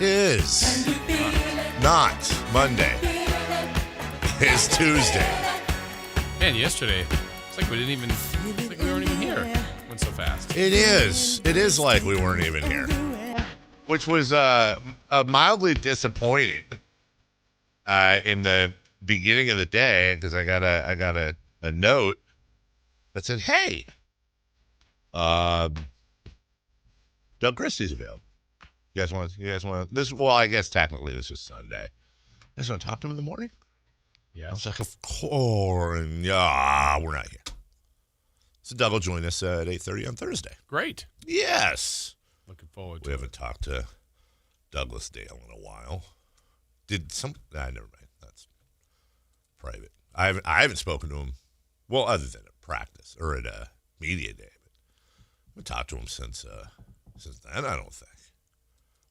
is not Monday. It's Tuesday. Man, yesterday, it's like we weren't even here. Went so fast. It is. It is like we weren't even here. Which was mildly disappointing in the beginning of the day because I got a note that said, "Hey, Doug Christie's available. You guys want this? Well, I guess technically this is Sunday. You guys want to talk to him in the morning?" Yeah. I was like, "Of course, yeah, we're not here." So Doug will join us at 8:30 on Thursday. Great. Yes. Looking forward to We it. haven't talked to Douglas Dale in a while. Never mind. That's private. I haven't spoken to him, well, other than at practice or at a media day. But I haven't talked to him since then, I don't think.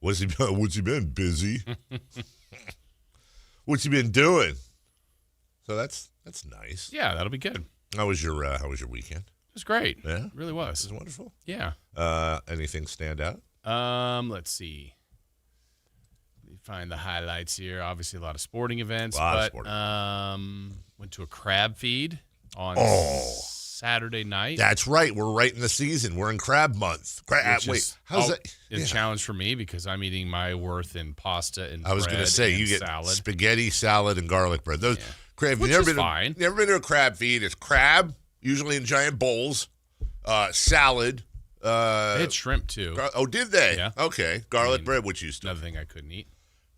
What's he been? Busy? What's he been doing? So that's nice. Yeah, that'll be good. How was your weekend? It was great. Yeah? It really was. This is wonderful. Yeah. Anything stand out? Let's see. Let me find the highlights here. Obviously, a lot of sporting events. Went to a crab feed on Saturday night. That's right. We're right in the season. We're in crab month. How's that? It's a challenge for me because I'm eating my worth in pasta and I was going to say, you get salad. Spaghetti, salad, and garlic bread. Those crab. Which is fine. Never been to a crab feed. It's crab, usually in giant bowls, salad. They had shrimp, too. Did they? Yeah. Okay. Garlic bread, which used to. Another thing I couldn't eat.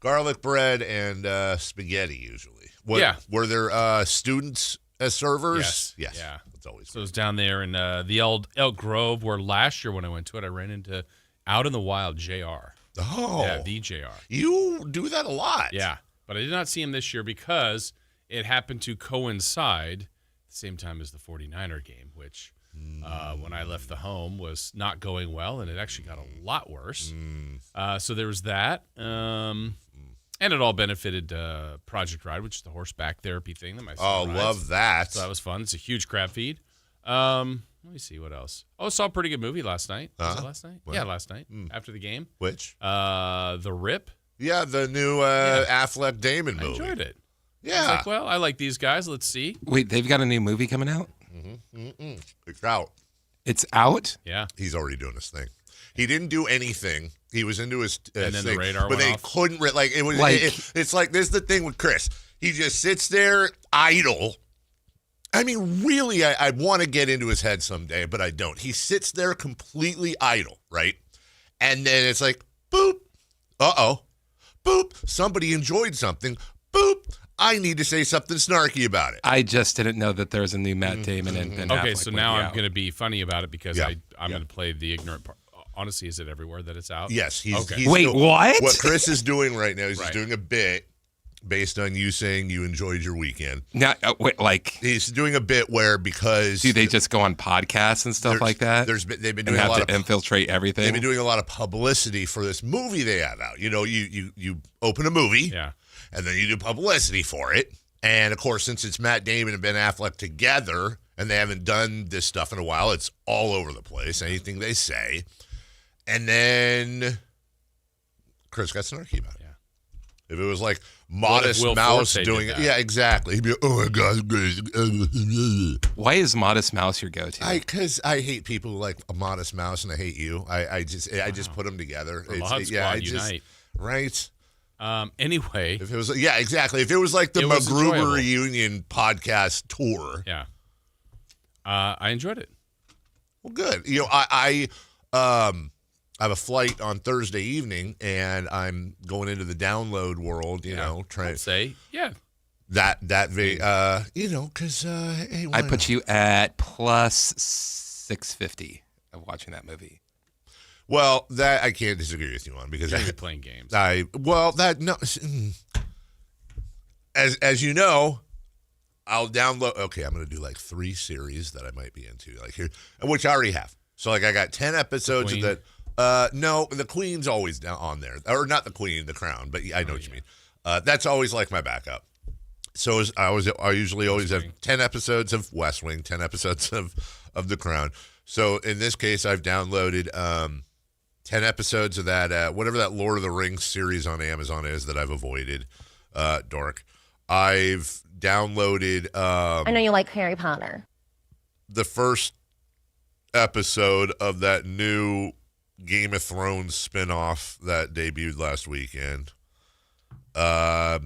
Garlic bread and spaghetti, usually. Were there students as servers? Yes. Yeah. That's always So it was down there in the old Elk Grove, where last year when I went to it, I ran into Out in the Wild JR. Oh. Yeah, the JR. You do that a lot. Yeah. But I did not see him this year because it happened to coincide at the same time as the 49er game, which when I left the home was not going well, and it actually got a lot worse. So there was that. And it all benefited Project Ride, which is the horseback therapy thing that my son rides. Love that. So that was fun. It's a huge crab feed. Let me see what else. I saw a pretty good movie last night. Was it last night? What? Yeah, last night after the game. Which? The Rip. Yeah, the new Affleck Damon movie. I enjoyed it. Yeah. I was like, well, I like these guys. Let's see. Wait, they've got a new movie coming out? It's out. It's out? Yeah. He's already doing his thing. He didn't do anything. He was into his and then thing, the radar but went they off. couldn't. It's like this is the thing with Chris. He just sits there idle. I mean, really, I want to get into his head someday, but I don't. He sits there completely idle, right? And then it's like, boop, boop. Somebody enjoyed something. Boop. I need to say something snarky about it. I just didn't know that there's a new Matt Damon and Ben Okay, Affleck so movie now I'm out. going to be funny about it because I'm going to play the ignorant part. Honestly, is it everywhere that it's out? Yes. He's Wait, what? What Chris is doing right now is Right. he's doing a bit based on you saying you enjoyed your weekend. Now, He's doing a bit where because do they just go on podcasts and stuff like that? They've been and doing a have lot to of infiltrate everything? They've been doing a lot of publicity for this movie they have out. You know, you open a movie, and then you do publicity for it. And of course, since it's Matt Damon and Ben Affleck together, and they haven't done this stuff in a while, it's all over the place. Anything they say, and then Chris got snarky about it. Yeah. If it was like Modest Mouse doing it, yeah, exactly. He'd be, oh my God. Why is Modest Mouse your go-to? Because I hate people who like a Modest Mouse, and I hate you. I just put them together. Unite. Right. Anyway. If it was, exactly. If it was like the MacGruber reunion podcast tour. Yeah. I enjoyed it. Well, good. You know, I have a flight on Thursday evening, and I'm going into the download world. You know, trying to say, that you know, because hey, I put you at plus 650 of watching that movie. Well, that I can't disagree with you on because you're playing games. As you know, I'll download. Okay, I'm going to do like 3 series that I might be into, like here, which I already have. So like I got 10 episodes of that. No, the Queen's always down on there, or not the Queen, the Crown, but I know what you mean. That's always like my backup. So I usually always have 10 episodes of West Wing, 10 episodes of The Crown. So in this case, I've downloaded 10 episodes of that, whatever that Lord of the Rings series on Amazon is that I've avoided, Dork. I've downloaded. I know you like Harry Potter. The first episode of that new Game of Thrones spinoff that debuted last weekend. What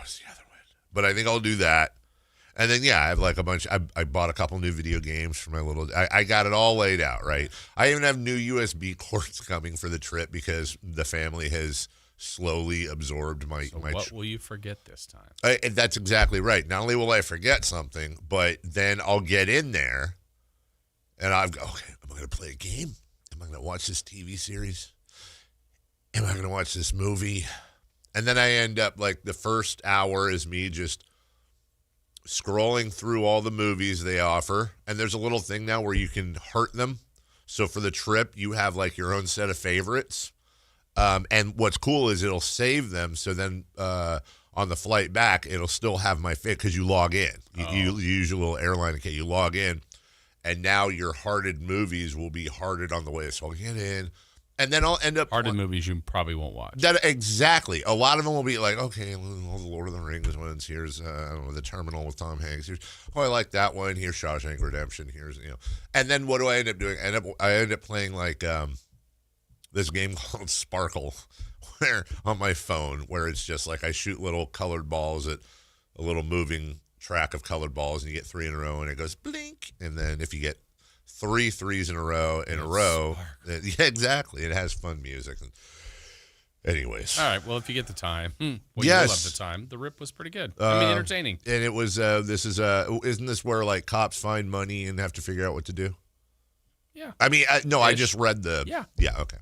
was the other one? But I think I'll do that. And then, I have like a bunch. I bought a couple new video games for my little. I got it all laid out, right? I even have new USB cords coming for the trip because the family has slowly absorbed my. So what will you forget this time? That's exactly right. Not only will I forget something, but then I'll get in there, and I'll go, okay, am I going to play a game? Am I going to watch this TV series? Am I going to watch this movie? And then I end up like the first hour is me just scrolling through all the movies they offer. And there's a little thing now where you can heart them. So for the trip, you have like your own set of favorites. And what's cool is it'll save them. So then on the flight back, it'll still have my favorite because you log in. You use your little airline account. You log in. And now your hearted movies will be hearted on the way. So I'll get in. And then I'll end up Hearted movies you probably won't watch. That exactly. A lot of them will be like, okay, all the Lord of the Rings ones. Here's I don't know, The Terminal with Tom Hanks. Here's I like that one. Here's Shawshank Redemption. Here's And then what do I end up doing? I end up playing like this game called Sparkle, where on my phone, where it's just like I shoot little colored balls at a little moving track of colored balls, and you get 3 in a row, and it goes blink, and then if you get 3 threes in a row, yeah, exactly. It has fun music. Anyways. All right. Well, if you get the time, yes, you will have the time. The Rip was pretty good. Entertaining. And it was. Isn't this where like cops find money and have to figure out what to do? Yeah. I mean, no, I just read the. Yeah. Yeah. Okay.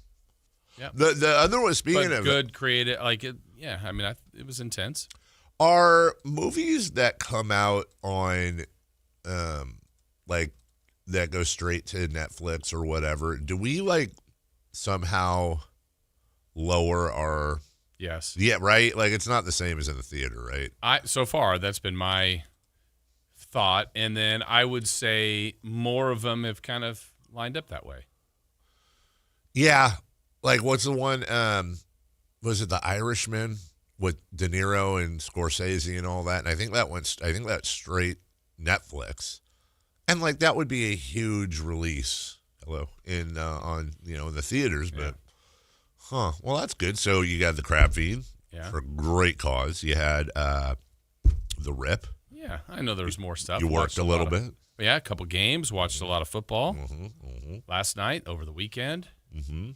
Yeah. The other one. Speaking of good, creative, like it. Yeah. I mean, it was intense. Are movies that come out on, like, that go straight to Netflix or whatever, do we like somehow lower our? Yes. Yeah, right? Like it's not the same as in the theater, right? So far that's been my thought, and then I would say more of them have kind of lined up that way. Yeah. Like what's the one was it The Irishman with De Niro and Scorsese and all that? And I think that's straight Netflix. And like that would be a huge release, in on in the theaters, but well that's good. So you got the crab feed for a great cause. You had the Rip. Yeah, I know there was more stuff. You worked a little bit. Yeah, a couple games. Watched a lot of football last night over the weekend. Mm-hmm. It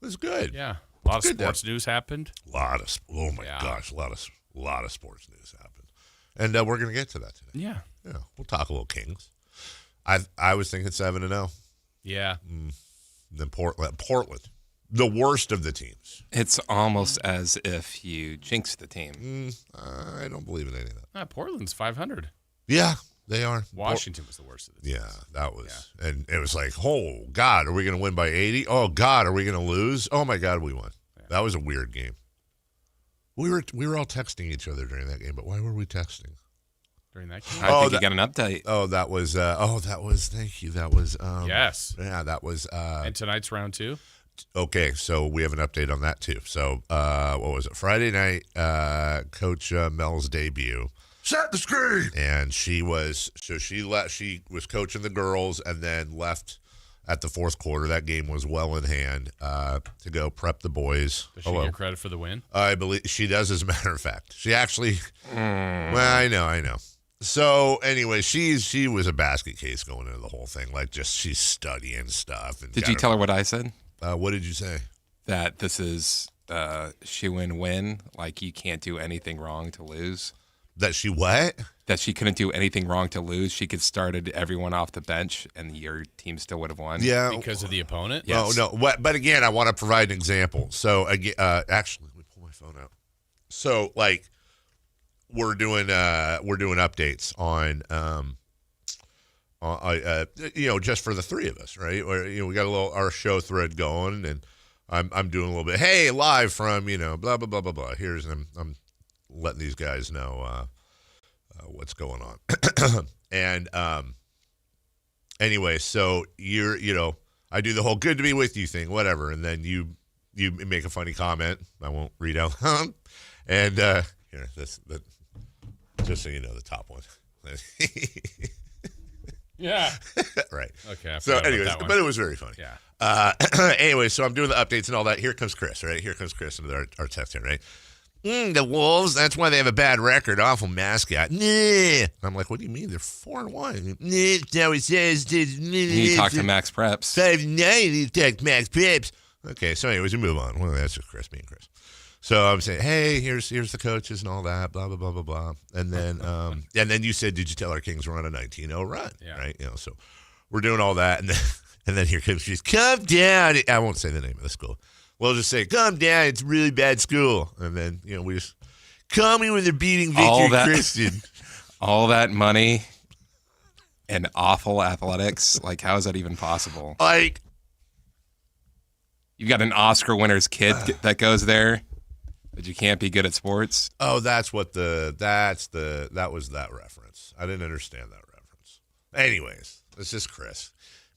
was good. Yeah, a lot of sports news happened. Gosh, a lot of sports news happened, and we're gonna get to that today. Yeah, we'll talk a little Kings. I was thinking 7-0. Yeah. Then Portland, the worst of the teams. It's almost as if you jinxed the team. I don't believe in any of that. Portland's 500. Yeah, they are. Washington was the worst of the teams. Yeah, that was. Yeah. And it was like, oh, God, are we going to win by 80? Oh, God, are we going to lose? Oh, my God, we won. Yeah. That was a weird game. We were all texting each other during that game, but why were we texting? During that game? I think you got an update. That was, thank you. That was, yes. Yeah, that was. And tonight's round 2? Okay, so we have an update on that too. So, what was it? Friday night, Coach Mel's debut. Set the screen. And she was coaching the girls and then left at the fourth quarter. That game was well in hand to go prep the boys. Does she get credit for the win? I believe she does, as a matter of fact. She actually, well, I know. So anyway, she was a basket case going into the whole thing. Like she's studying stuff. And did you tell her what I said? What did you say? That this is she win. Like you can't do anything wrong to lose. That she what? That she couldn't do anything wrong to lose. She could started everyone off the bench, and your team still would have won. Yeah, because of the opponent. Yes. No. But again, I want to provide an example. So actually, let me pull my phone out. So like, we're doing updates on just for the three of us, right? Where, we got our show thread going, and I'm doing a little bit. Hey, live from blah blah blah blah blah. I'm letting these guys know what's going on. And anyway, so I I do the whole good to be with you thing, whatever. And then you make a funny comment. I won't read out. And here, just so you know, the top one. Yeah. Right. Okay. I So forgot about anyways, that one. but it was very funny. Yeah. Anyway, so I'm doing the updates and all that. Here comes Chris, right? Here comes Chris into our text here, right? The Wolves, that's why they have a bad record. Awful mascot. Nah. I'm like, what do you mean? They're 4-1. Nah, now it says. You talk to Max Preps. 5-9, you talk Max Preps. Okay, so anyways, we move on. Well, that's just Chris being Chris. So I'm saying, hey, here's the coaches and all that, blah, blah, blah, blah, blah. And then you said, did you tell our Kings we're on a 19-0 run? Yeah. Right? You know, so we're doing all that. And then here comes she's, come down. I won't say the name of the school. We'll just say, come down. It's a really bad school. And then, you know, we just, call me when they're beating Victory Christian. All that money and awful athletics. Like, how is that even possible? Like, You've got an Oscar winner's kid that goes there, but you can't be good at sports. oh, that was that reference. I didn't understand that reference. Anyways, it's just Chris.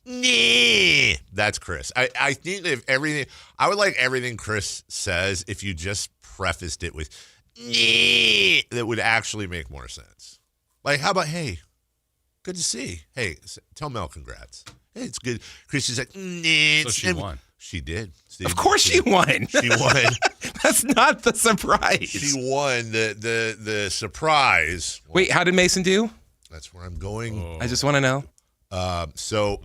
Nah, that's Chris. I think if everything, I would like everything Chris says if you just prefaced it with nah, that would actually make more sense. Like, how about, hey, good to see. Hey, tell Mel congrats. Hey, it's good. Chris is like, nah. So she won. She did. Of course she won. She won. That's not the surprise. She won the surprise. Wait, how did Mason do? That's where I'm going. I just want to know. So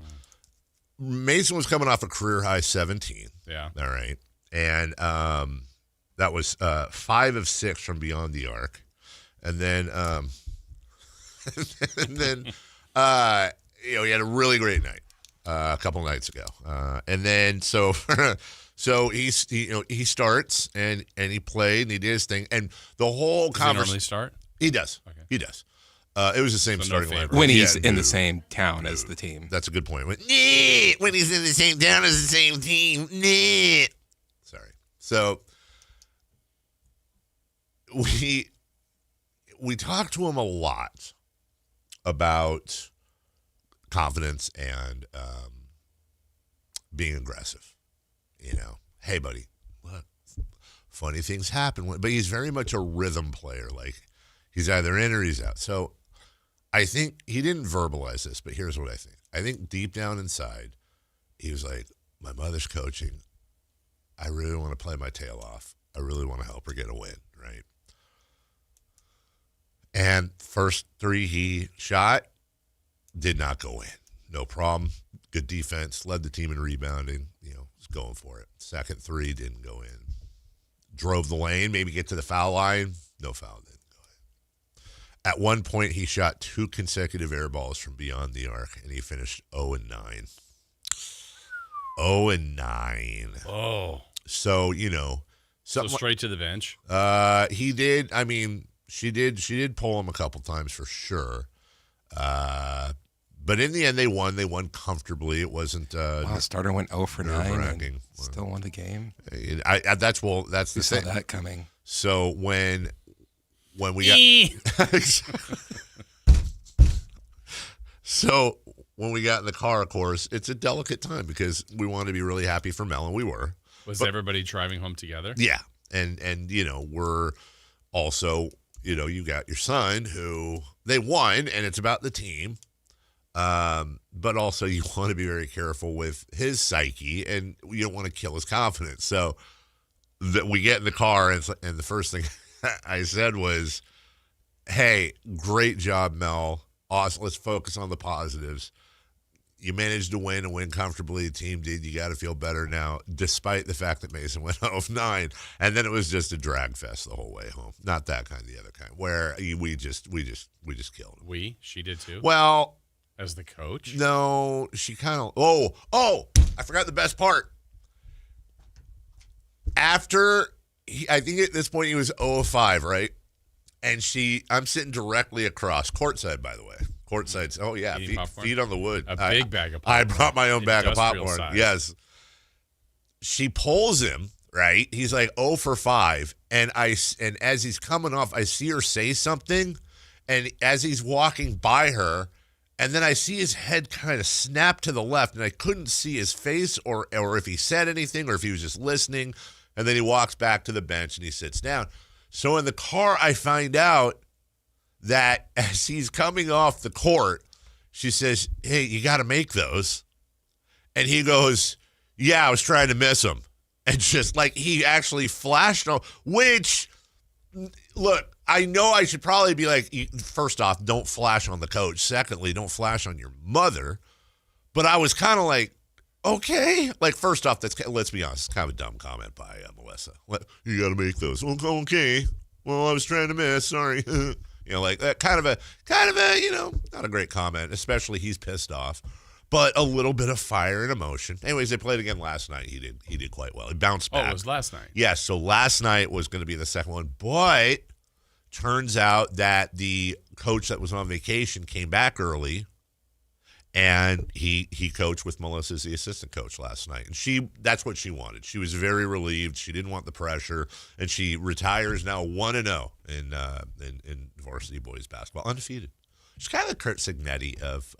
Mason was coming off a career high 17. Yeah. All right. And that was 5 of 6 from beyond the arc. And then he had a really great night a couple nights ago. And then so he starts and he played and he did his thing. And the whole Does he normally start? He does. Okay. He does. It was the same So no starting favorite. lineup. When he's Yeah, in no. the same town as the team. That's a good point. When he's in the same town as the same team. Sorry. So we talked to him a lot about confidence and being aggressive. You know, hey, buddy, look, funny things happen. But he's very much a rhythm player. Like, he's either in or he's out. So I think he didn't verbalize this, but here's what I think. I think deep down inside, he was like, my mother's coaching. I really want to play my tail off. I really want to help her get a win, right? And first 3 he shot did not go in. No problem. Good defense. Led the team in rebounding. Was going for it. Second 3 didn't go in. Drove the lane, maybe get to the foul line. No foul, didn't go in. At one point, he shot 2 consecutive air balls from beyond the arc, and he finished 0-9. 0-9. Oh. So, So straight to the bench. he did. I mean, she did pull him a couple times for sure. But in the end, they won. They won comfortably. It wasn't. Wow, starter went 0 for 9 nerve-wracking. and still won the game. That's the Who saw thing. that coming? So when we got so when we got in the car, of course, it's a delicate time because we wanted to be really happy for Mel, and we were. Was everybody driving home together? Yeah, and we're also you got your son who they won, and it's about the team. But also you want to be very careful with his psyche, and you don't want to kill his confidence. So that we get in the car, and the first thing I said was, "Hey, great job, Mel. Awesome. Let's focus on the positives. You managed to win and win comfortably. The team did. You got to feel better now, despite the fact that Mason went 0-9. And then it was just a drag fest the whole way home. Not that kind, the other kind, where we just killed him. She did too. Well, as the coach? no, she kind of. Oh! I forgot the best part. After I think at this point he was 0-5, right? And I'm sitting directly across, courtside, by the way. Courtside. Oh, yeah. Feet on the wood. A big bag of popcorn. I brought my own bag of popcorn. Size. Yes. She pulls him, right? He's like 0 for 5. And as he's coming off, I see her say something. And as he's walking by her, And then I see his head kind of snap to the left, and I couldn't see his face or if he said anything or if he was just listening. And then he walks back to the bench and he sits down. So in the car, I find out that as he's coming off the court, she says, "Hey, you got to make those." And he goes, "Yeah, I was trying to miss him." And just like he actually flashed on, which, look, I know I should probably be like, first off, don't flash on the coach. Secondly, don't flash on your mother. But I was kind of like, okay. Like, first off, let's be honest, it's kind of a dumb comment by Melissa. You got to make those. Okay. Well, I was trying to miss. Sorry. Like that kind of a, not a great comment, especially he's pissed off. But a little bit of fire and emotion. Anyways, they played again last night. He did quite well. He bounced back. Oh, it was last night. Yes, so last night was going to be the second one. But turns out that the coach that was on vacation came back early, and he coached with Melissa as the assistant coach last night. And that's what she wanted. She was very relieved. She didn't want the pressure, and she retires now 1-0 in varsity boys basketball, undefeated. She's kind of the Kurt Signetti of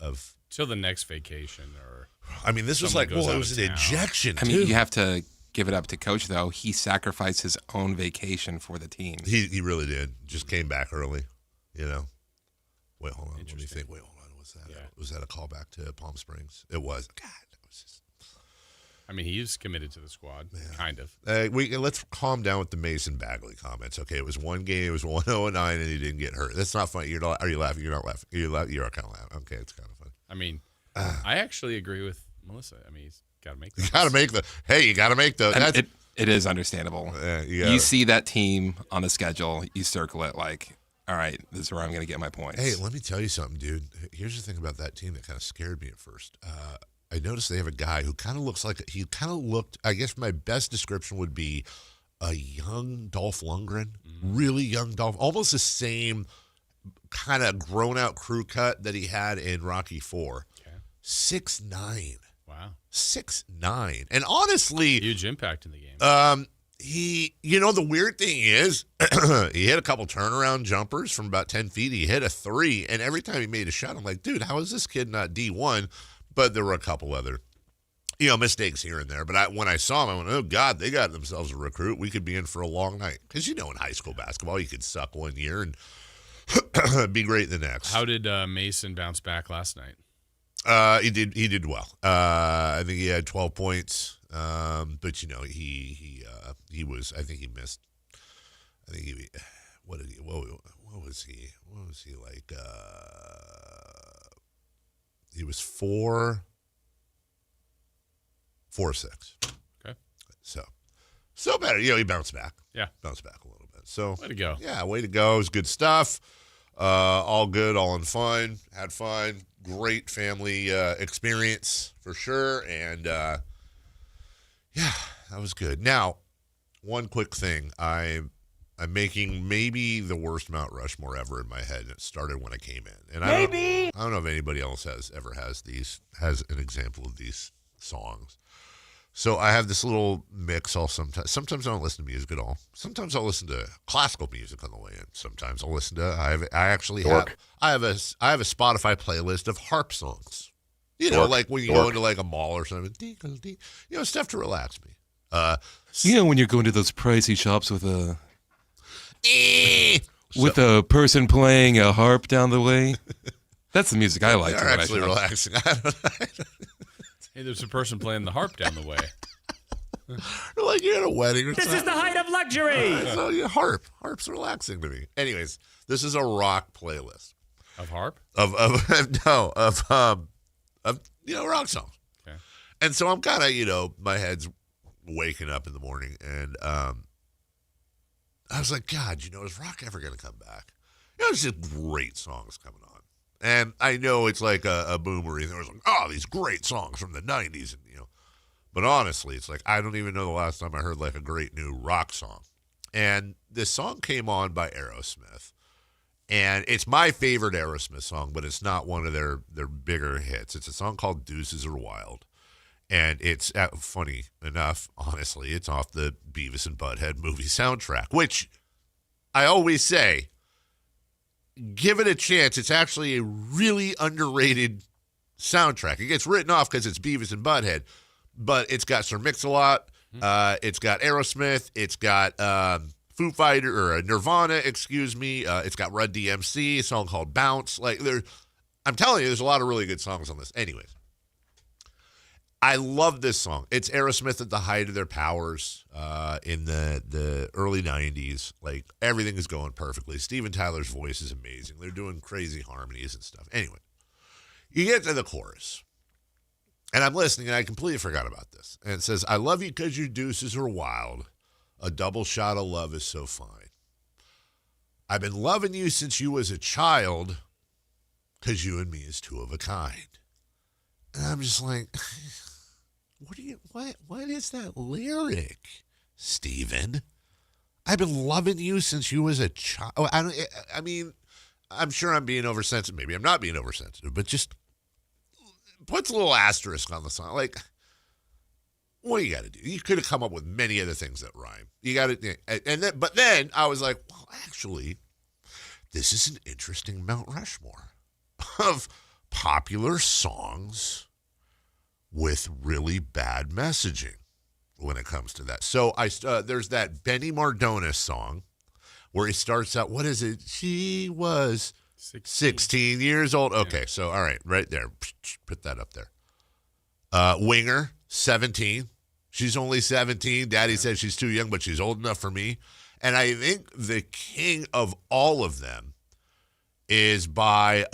till the next vacation, or I mean, this was like, well, it was an ejection. I mean, you have to give it up to Coach, though. He sacrificed his own vacation for the team. He really did. Just came back early, Wait, hold on. Let me think. Wait, hold on. Was that was that a callback to Palm Springs? It was. God, that was just. I mean, he's committed to the squad, kind of. Let's calm down with the Mason Bagley comments. Okay, it was one game. It was 1-0-9, and he didn't get hurt. That's not funny. Are you laughing? You're not laughing. You're kind of laughing. Okay, it's kind of funny. I mean, I actually agree with Melissa. I mean, he's got to make those. You got to make the. Hey, you got to make those. It is understandable. You see that team on the schedule, you circle it like, all right, this is where I'm going to get my points. Hey, let me tell you something, dude. Here's the thing about that team that kind of scared me at first. I noticed they have a guy who kind of looks like I guess my best description would be a young Dolph Lundgren, really young Dolph, almost the same kind of grown out crew cut that he had in Rocky IV. Okay. 6'9". Wow. 6'9". And honestly, huge impact in the game. The weird thing is he hit a couple turnaround jumpers from about 10 feet. He hit a 3, and every time he made a shot, I'm like, dude, how is this kid not D1? But there were a couple other, mistakes here and there. But when I saw him, I went, oh, God, they got themselves a recruit. We could be in for a long night. Because, in high school basketball, you could suck one year and be great the next. How did Mason bounce back last night? He did well. I think he had 12 points. But, he was, I think he missed, what was he like? He was 4-6. Okay. So better. He bounced back. Yeah. Bounced back a little bit. So way to go. Yeah, way to go. It was good stuff. All good, all in fun. Had fun. Great family experience for sure. And that was good. Now, one quick thing. I'm making maybe the worst Mount Rushmore ever in my head, and it started when I came in. And I don't know if anybody else has an example of these songs. So I have this little mix. Sometimes I don't listen to music at all. Sometimes I'll listen to classical music on the way in. Sometimes I'll listen to. I have a Spotify playlist of harp songs. Like when you go into like a mall or something. Stuff to relax me. When you're going to those pricey shops with a person playing a harp down the way. That's the music I like. They're actually relaxing. Hey, there's a person playing the harp down the way. Like you're at a wedding or something. This is the height of luxury. So harp's relaxing to me. Anyways, this is a rock playlist Of harp? of rock songs. Okay. And so I'm kind of my head's waking up in the morning, and I was like, God, is rock ever going to come back? It's just great songs coming on. And I know it's like a boomery. There was like, these great songs from the 90s. And, but honestly, it's like, I don't even know the last time I heard like a great new rock song. And this song came on by Aerosmith. And it's my favorite Aerosmith song, but it's not one of their bigger hits. It's a song called Deuces Are Wild. And it's, funny enough, honestly, it's off the Beavis and Butthead movie soundtrack, which I always say, give it a chance. It's actually a really underrated soundtrack. It gets written off because it's Beavis and Butthead, but it's got Sir Mix-a-Lot. It's got Aerosmith. It's got Foo Fighter or Nirvana, excuse me. It's got Run DMC, a song called Bounce. I'm telling you, there's a lot of really good songs on this. Anyways, I love this song. It's Aerosmith at the height of their powers in the early 90s. Like, everything is going perfectly. Steven Tyler's voice is amazing. They're doing crazy harmonies and stuff. Anyway, you get to the chorus, and I'm listening, and I completely forgot about this. And it says, I love you because your deuces are wild. A double shot of love is so fine. I've been loving you since you was a child because you and me is two of a kind. And I'm just like... What is that lyric, Steven? I've been loving you since you was a child. I mean, I'm sure I'm being oversensitive. Maybe I'm not being oversensitive, but just puts a little asterisk on the song. Like, what do you got to do? You could have come up with many other things that rhyme. You got to, but then I was like, well, actually, this is an interesting Mount Rushmore of popular songs with really bad messaging when it comes to that. So there's that Benny Mardones song where he starts out, what is it? She was 16 years old. Okay, so all right, right there. Put that up there. Winger, 17. She's only 17. Daddy says she's too young, but she's old enough for me. And I think the king of all of them is by,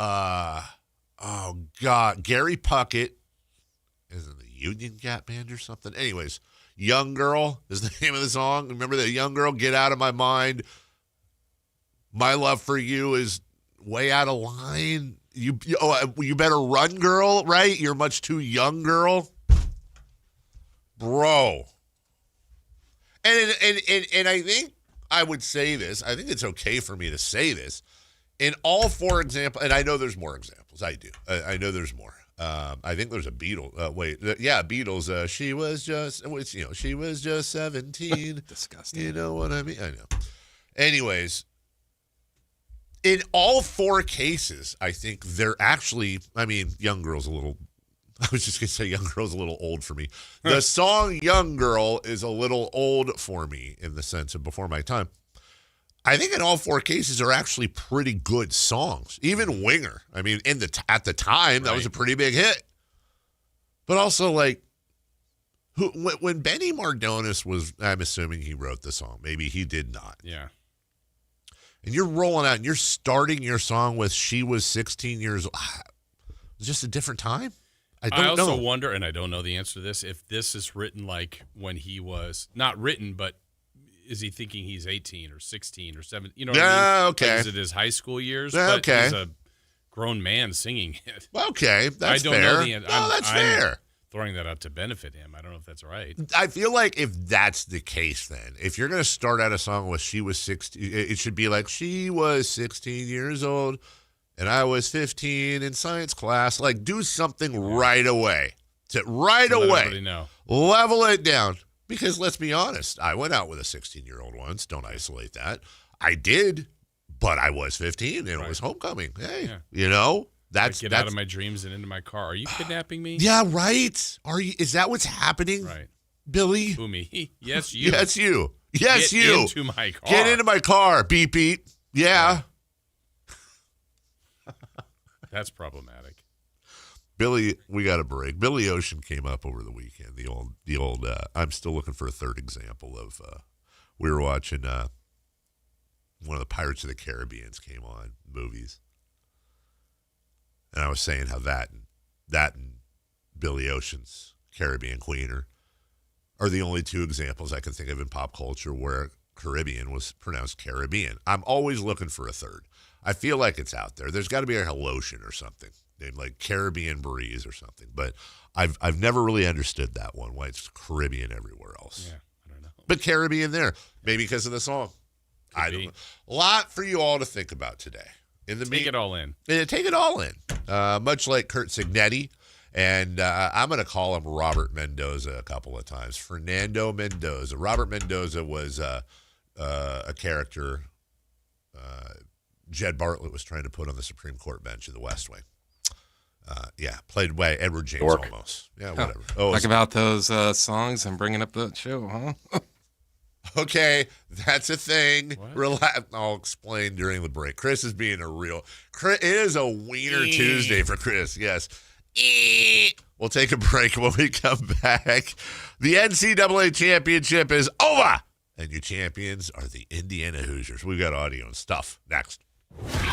Gary Puckett. Is it the Union Gap Band or something? Anyways, Young Girl is the name of the song. Remember that Young Girl? Get out of my mind. My love for you is way out of line. You better run, girl, right? You're much too young, girl. Bro. And I think I would say this. I think it's okay for me to say this. In all four examples, and I know there's more examples. I do. I know there's more. I think there's a Beatles. Beatles. She was just 17. Disgusting. You know what I mean? I know. Anyways, in all four cases, I think they're actually. I mean, Young Girl's a little. I was just gonna say Young Girl's a little old for me. The song Young Girl is a little old for me in the sense of before my time. I think in all four cases are actually pretty good songs. Even Winger. I mean, at the time, that was a pretty big hit. But also, like, when Benny Mardones was, I'm assuming he wrote the song. Maybe he did not. Yeah. And you're rolling out and you're starting your song with she was 16 years old. It's just a different time. I also wonder, and I don't know the answer to this, if this is written like when he was, not written, but is he thinking he's 18 or 16 or 17? You know what I mean? Okay. Like, is it his high school years? Yeah, but okay. he's a grown man singing it. Okay, that's fair. I don't know the answer. That's fair. Throwing that out to benefit him. I don't know if that's right. I feel like if that's the case, then if you're going to start out a song with she was 16, it should be like she was 16 years old and I was 15 in science class. Like, do something right away. Let everybody know. Level it down. Because let's be honest, I went out with a 16-year-old once. Don't isolate that. I did, but I was 15 and it was homecoming. Hey, you know, that's out of my dreams and into my car. Are you kidnapping me? Yeah, right. Is that what's happening? Right. Billy? Who, me? Yes, you. Yes, you. Yes, Get you. into my car. Get into my car. Beep, beep. Yeah. That's problematic. Billy, we got a break. Billy Ocean came up over the weekend. The old. I'm still looking for a third example of. We were watching one of the Pirates of the Caribbean came on movies, and I was saying how that and Billy Ocean's Caribbean Queen are the only two examples I can think of in pop culture where Caribbean was pronounced Caribbean. I'm always looking for a third. I feel like it's out there. There's got to be a lotion or something named like Caribbean Breeze or something. But I've never really understood that one, why it's Caribbean everywhere else. Yeah, I don't know. But Caribbean there, maybe because of the song. Could I be. don't know. A lot for you all to think about today. Take it all in. Take it all in. Much like Kurt Signetti. And I'm going to call him Robert Mendoza a couple of times. Fernando Mendoza. Robert Mendoza was a character Jed Bartlett was trying to put on the Supreme Court bench of the West Wing. Played by Edward James Olmos. Yeah, whatever. Talk about those songs and bringing up the show, huh? Okay, that's a thing. Relax. I'll explain during the break. Chris is being it is a Wiener Tuesday for Chris, yes. We'll take a break. When we come back, the NCAA championship is over, and your champions are the Indiana Hoosiers. We've got audio and stuff next.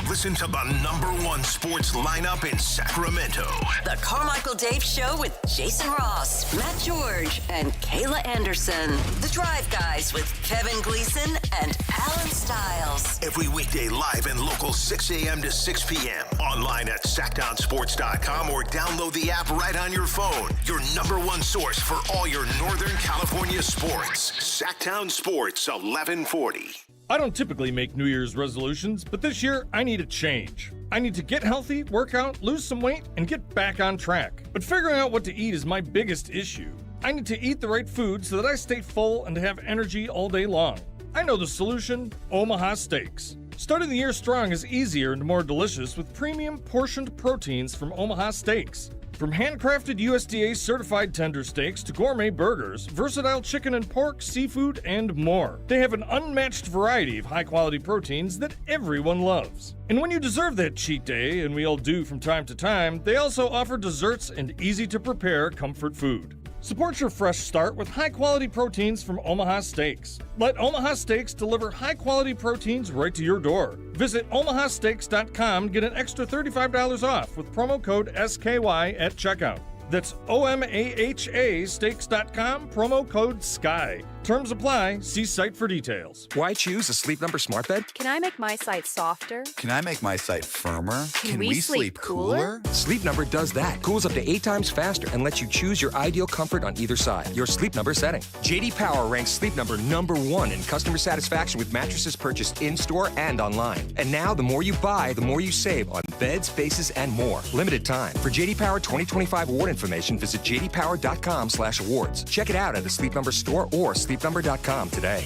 Listen to the #1 sports lineup in Sacramento. The Carmichael Dave Show with Jason Ross, Matt George, and Kayla Anderson. The Drive Guys with Kevin Gleason and Alan Stiles. Every weekday live and local 6 a.m. to 6 p.m. Online at SactownSports.com or download the app right on your phone. Your #1 source for all your Northern California sports. Sactown Sports 1140. I don't typically make New Year's resolutions, but this year I need a change. I need to get healthy, work out, lose some weight, and get back on track. But figuring out what to eat is my biggest issue. I need to eat the right food so that I stay full and have energy all day long. I know the solution: Omaha Steaks. Starting the year strong is easier and more delicious with premium portioned proteins from Omaha Steaks. From handcrafted USDA certified tender steaks to gourmet burgers, versatile chicken and pork, seafood, and more. They have an unmatched variety of high-quality proteins that everyone loves. And when you deserve that cheat day, and we all do from time to time, they also offer desserts and easy-to-prepare comfort food. Support your fresh start with high-quality proteins from Omaha Steaks. Let Omaha Steaks deliver high-quality proteins right to your door. Visit omahasteaks.com and get an extra $35 off with promo code SKY at checkout. That's OMAHA steaks.com, promo code SKY. Terms apply. See site for details. Why choose a Sleep Number smart bed? Can I make my site softer? Can I make my site firmer? Can we sleep cooler? Sleep Number does that. Cools up to 8 times faster and lets you choose your ideal comfort on either side. Your Sleep Number setting. JD Power ranks Sleep Number #1 in customer satisfaction with mattresses purchased in-store and online. And now, the more you buy, the more you save on beds, bases, and more. Limited time. For JD Power 2025 award information, visit jdpower.com/awards. Check it out at the Sleep Number store or sleepnumber.com today.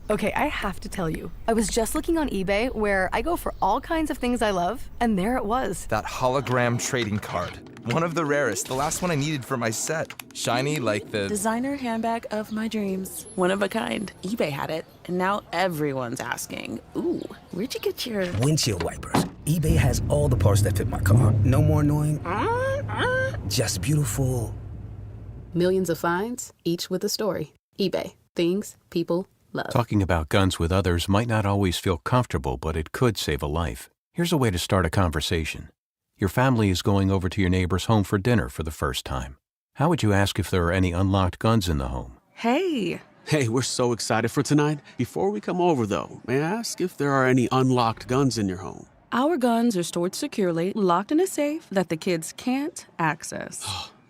Okay, I have to tell you, I was just looking on eBay where I go for all kinds of things I love, and there it was. That hologram trading card. One of the rarest, the last one I needed for my set. Shiny like the designer handbag of my dreams. One of a kind. eBay had it, and now everyone's asking, ooh, where'd you get your windshield wipers? eBay has all the parts that fit my car. No more annoying, just beautiful. Millions of finds, each with a story. eBay. Things people love. Talking about guns with others might not always feel comfortable, but it could save a life. Here's a way to start a conversation. Your family is going over to your neighbor's home for dinner for the first time. How would you ask if there are any unlocked guns in the home? Hey, we're so excited for tonight. Before we come over, though, may I ask if there are any unlocked guns in your home? Our guns are stored securely, locked in a safe that the kids can't access.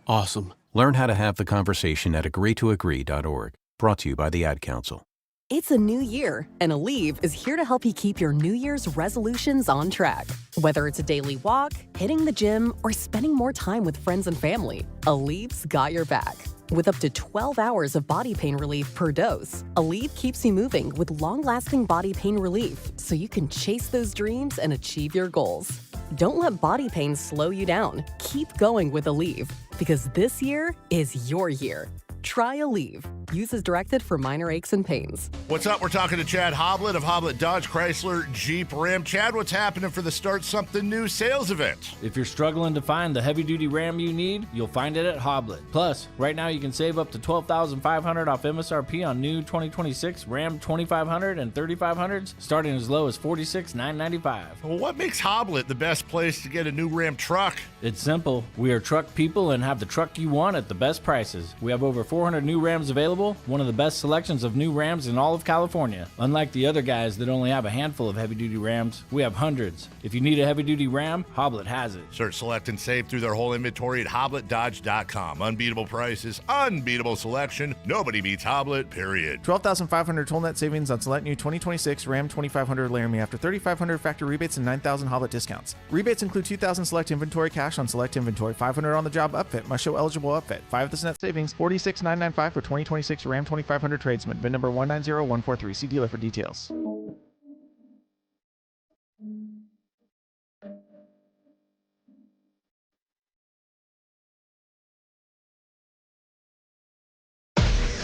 Awesome. Learn how to have the conversation at agreetoagree.org. Brought to you by the Ad Council. It's a new year, and Aleve is here to help you keep your New Year's resolutions on track. Whether it's a daily walk, hitting the gym, or spending more time with friends and family, Aleve's got your back. With up to 12 hours of body pain relief per dose, Aleve keeps you moving with long-lasting body pain relief so you can chase those dreams and achieve your goals. Don't let body pain slow you down. Keep going with Aleve, because this year is your year. Try Aleve. Use as directed for minor aches and pains. What's up? We're talking to Chad Hoblet of Hoblet Dodge Chrysler Jeep Ram. Chad, what's happening for the Start Something New sales event? If you're struggling to find the heavy-duty Ram you need, you'll find it at Hoblet. Plus, right now you can save up to $12,500 off MSRP on new 2026 Ram 2500 and 3500s, starting as low as $46,995. Well, what makes Hoblet the best place to get a new Ram truck? It's simple. We are truck people and have the truck you want at the best prices. We have over 400 new Rams available, one of the best selections of new Rams in all of California. Unlike the other guys that only have a handful of heavy-duty Rams, we have hundreds. If you need a heavy-duty Ram, Hoblet has it. Search, select, and save through their whole inventory at HobletDodge.com. Unbeatable prices, unbeatable selection. Nobody beats Hoblet, period. $12,500 total net savings on select new 2026 Ram 2500 Laramie after $3,500 factory rebates and $9,000 Hoblet discounts. Rebates include $2,000 select inventory cash on select inventory, $500 on the job upfit, must show eligible upfit. 5% net savings, $46,995 for 2026 Ram 2500 Tradesman. VIN number 190143. See dealer for details.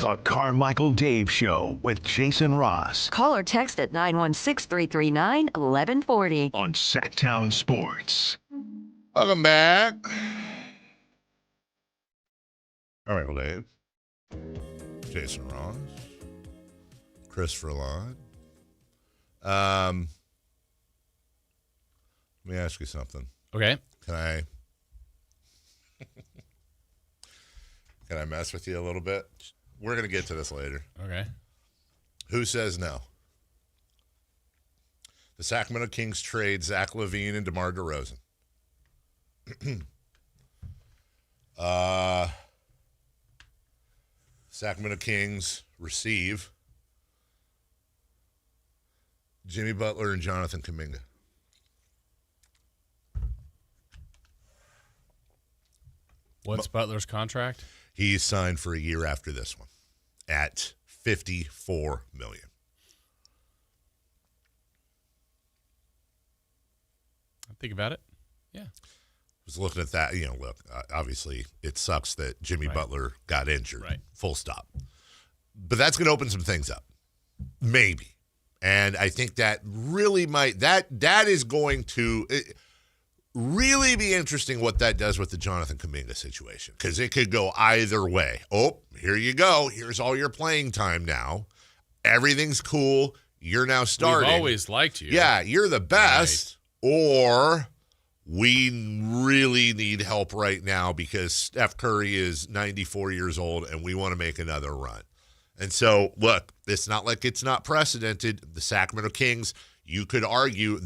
The Carmichael Dave Show with Jason Ross. Call or text at 916-339-1140. On Sactown Sports. Welcome back. Carmichael Dave. Jason Ross. Christopher Lawn. Let me ask you something. Okay. Can I mess with you a little bit? We're going to get to this later. Okay. Who says no? The Sacramento Kings trade Zach LaVine and DeMar DeRozan. Sacramento Kings receive Jimmy Butler and Jonathan Kuminga. What's Butler's contract? He's signed for a year after this one at $54 million. Think about it. Yeah. Was looking at that. Look, obviously it sucks that Jimmy Butler got injured. Right. Full stop. But that's going to open some things up. Maybe. And I think that really that is going to really be interesting what that does with the Jonathan Kuminga situation, because it could go either way. Oh, here you go. Here's all your playing time now. Everything's cool. You're now starting. We've always liked you. Yeah, you're the best. Right. Or we really need help right now because Steph Curry is 94 years old and we want to make another run. And so, look, it's not like it's not precedented. The Sacramento Kings, you could argue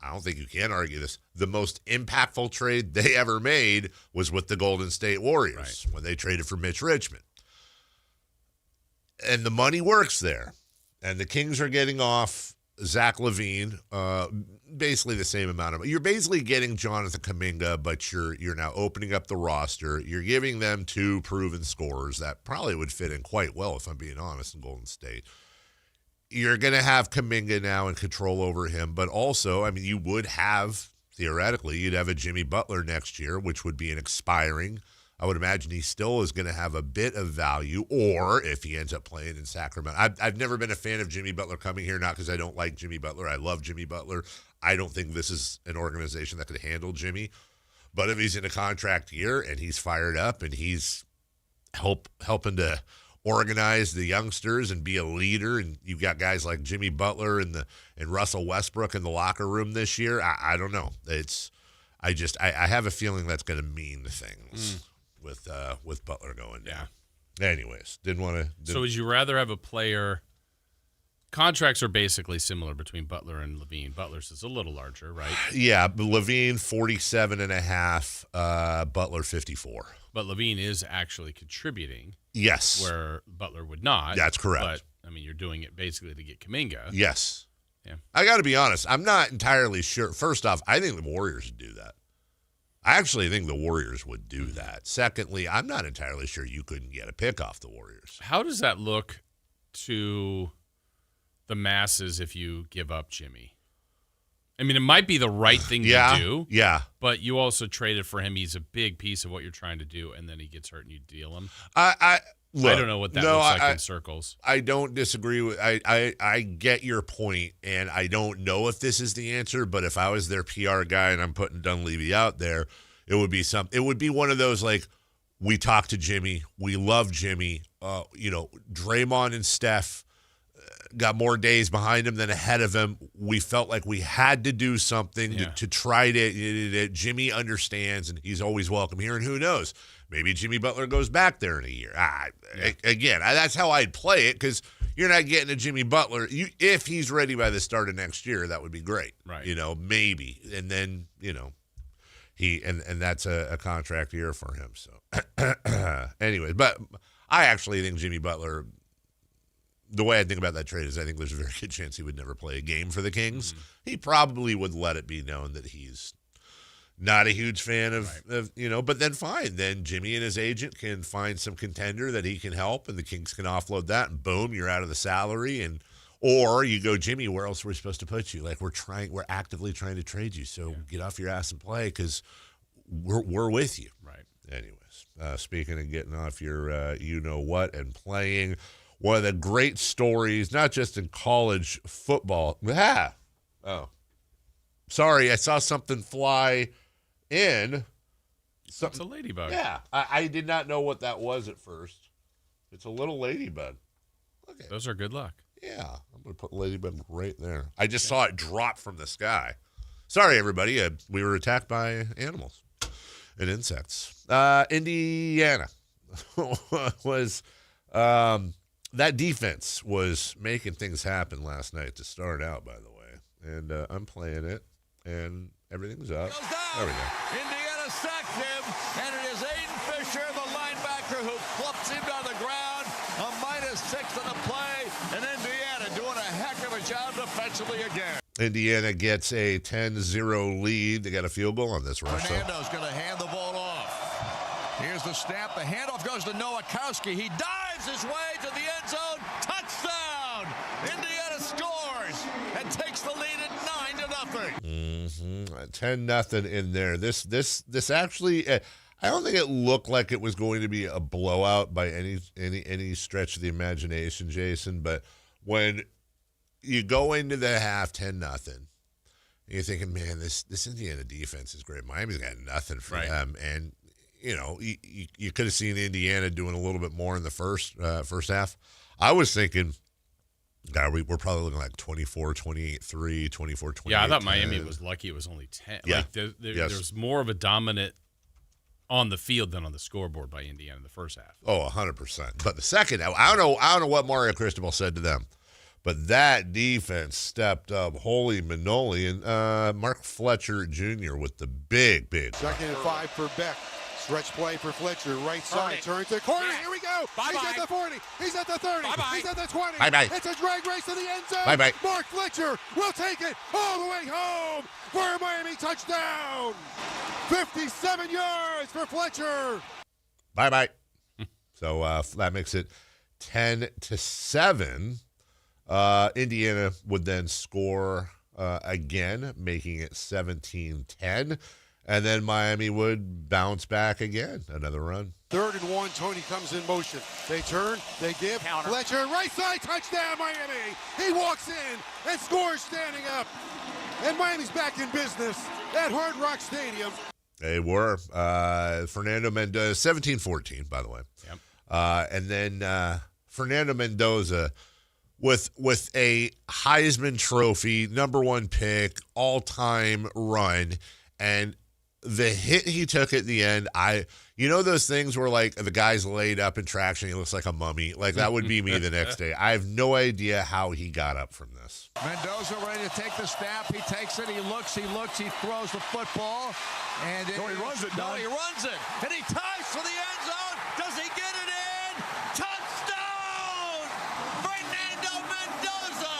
I don't think you can argue this, the most impactful trade they ever made was with the Golden State Warriors when they traded for Mitch Richmond. And the money works there. And the Kings are getting off Zach LaVine, basically the same amount of. You're basically getting Jonathan Kuminga, but you're now opening up the roster. You're giving them two proven scorers that probably would fit in quite well, if I'm being honest, in Golden State. You're going to have Kuminga now in control over him, but also, I mean, you would have, theoretically, you'd have a Jimmy Butler next year, which would be an expiring. I would imagine he still is going to have a bit of value, or if he ends up playing in Sacramento. I've never been a fan of Jimmy Butler coming here, not because I don't like Jimmy Butler. I love Jimmy Butler. I don't think this is an organization that could handle Jimmy. But if he's in a contract year and he's fired up and he's helping to organize the youngsters and be a leader, and you've got guys like Jimmy Butler and Russell Westbrook in the locker room this year, I don't know. I have a feeling that's going to mean things. With Butler going down. Yeah. Anyways, didn't want to. So would you rather have a player? Contracts are basically similar between Butler and LaVine. Butler's is a little larger, right? Yeah, but LaVine 47.5, Butler 54. But LaVine is actually contributing. Yes. Where Butler would not. That's correct. But I mean, you're doing it basically to get Kuminga. Yes. Yeah. I got to be honest. I'm not entirely sure. First off, I think the Warriors would do that. I actually think the Warriors would do that. Secondly, I'm not entirely sure you couldn't get a pick off the Warriors. How does that look to the masses if you give up Jimmy? I mean, it might be the right thing to do. Yeah. But you also traded for him. He's a big piece of what you're trying to do, and then he gets hurt and you deal him. Look, I don't know what that looks like in circles. I don't disagree with. I get your point, and I don't know if this is the answer. But if I was their PR guy and I'm putting Dunleavy out there, it would be something. It would be one of those like, we talked to Jimmy, we love Jimmy. Draymond and Steph got more days behind him than ahead of him. We felt like we had to do something to try to. Jimmy understands, and he's always welcome here. And who knows? Maybe Jimmy Butler goes back there in a year. Again, that's how I'd play it, because you're not getting a Jimmy Butler. If he's ready by the start of next year, that would be great. Right. Maybe. And then, he and that's a contract year for him. So anyway, but I actually think Jimmy Butler, the way I think about that trade is I think there's a very good chance he would never play a game for the Kings. Mm-hmm. He probably would let it be known that he's not a huge fan of, but then fine. Then Jimmy and his agent can find some contender that he can help, and the Kings can offload that, and boom, you're out of the salary. Or you go, Jimmy, where else are we supposed to put you? Like, we're actively trying to trade you, so get off your ass and play, because we're with you. Right. Anyways, speaking of getting off your you-know-what and playing, one of the great stories, not just in college football. Oh. Sorry, I saw something fly in. It's a ladybug. Yeah, I did not know what that was at first. It's a little ladybug. Okay. Those are good luck. Yeah, I'm going to put ladybug right there. I just saw it drop from the sky. Sorry, everybody. We were attacked by animals and insects. Indiana was that defense was making things happen last night to start out, by the way. And I'm playing it, and everything's up. There we go. Indiana sacked him, and it is Aiden Fisher, the linebacker, who flops him on the ground. A -6 on the play, and Indiana doing a heck of a job defensively again. Indiana gets a 10-0 lead. They got a field goal on this rush. Fernando's going to hand the ball off. Here's the snap. The handoff goes to Nowakowski. He dives his way to the end zone. Touchdown! Indiana scores and takes the lead at 9-0. 10-0 in there. This actually, I don't think it looked like it was going to be a blowout by any stretch of the imagination, Jason. But when you go into the half 10-0, you're thinking, man, this Indiana defense is great. Miami's got nothing for them, and you could have seen Indiana doing a little bit more in the first half. I was thinking, God, we're probably looking like 24-28-3, 24-28. Yeah, I thought Miami was lucky it was only 10. Yeah. Like there's more of a dominant on the field than on the scoreboard by Indiana in the first half. Oh, 100%. But the second, I don't know what Mario Cristobal said to them, but that defense stepped up. Holy Manoli. And Mark Fletcher Jr. with the big. 2nd and 5 for Beck. Stretch play for Fletcher. Right side. Turn to the corner. Yeah. Here we go. Bye-bye. He's at the 40. He's at the 30. Bye-bye. He's at the 20. Bye-bye. It's a drag race to the end zone. Bye-bye. Mark Fletcher will take it all the way home for a Miami touchdown. 57 yards for Fletcher. Bye-bye. So that makes it 10-7. Indiana would then score again, making it 17-10. And then Miami would bounce back again. Another run. 3rd and 1. Tony comes in motion. They turn. They give. Counter. Fletcher, right side, touchdown, Miami. He walks in and scores standing up. And Miami's back in business at Hard Rock Stadium. They were. Fernando Mendoza, 17-14, by the way. Yep. And then Fernando Mendoza with a Heisman Trophy, #1 pick, all-time run, and the hit he took at the end, those things where like the guy's laid up in traction, he looks like a mummy. Like that would be me the next day. I have no idea how he got up from this. Mendoza ready to take the snap. He takes it. He looks. He throws the football. And he runs it. No, he runs it. And he ties for the end zone. Does he get it in? Touchdown! Fernando Mendoza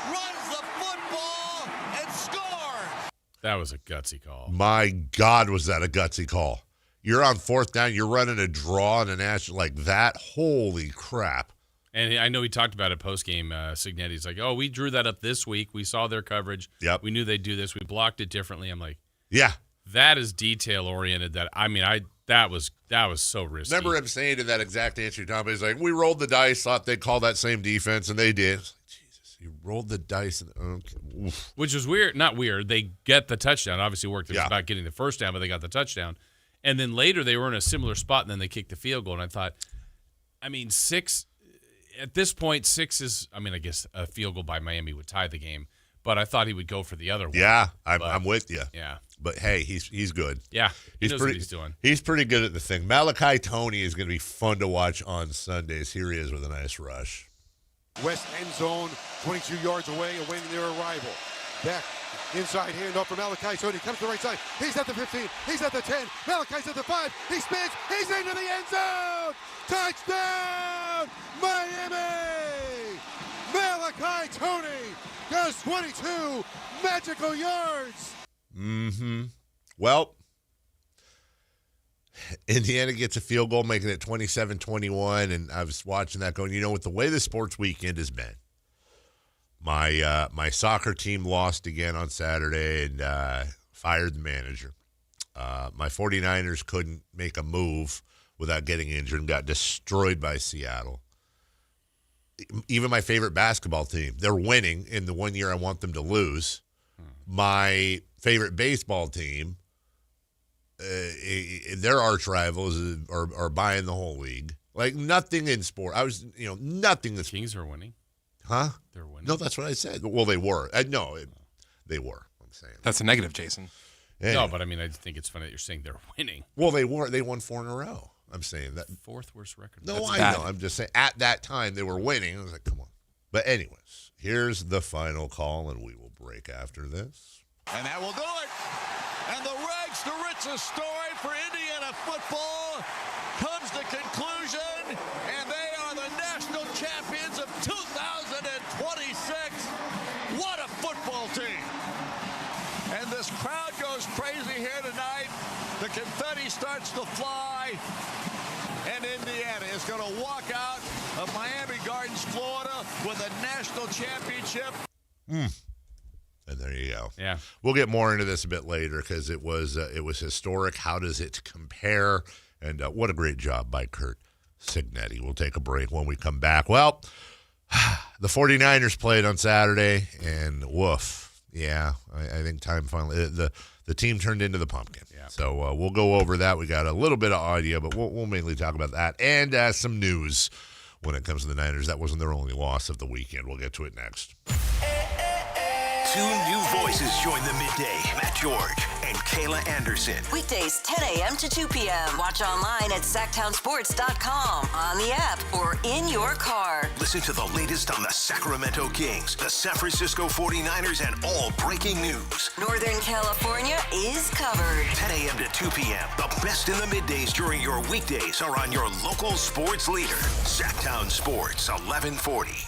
runs the football and scores. That was a gutsy call. My God, was that a gutsy call. You're on 4th down. You're running a draw in a national like that. Holy crap. And I know he talked about it post-game, Signetti's like, we drew that up this week. We saw their coverage. Yep. We knew they'd do this. We blocked it differently. I'm like, yeah. That is detail-oriented. That was so risky. Remember him saying to that exact answer, Tom, he's like, we rolled the dice, thought they'd call that same defense, and they did. It's like, Jesus, you rolled the dice. Okay. Which is weird. Not weird. They get the touchdown. Obviously worked. It was about getting the first down, but they got the touchdown. And then later they were in a similar spot, and then they kicked the field goal. And I thought, 6 at this point, 6 is, I guess a field goal by Miami would tie the game. But I thought he would go for the other one. Yeah, I'm with you. Yeah. But, hey, he's good. Yeah, he knows what he's doing. He's pretty good at the thing. Malachi Toney is going to be fun to watch on Sundays. Here he is with a nice rush. West end zone, 22 yards away, awaiting their arrival. Beck, inside handoff from Malachi Toney. Comes to the right side. He's at the 15. He's at the 10. Malachi's at the 5. He spins. He's into the end zone. Touchdown, Miami! Malachi Toney does 22 magical yards. Well, Indiana gets a field goal, making it 27-21, and I was watching that going, with the way the sports weekend has been, my soccer team lost again on Saturday and fired the manager. My 49ers couldn't make a move without getting injured and got destroyed by Seattle. Even my favorite basketball team, they're winning in the 1 year I want them to lose. My favorite baseball team, their arch rivals are buying the whole league. Like nothing in sport. Nothing. The Kings are winning. Huh? They're winning. No, that's what I said. Well, they were. They were. I'm saying that's a negative, Jason. Anyway. No, but I mean, I think it's funny that you're saying they're winning. Well, they were. They won 4 in a row. I'm saying that fourth worst record. No, I know. I'm just saying at that time they were winning. I was like, come on. But anyways, here's the final call, and we will break after this. And that will do it. And the rags to riches story for Indiana football comes to conclusion, and they are the national champions of 2026. What a football team. And this crowd goes crazy here tonight. The confetti starts to fly, and Indiana is going to walk out of Miami Gardens, Florida, with a national championship. And there you go. Yeah, we'll get more into this a bit later because it was historic. How does it compare? And what a great job by Kurt Signetti. We'll take a break. When we come back, well, the 49ers played on Saturday, and woof. Yeah, I think time finally the team turned into the pumpkin. Yeah. So we'll go over that. We got a little bit of audio, but we'll mainly talk about that and some news when it comes to the Niners. That wasn't their only loss of the weekend. We'll get to it next. 2 new voices join the midday. Matt George and Kayla Anderson. Weekdays 10 a.m. to 2 p.m. Watch online at Sactownsports.com, on the app, or in your car. Listen to the latest on the Sacramento Kings, the San Francisco 49ers, and all breaking news. Northern California is covered. 10 a.m. to 2 p.m. The best in the middays during your weekdays are on your local sports leader. Sactown Sports, 1140.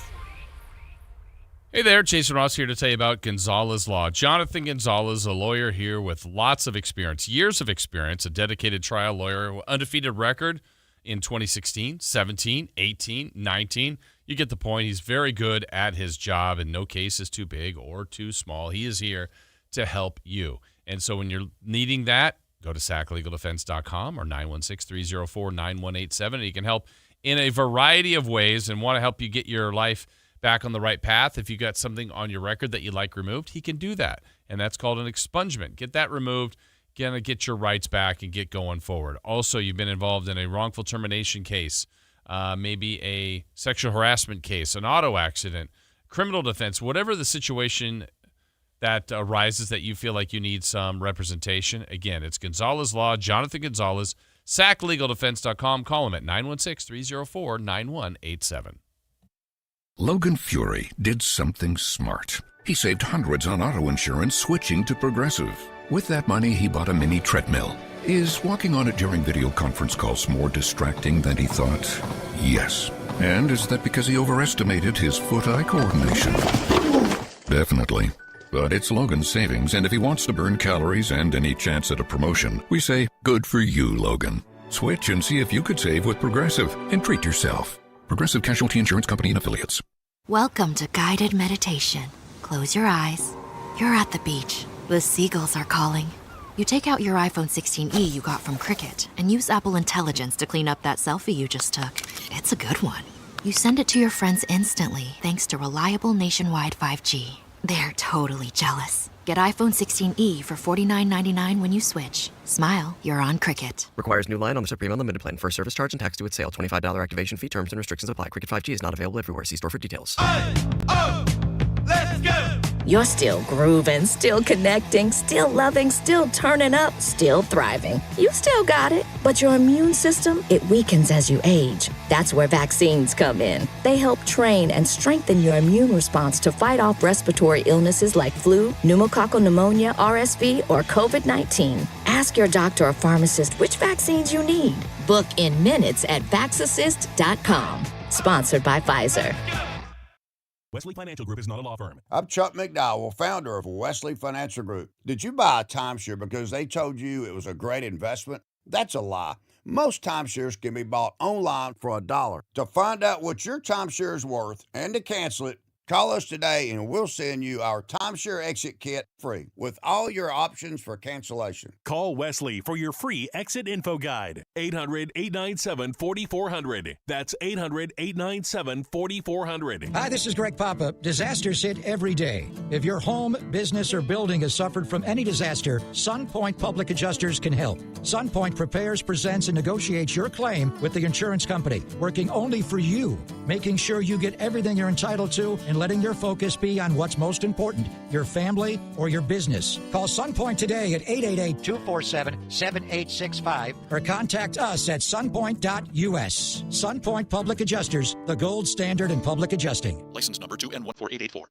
Hey there, Jason Ross here to tell you about Gonzalez Law. Jonathan Gonzalez, a lawyer here with lots of experience, years of experience, a dedicated trial lawyer, undefeated record in 2016, 17, 18, 19. You get the point. He's very good at his job, and no case is too big or too small. He is here to help you. And so when you're needing that, go to saclegaldefense.com or 916-304-9187, and he can help in a variety of ways and want to help you get your life back on the right path. If you got something on your record that you'd like removed, he can do that. And that's called an expungement. Get that removed, gonna get your rights back and get going forward. Also, you've been involved in a wrongful termination case, maybe a sexual harassment case, an auto accident, criminal defense, whatever the situation that arises that you feel like you need some representation. Again, it's Gonzalez Law, Jonathan Gonzalez, saclegaldefense.com. Call him at 916-304-9187. Logan Fury did something smart. He saved hundreds on auto insurance switching to Progressive. With that money, he bought a mini treadmill. Is walking on it during video conference calls more distracting than he thought? Yes. And is that because he overestimated his foot-eye coordination? Definitely. But it's Logan's savings, and if he wants to burn calories and any chance at a promotion, we say, good for you, Logan. Switch and see if you could save with Progressive and treat yourself. Progressive Casualty Insurance Company and Affiliates. Welcome to guided meditation. Close your eyes. You're at the beach. The seagulls are calling. You take out your iPhone 16e you got from Cricket and use Apple Intelligence to clean up that selfie you just took. It's a good one. You send it to your friends instantly thanks to reliable nationwide 5G. They're totally jealous. Get iPhone 16e for $49.99 when you switch. Smile, you're on Cricket. Requires new line on the Supreme Unlimited plan. First service charge and tax due at sale. $25 activation fee. Terms and restrictions apply. Cricket 5G is not available everywhere. See store for details. Let's go! You're still grooving, still connecting, still loving, still turning up, still thriving. You still got it, but your immune system, it weakens as you age. That's where vaccines come in. They help train and strengthen your immune response to fight off respiratory illnesses like flu, pneumococcal pneumonia, RSV, or COVID-19. Ask your doctor or pharmacist which vaccines you need. Book in minutes at vaxassist.com. Sponsored by Pfizer. Wesley Financial Group is not a law firm. I'm Chuck McDowell, founder of Wesley Financial Group. Did you buy a timeshare because they told you it was a great investment? That's a lie. Most timeshares can be bought online for $1. To find out what your timeshare is worth and to cancel it, Call us today and we'll send you our timeshare exit kit free with all your options for cancellation. Call Wesley for your free exit info guide. 800-897-4400. That's 800-897-4400. Hi, this is Greg Papa. Disasters hit every day. If your home, business, or building has suffered from any disaster, SunPoint Public Adjusters can help. SunPoint prepares, presents, and negotiates your claim with the insurance company, working only for you, making sure you get everything you're entitled to and letting your focus be on what's most important, your family or your business. Call SunPoint today at 888-247-7865 or contact us at sunpoint.us. SunPoint Public Adjusters, the gold standard in public adjusting. License number 2N14884.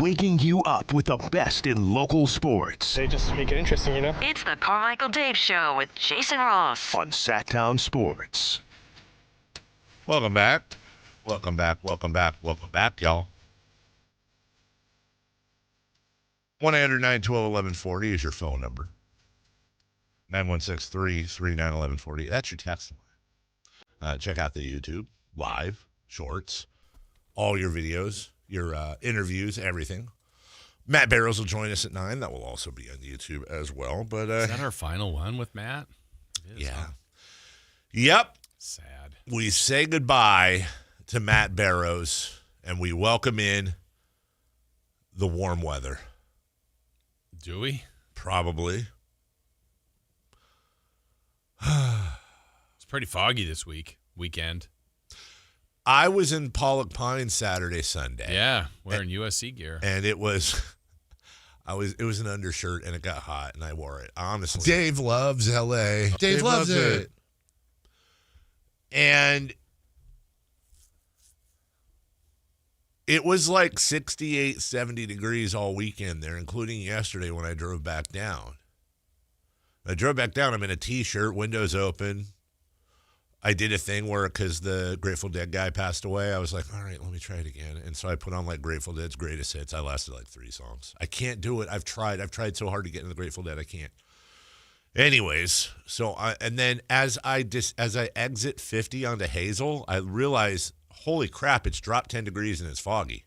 Waking you up with the best in local sports. They just make it interesting, you know? It's the Carmichael Dave Show with Jason Ross on Sactown Sports. Welcome back. Welcome back, y'all. 1-800-912-1140 is your phone number. 916-339-1140. That's your text line. Check out the YouTube, live, shorts, all your videos, your interviews, everything. Matt Barrows will join us at 9. That will also be on YouTube as well. But is that our final one with Matt? It is, yeah. huh? Yep. Sad. We say goodbye to Matt Barrows, and we welcome in the warm weather. Do we? Probably. It's pretty foggy this weekend. I was in Pollock Pines Saturday, Sunday. Yeah, wearing USC gear. And it was an undershirt and it got hot and I wore it. Honestly. Dave loves LA. Dave loves it. And it was like 68, 70 degrees all weekend there, including yesterday when I drove back down. I drove back down, I'm in a t-shirt, windows open. I did a thing where, because the Grateful Dead guy passed away, I was like, all right, let me try it again. And so I put on like Grateful Dead's greatest hits. I lasted like 3 songs. I can't do it. I've tried so hard to get into the Grateful Dead. I can't. Anyways, and then as I exit 50 onto Hazel, I realize, holy crap, it's dropped 10 degrees and it's foggy.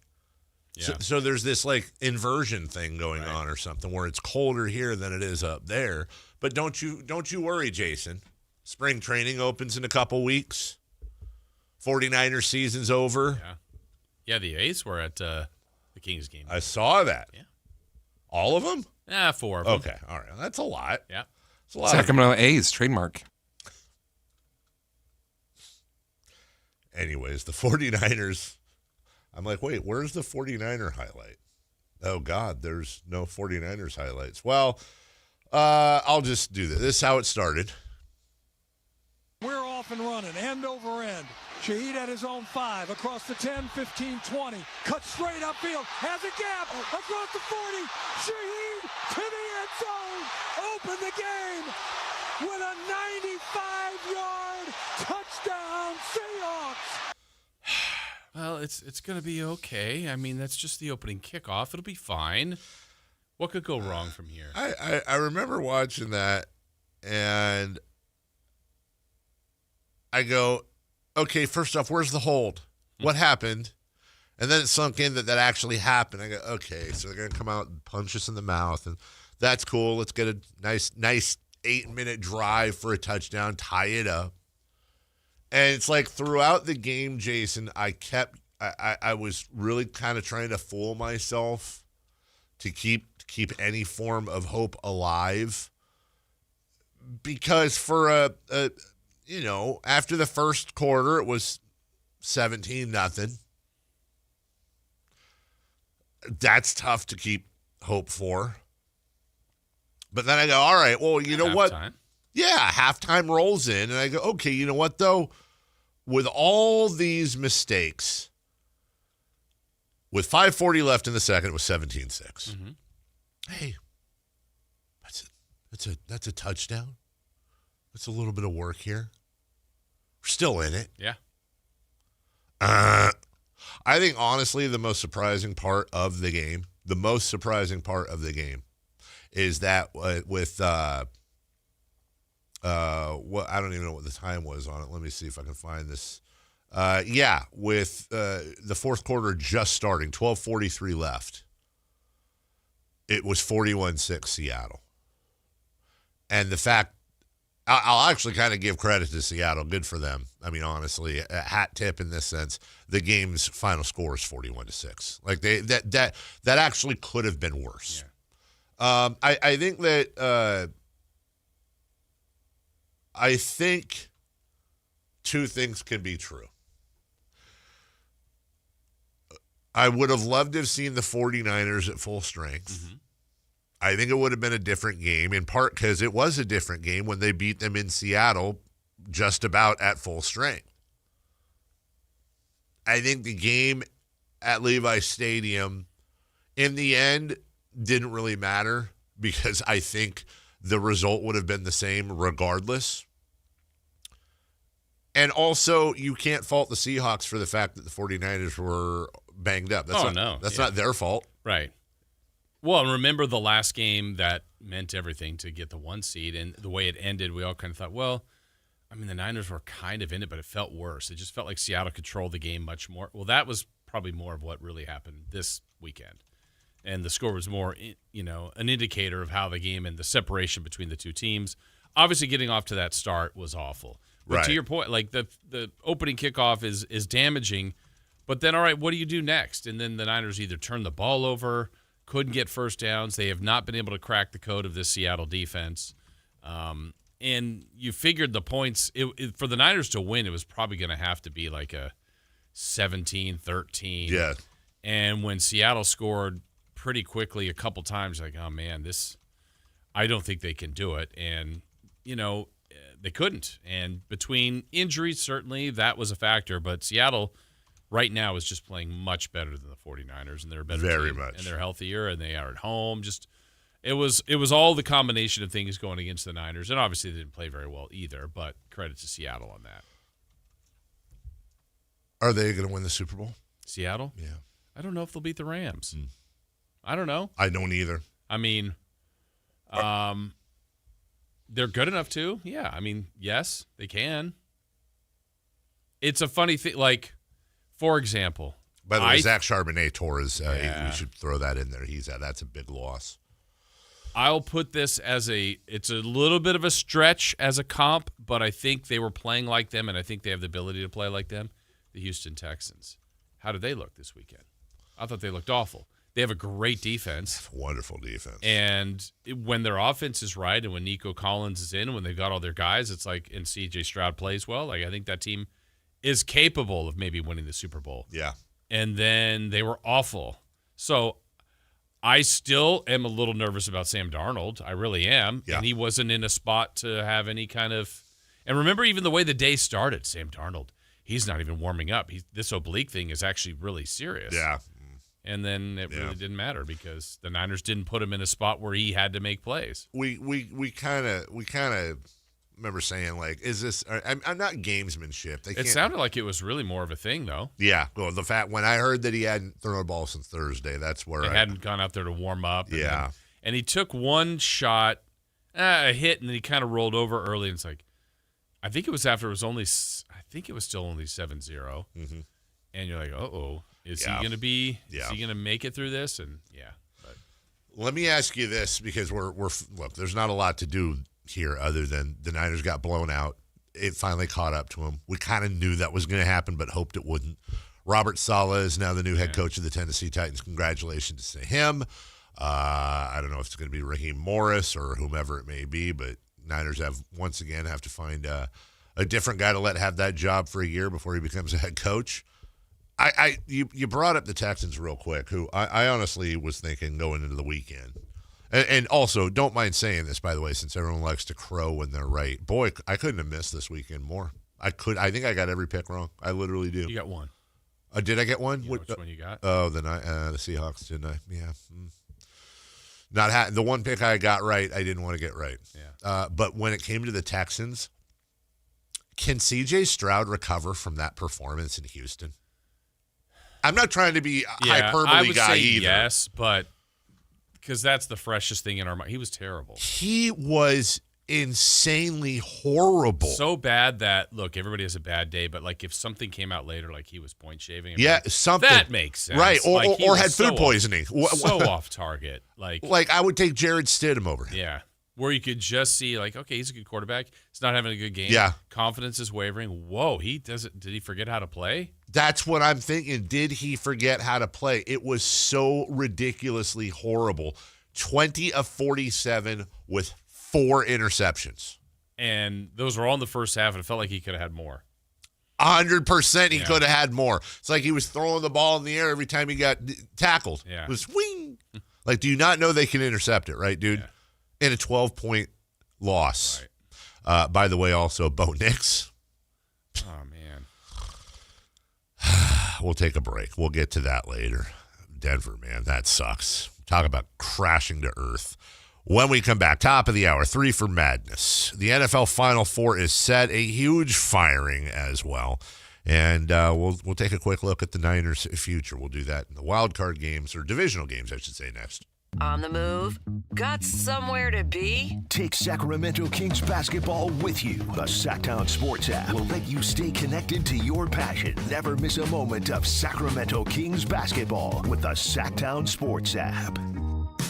Yeah. So there's this like inversion thing going on or something where it's colder here than it is up there. But don't you worry, Jason. Spring training opens in a couple weeks. 49ers season's over. Yeah, the A's were at the Kings game. I saw that. Yeah. All of them? 4 of them. Okay, all right. That's a lot. Yeah. That's a lot. Sacramento A's, trademark. Anyways, the 49ers, I'm like, wait, where's the 49er highlight? Oh, God, there's no 49ers highlights. Well, I'll just do this. This is how it started. We're off and running, end over end. Shaheed at his own 5, across the 10, 15, 20. Cut straight upfield, has a gap, across the 40. Shaheed to the end zone, open the game with a 95-yard touchdown Seahawks. Well, it's going to be okay. I mean, that's just the opening kickoff. It'll be fine. What could go wrong from here? I remember watching that, and I go, okay, first off, where's the hold? What happened? And then it sunk in that actually happened. I go, okay, so they're going to come out and punch us in the mouth, and that's cool. Let's get a nice 8-minute drive for a touchdown, tie it up. And it's like throughout the game, Jason, I was really kind of trying to fool myself to keep any form of hope alive, because for after the first quarter, it was 17-0. That's tough to keep hope for. But then I go, all right, well, you know what? Yeah, halftime rolls in, and I go, okay, you know what, though? With all these mistakes, with 5:40 left in the second, it was 17-6. Mm-hmm. Hey, that's a touchdown. That's a little bit of work here. We're still in it. Yeah. I think, honestly, the most surprising part of the game is that with what I don't even know what the time was on it. Let me see if I can find this. With the fourth quarter just starting, 12:43 left. It was 41-6 Seattle. And the fact, I'll actually kind of give credit to Seattle. Good for them. I mean, honestly, a hat tip in this sense. The game's final score is 41-6. Like that actually could have been worse. Yeah. I think that I think two things can be true. I would have loved to have seen the 49ers at full strength. Mm-hmm. I think it would have been a different game, in part because it was a different game when they beat them in Seattle just about at full strength. I think the game at Levi Stadium, in the end, didn't really matter because I think the result would have been the same regardless. And also, you can't fault the Seahawks for the fact that the 49ers were banged up. That's not their fault. Right. Well, and remember the last game that meant everything to get the 1 seed, and the way it ended, we all kind of thought, well, I mean, the Niners were kind of in it, but it felt worse. It just felt like Seattle controlled the game much more. Well, that was probably more of what really happened this weekend. And the score was more, an indicator of how the game and the separation between the two teams. Obviously, getting off to that start was awful. But to your point, like the opening kickoff is damaging, but then, all right, what do you do next? And then the Niners either turn the ball over, couldn't get first downs. They have not been able to crack the code of this Seattle defense. And you figured the points, for the Niners to win, it was probably going to have to be like a 17-13. Yeah. And when Seattle scored pretty quickly a couple times, like, oh, man, I don't think they can do it. And, they couldn't. And between injuries, certainly, that was a factor. But Seattle right now is just playing much better than the 49ers, and they're a better Very team. much. And they're healthier, and they are at home. Just it was all the combination of things going against the Niners. And obviously they didn't play very well either, but credit to Seattle on that. Are they going to win the Super Bowl? Seattle? Yeah. I don't know if they'll beat the Rams. I don't know. I don't either. I mean, they're good enough to. Yeah, I mean, yes, they can. It's a funny thing. Like, for example. By the way, Zach Charbonnet tore his. We should throw that in there. That's a big loss. I'll put this as it's a little bit of a stretch as a comp, but I think they were playing like them, and I think they have the ability to play like them. The Houston Texans. How did they look this weekend? I thought they looked awful. They have a great defense. Wonderful defense. And when their offense is right and when Nico Collins is in and when they've got all their guys, it's like, and C.J. Stroud plays well, like I think that team is capable of maybe winning the Super Bowl. Yeah. And then they were awful. So I still am a little nervous about Sam Darnold. I really am. Yeah. And he wasn't in a spot to have any kind of – and remember even the way the day started, Sam Darnold, he's not even warming up. This oblique thing is actually really serious. Yeah. And then it really didn't matter because the Niners didn't put him in a spot where he had to make plays. We kind of remember saying, like, is this – I'm not gamesmanship. It sounded like it was really more of a thing, though. Yeah. Well, the fact when I heard that he hadn't thrown a ball since Thursday, that's where he hadn't gone out there to warm up. Yeah. And he took one shot, a hit, and then he kind of rolled over early. And it's like, I think it was after it was only – I think it was still only 7-0. Mm-hmm. And you're like, uh-oh. Is he going to be? Yeah. Is he going to make it through this? And but. Let me ask you this because we're look. There's not a lot to do here other than the Niners got blown out. It finally caught up to them. We kind of knew that was going to happen, but hoped it wouldn't. Robert Saleh is now the new head coach of the Tennessee Titans. Congratulations to him. I don't know if it's going to be Raheem Morris or whomever it may be, but Niners once again have to find a different guy to let have that job for a year before he becomes a head coach. You brought up the Texans real quick, who I honestly was thinking going into the weekend. And also, don't mind saying this, by the way, since everyone likes to crow when they're right. Boy, I couldn't have missed this weekend more. I think I got every pick wrong. I literally do. You got one. Did I get one? Which one you got? Oh, the Seahawks, didn't I? Yeah. The one pick I got right, I didn't want to get right. Yeah. But when it came to the Texans, can C.J. Stroud recover from that performance in Houston? I'm not trying to be hyperbole I would guy say either. Yes, but Because that's the freshest thing in our mind. He was terrible. He was insanely horrible. So bad that, look, everybody has a bad day, but like if something came out later, like he was point shaving. Something. That makes sense. Right, or had so food poisoning. So off target. Like I would take Jared Stidham over him. Yeah. Where you could just see, like, okay, he's a good quarterback. He's not having a good game. Yeah. Confidence is wavering. Whoa, did he forget how to play? That's what I'm thinking. Did he forget how to play? It was so ridiculously horrible. 20 of 47 with 4 interceptions. And those were all in the first half, and it felt like he could have had more. 100% he could have had more. It's like he was throwing the ball in the air every time he got tackled. Yeah. It was wing. Like, do you not know they can intercept it, right, dude? In a 12-point loss. Right. By the way, also, Bo Nix. Oh, man. We'll take a break. We'll get to that later. Denver, man, that sucks. Talk about crashing to earth. When we come back, top of the hour, 3 for Madness. The NFL Final Four is set. A huge firing as well. And we'll take a quick look at the Niners' future. We'll do that in the wild card games, or divisional games, I should say, next. On the move? Got somewhere to be? Take Sacramento Kings basketball with you. The Sactown Sports app will let you stay connected to your passion. Never miss a moment of Sacramento Kings basketball with the Sactown Sports app.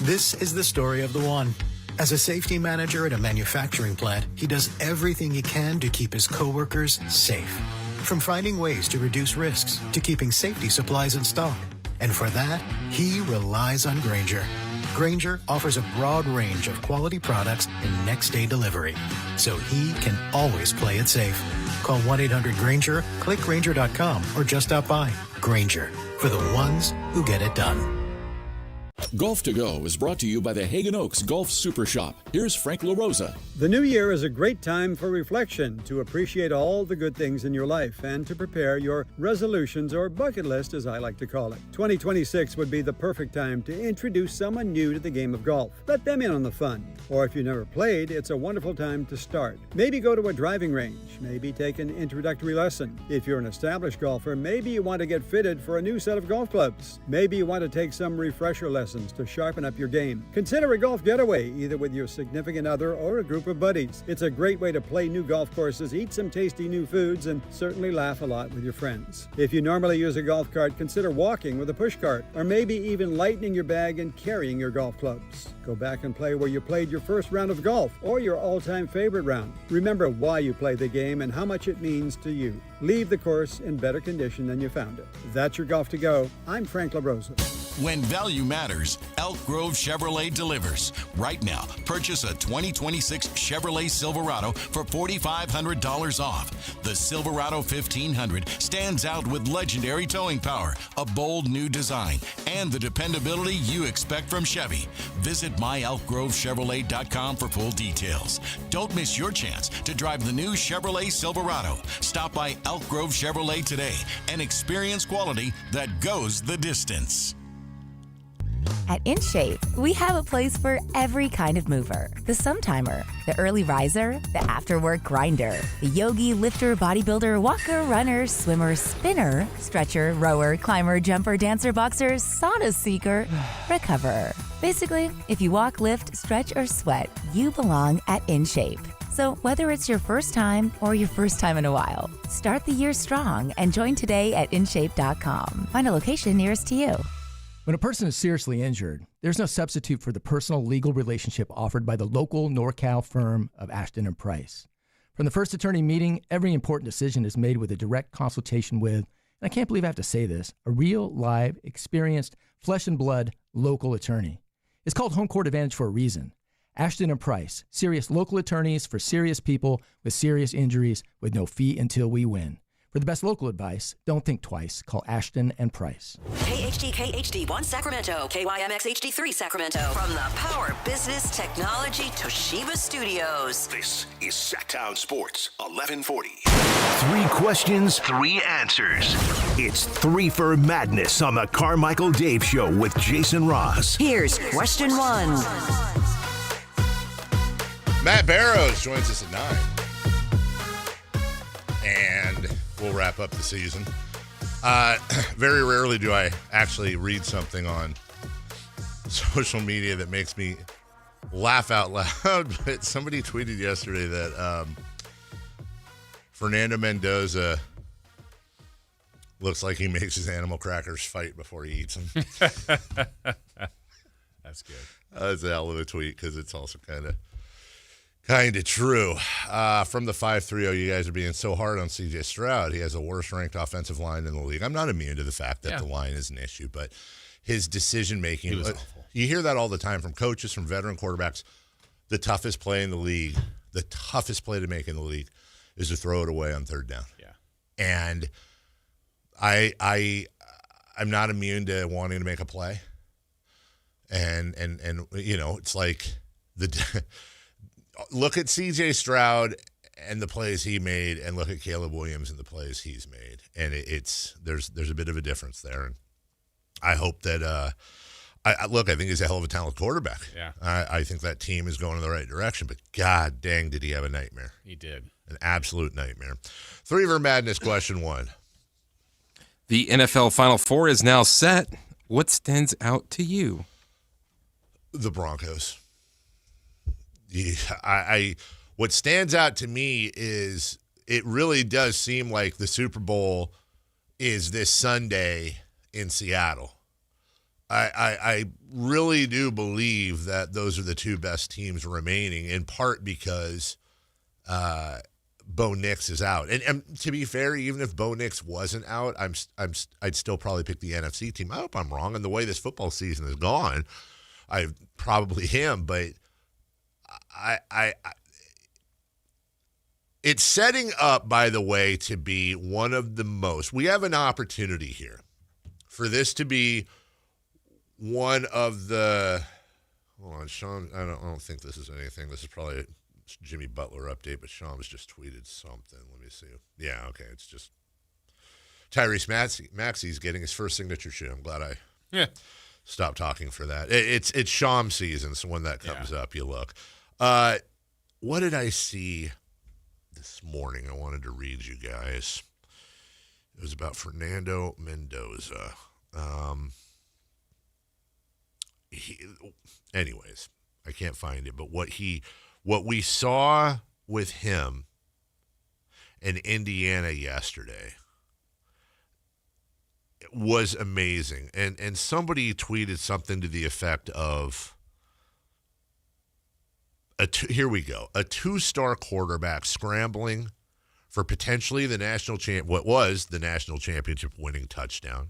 This is the story of the one. As a safety manager at a manufacturing plant, he does everything he can to keep his coworkers safe. From finding ways to reduce risks to keeping safety supplies in stock. And for that, he relies on Grainger. Grainger offers a broad range of quality products and next-day delivery, so he can always play it safe. Call 1-800-GRAINGER, click Grainger.com, or just stop by. Grainger, for the ones who get it done. Golf to Go is brought to you by the Hagen Oaks Golf Super Shop. Here's Frank LaRosa. The new year is a great time for reflection, to appreciate all the good things in your life, and to prepare your resolutions, or bucket list as I like to call it. 2026 would be the perfect time to introduce someone new to the game of golf. Let them in on the fun. Or if you never played, it's a wonderful time to start. Maybe go to a driving range. Maybe take an introductory lesson. If you're an established golfer, maybe you want to get fitted for a new set of golf clubs. Maybe you want to take some refresher lessons to sharpen up your game. Consider a golf getaway, either with your significant other or a group of buddies. It's a great way to play new golf courses, eat some tasty new foods, and certainly laugh a lot with your friends. If you normally use a golf cart, consider walking with a push cart, or maybe even lightening your bag and carrying your golf clubs. Go back and play where you played your first round of golf, or your all-time favorite round. Remember why you play the game and how much it means to you. Leave the course in better condition than you found it. That's your Golf to Go. I'm Frank LaRosa. When value matters, Elk Grove Chevrolet delivers. Right now, purchase a 2026 Chevrolet Silverado for $4,500 off. The Silverado 1500 stands out with legendary towing power, a bold new design, and the dependability you expect from Chevy. Visit myelkgrovechevrolet.com for full details. Don't miss your chance to drive the new Chevrolet Silverado. Stop by Elk Grove Chevrolet today and experience quality that goes the distance. At InShape, we have a place for every kind of mover. The Sometimer, the early riser, the after-work grinder, the yogi, lifter, bodybuilder, walker, runner, swimmer, spinner, stretcher, rower, climber, jumper, dancer, boxer, sauna seeker, recoverer. Basically, if you walk, lift, stretch, or sweat, you belong at InShape. So whether it's your first time or your first time in a while, start the year strong and join today at InShape.com. Find a location nearest to you. When a person is seriously injured, there's no substitute for the personal legal relationship offered by the local NorCal firm of Ashton & Price. From the first attorney meeting, every important decision is made with a direct consultation with, and I can't believe I have to say this, a real, live, experienced, flesh and blood local attorney. It's called Home Court Advantage for a reason. Ashton & Price, serious local attorneys for serious people with serious injuries with no fee until we win. For the best local advice, don't think twice. Call Ashton & Price. KHD1 Sacramento, KYMX HD3 Sacramento. From the Power Business Technology Toshiba Studios. This is Sactown Sports 1140. 3 questions, 3 answers. It's 3 for Madness on the Carmichael Dave Show with Jason Ross. Here's question 1. Matt Barrows joins us at 9. And we'll wrap up the season. Very rarely do I actually read something on social media that makes me laugh out loud. But somebody tweeted yesterday that Fernando Mendoza looks like he makes his animal crackers fight before he eats them. That's good. That's a hell of a tweet because it's also kind of true. From the 530, you guys are being so hard on C.J. Stroud. He has the worst ranked offensive line in the league. I'm not immune to the fact that the line is an issue, but his decision making. He was awful. You hear that all the time from coaches, from veteran quarterbacks. The toughest play in the league, the toughest play to make in the league, is to throw it away on third down. Yeah, and I'm not immune to wanting to make a play. And it's like look at C.J. Stroud and the plays he made, and look at Caleb Williams and the plays he's made, and there's a bit of a difference there. And I hope that I think he's a hell of a talented quarterback. Yeah, I think that team is going in the right direction. But God dang, did he have a nightmare? He did, an absolute nightmare. 3-Ver Madness question 1. The NFL Final Four is now set. What stands out to you? The Broncos. Yeah, what stands out to me is it really does seem like the Super Bowl is this Sunday in Seattle. I really do believe that those are the two best teams remaining, in part because Bo Nix is out. And to be fair, even if Bo Nix wasn't out, I'd still probably pick the NFC team. I hope I'm wrong. And the way this football season has gone, I probably am. But it's setting up, by the way, to be one of the most. We have an opportunity here for this to be one of the. Hold on, Sean. I don't think this is anything. This is probably a Jimmy Butler update, but Sean has just tweeted something. Let me see. Yeah, okay. It's just Tyrese Maxey's getting his first signature shoe. I'm glad I stopped talking for that. It's Sham season, so when that comes up, you look. What did I see this morning? I wanted to read you guys. It was about Fernando Mendoza. Anyways, I can't find it, but what we saw with him in Indiana yesterday was amazing. And somebody tweeted something to the effect of, here we go, a 2-star quarterback scrambling for potentially what was the national championship winning touchdown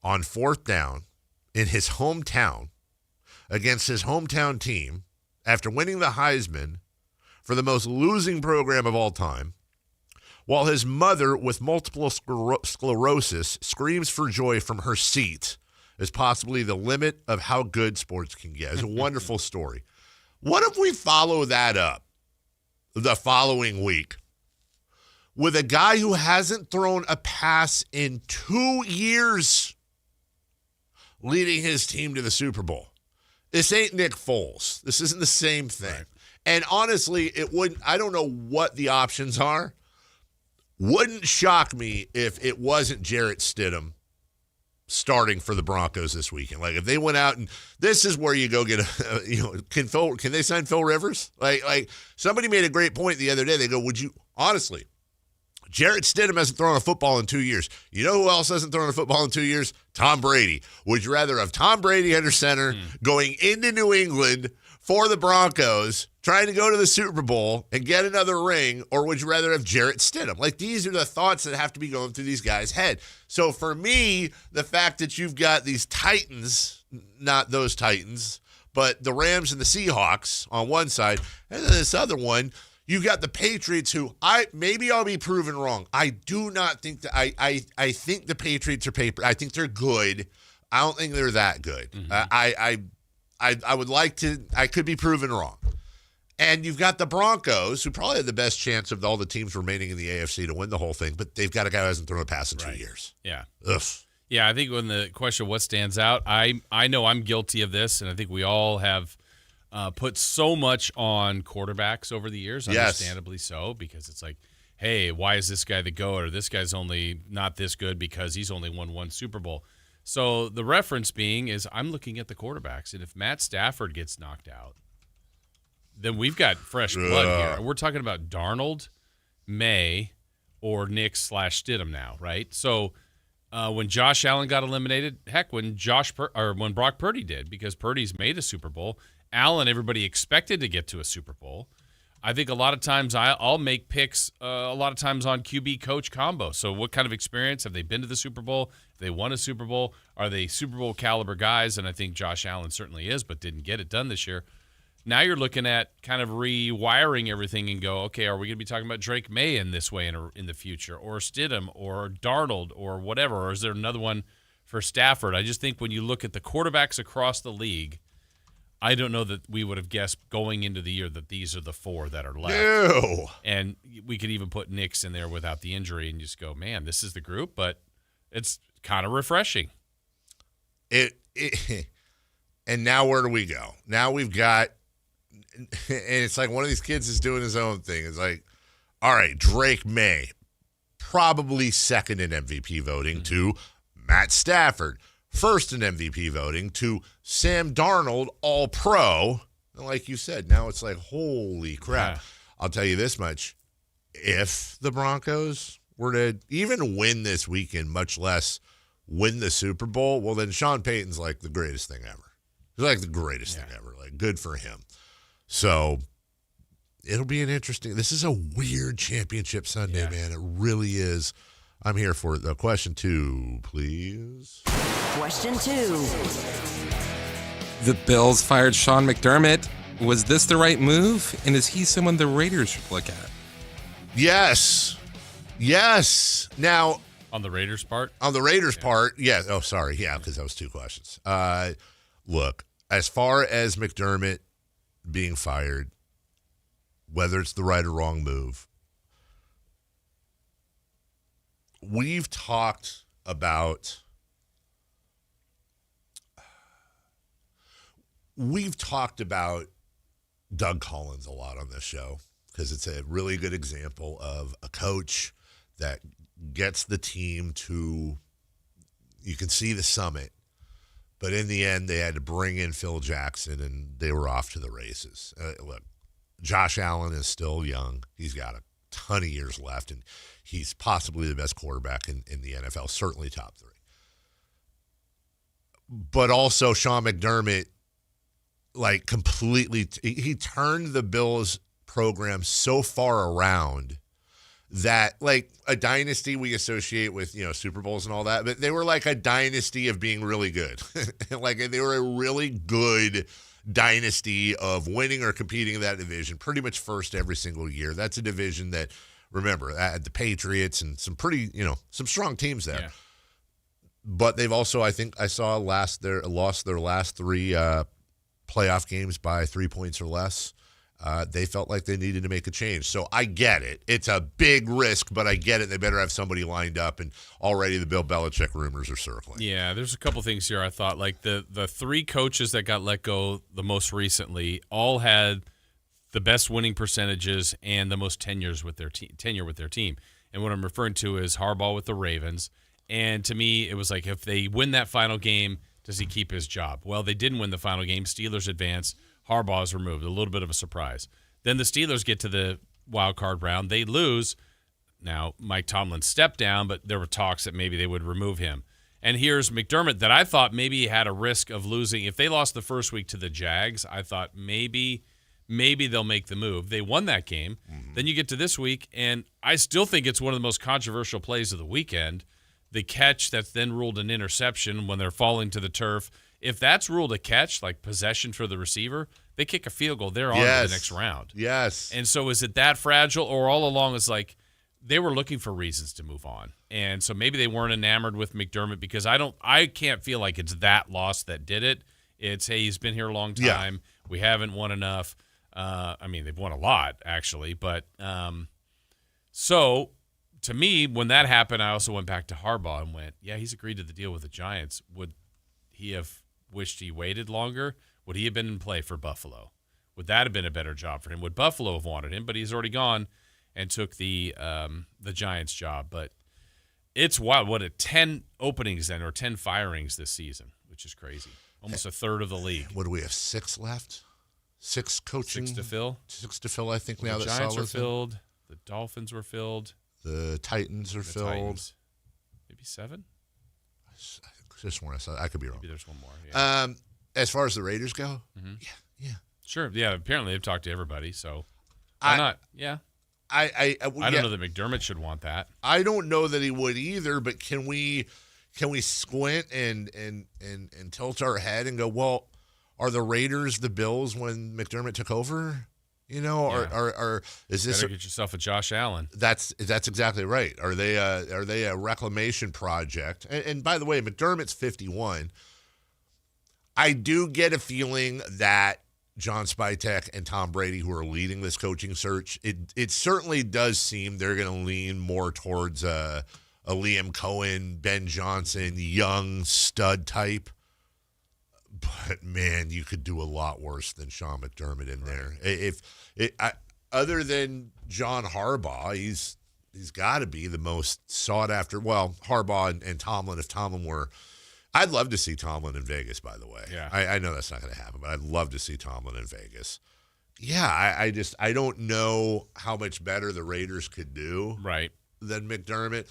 on 4th down in his hometown against his hometown team after winning the Heisman for the most losing program of all time, while his mother with multiple sclerosis screams for joy from her seat as possibly the limit of how good sports can get. It's a wonderful story. What if we follow that up the following week with a guy who hasn't thrown a pass in 2 years leading his team to the Super Bowl? This ain't Nick Foles. This isn't the same thing. Right. And honestly, I don't know what the options are. Wouldn't shock me if it wasn't Jarrett Stidham starting for the Broncos this weekend. Like if they went out and this is where you go get can they sign Phil Rivers? Like somebody made a great point the other day. They go, honestly, Jarrett Stidham hasn't thrown a football in 2 years. You know who else hasn't thrown a football in 2 years? Tom Brady. Would you rather have Tom Brady under center going into New England for the Broncos, trying to go to the Super Bowl and get another ring, or would you rather have Jarrett Stidham? Like, these are the thoughts that have to be going through these guys' head. So for me, the fact that you've got these Titans, not those Titans, but the Rams and the Seahawks on one side, and then this other one, you've got the Patriots who maybe I'll be proven wrong. I do not think that I think the Patriots are I think they're good. I don't think they're that good. Mm-hmm. I would like to. I could be proven wrong. And you've got the Broncos, who probably have the best chance of all the teams remaining in the AFC to win the whole thing, but they've got a guy who hasn't thrown a pass in 2 years. Yeah. Ugh. Yeah, I think when the question of what stands out, I know I'm guilty of this, and I think we all have put so much on quarterbacks over the years, understandably so, because it's like, hey, why is this guy the GOAT, or this guy's only not this good because he's only won one Super Bowl? So the reference being is I'm looking at the quarterbacks, and if Matt Stafford gets knocked out, then we've got fresh blood here. And we're talking about Darnold, May, or Nick/Stidham now, right? So when Josh Allen got eliminated, heck, when Brock Purdy did, because Purdy's made a Super Bowl, Allen, everybody expected to get to a Super Bowl. I think a lot of times I'll make picks a lot of times on QB coach combo. So what kind of experience? Have they been to the Super Bowl? Have they won a Super Bowl? Are they Super Bowl caliber guys? And I think Josh Allen certainly is, but didn't get it done this year. Now you're looking at kind of rewiring everything and go, okay, are we going to be talking about Drake May in this way in the future, or Stidham, or Darnold, or whatever? Or is there another one for Stafford? I just think when you look at the quarterbacks across the league, I don't know that we would have guessed going into the year that these are the four that are left. No. And we could even put Knicks in there without the injury and just go, man, this is the group, but it's kind of refreshing. And now where do we go? Now we've got, and it's like one of these kids is doing his own thing. It's like, all right, Drake May, probably second in MVP voting to Matt Stafford. First in MVP voting to Sam Darnold, All-Pro. And like you said, now it's like, holy crap. Yeah. I'll tell you this much. If the Broncos were to even win this weekend, much less win the Super Bowl, well, then Sean Payton's like the greatest thing ever. He's like the greatest thing ever. Like, good for him. So it'll be an interesting – this is a weird championship Sunday, man. It really is. I'm here for it, though. Question 2, please. Question 2. The Bills fired Sean McDermott. Was this the right move? And is he someone the Raiders should look at? Yes. Now, on the Raiders part? On the Raiders part, yeah. Oh, sorry. Yeah, because that was 2 questions. Look, as far as McDermott being fired, whether it's the right or wrong move, we've talked about Doug Collins a lot on this show because it's a really good example of a coach that gets the team to, you can see the summit, but in the end they had to bring in Phil Jackson and they were off to the races. Look, Josh Allen is still young. He's got a ton of years left, and he's possibly the best quarterback in the NFL, certainly top 3. But also Sean McDermott, like completely, he turned the Bills program so far around that, like, a dynasty we associate with, Super Bowls and all that, but they were like a dynasty of being really good. Like, they were a really good dynasty of winning or competing in that division, pretty much first every single year. That's a division that, remember, the Patriots and some pretty, some strong teams there. Yeah. But they've also, I think I saw lost their last 3 playoff games by 3 points or less. They felt like they needed to make a change. So I get it. It's a big risk, but I get it. They better have somebody lined up, and already the Bill Belichick rumors are circling. Yeah, there's a couple things here I thought. Like the 3 coaches that got let go the most recently all had the best winning percentages and the most tenure with their team. And what I'm referring to is Harbaugh with the Ravens. And to me, it was like, if they win that final game, does he keep his job? Well, they didn't win the final game. Steelers advance. Harbaugh is removed. A little bit of a surprise. Then the Steelers get to the wild card round. They lose. Now, Mike Tomlin stepped down, but there were talks that maybe they would remove him. And here's McDermott that I thought maybe had a risk of losing. If they lost the first week to the Jags, I thought maybe they'll make the move. They won that game. Mm-hmm. Then you get to this week, and I still think it's one of the most controversial plays of the weekend. The catch that's then ruled an interception when they're falling to the turf. If that's ruled a catch, like possession for the receiver, they kick a field goal. They're on to the next round. Yes. And so is it that fragile, or all along it's like they were looking for reasons to move on? And so maybe they weren't enamored with McDermott, because I can't feel like it's that loss that did it. It's, hey, he's been here a long time. Yeah. We haven't won enough. They've won a lot, actually. But so to me, when that happened, I also went back to Harbaugh and went, yeah, he's agreed to the deal with the Giants. Would he have wished he waited longer? Would he have been in play for Buffalo? Would that have been a better job for him? Would Buffalo have wanted him? But he's already gone and took the Giants job. But It's wild. What, 10 openings then, or 10 firings this season, which is crazy. Almost a third of the league. What do we have, 6 left? 6 coaching? 6 to fill. 6 to fill, I think, Well, now the that Giants are Salah's in. filled. The Dolphins were filled. The Titans are filled. Titans. Maybe 7? Just one. I could be wrong. Maybe there's one more. Yeah. As far as the Raiders go, yeah. Sure. Yeah, apparently they've talked to everybody, so why not? Yeah. I don't know that McDermott should want that. I don't know that he would either, but can we squint and tilt our head and go, well, are the Raiders the Bills when McDermott took over? You know, or is this Better get yourself a Josh Allen? That's exactly right. Are they a reclamation project? And by the way, McDermott's 51. I do get a feeling that John Spytek and Tom Brady, who are leading this coaching search, it certainly does seem they're going to lean more towards a Liam Cohen, Ben Johnson, young stud type. But man, you could do a lot worse than Sean McDermott in there. Other than John Harbaugh, he's got to be the most sought after. Well, Harbaugh and Tomlin. If Tomlin were, I'd love to see Tomlin in Vegas. By the way, yeah, I know that's not going to happen, but I'd love to see Tomlin in Vegas. Yeah, I don't know how much better the Raiders could do than McDermott.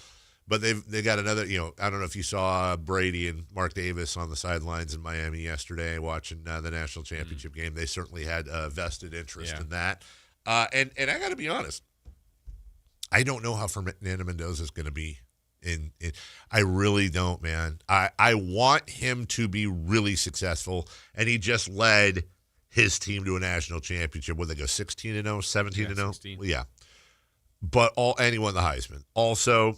But they got another, I don't know if you saw Brady and Mark Davis on the sidelines in Miami yesterday watching the national championship game. They certainly had a vested interest in that. And I got to be honest, I don't know how Fernando Mendoza is going to be in. I really don't, man. I want him to be really successful, and he just led his team to a national championship. Would they go 16-0, 17-0? 16. Yeah. But and he won the Heisman. Also,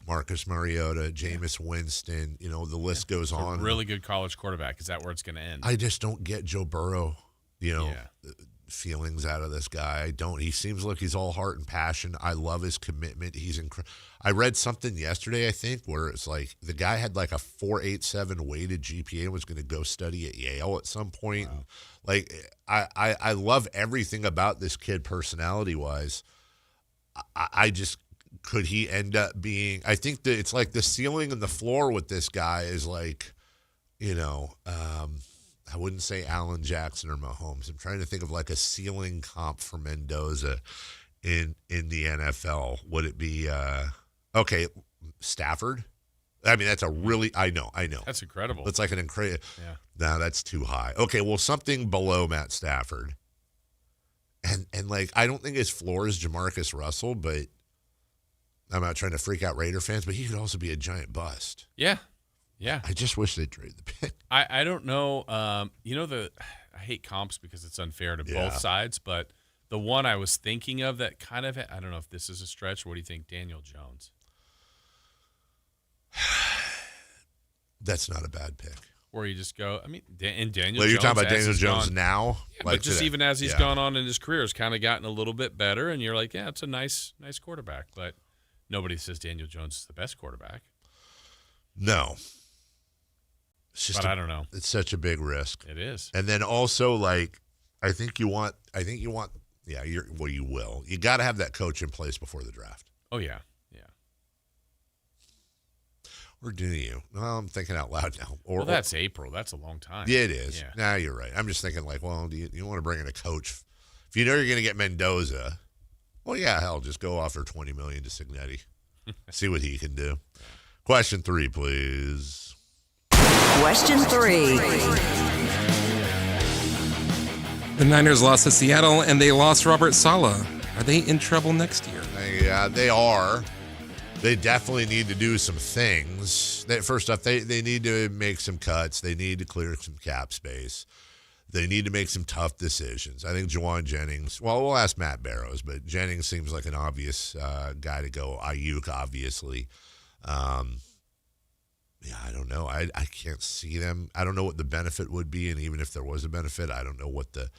Marcus Mariota, Jameis Winston, the list goes on. A really good college quarterback. Is that where it's going to end? I just don't get Joe Burrow, feelings out of this guy. I don't. He seems like he's all heart and passion. I love his commitment. He's I read something yesterday, I think, where it's like the guy had like a 4.87 weighted GPA and was going to go study at Yale at some point. Wow. Like, I love everything about this kid personality-wise. I just... Could he end up being – I think that it's like the ceiling and the floor with this guy is like, I wouldn't say Allen Jackson or Mahomes. I'm trying to think of like a ceiling comp for Mendoza in the NFL. Would it be Stafford? I mean, that's a really – I know. That's incredible. It's like an incredible – yeah. No, that's too high. Okay, well, something below Matt Stafford. And like I don't think his floor is Jamarcus Russell, but – I'm not trying to freak out Raider fans, but he could also be a giant bust. Yeah. I just wish they'd trade the pick. I don't know. I hate comps because it's unfair to both sides, but the one I was thinking of that kind of, I don't know if this is a stretch. What do you think, Daniel Jones? That's not a bad pick. Where you just go, and Daniel Well, you're Jones, talking about Daniel Jones now? Yeah, like but just today. Even as he's gone on in his career, has kind of gotten a little bit better, and you're like, yeah, it's a nice quarterback, but nobody says Daniel Jones is the best quarterback. No. It's just I don't know. It's such a big risk. It is. And then also, like, I think you want, yeah, you will. You got to have that coach in place before the draft. Oh, yeah. Or do you? Well, I'm thinking out loud now. Well, that's April. That's a long time. Yeah, it is. Yeah. Nah, you're right. I'm just thinking, like, well, do you want to bring in a coach? If you know you're going to get Mendoza, well, yeah, hell, just go offer $20 million to Cignetti. See what he can do. Question 3, please. Question 3. The Niners lost to Seattle, and they lost Robert Saleh. Are they in trouble next year? Yeah, they are. They definitely need to do some things. First off, they need to make some cuts. They need to clear some cap space. They need to make some tough decisions. I think Juwan Jennings, well, we'll ask Matt Barrows, but Jennings seems like an obvious guy to go. Ayuk, obviously. Yeah, I don't know. I can't see them. I don't know what the benefit would be, and even if there was a benefit, I don't know what the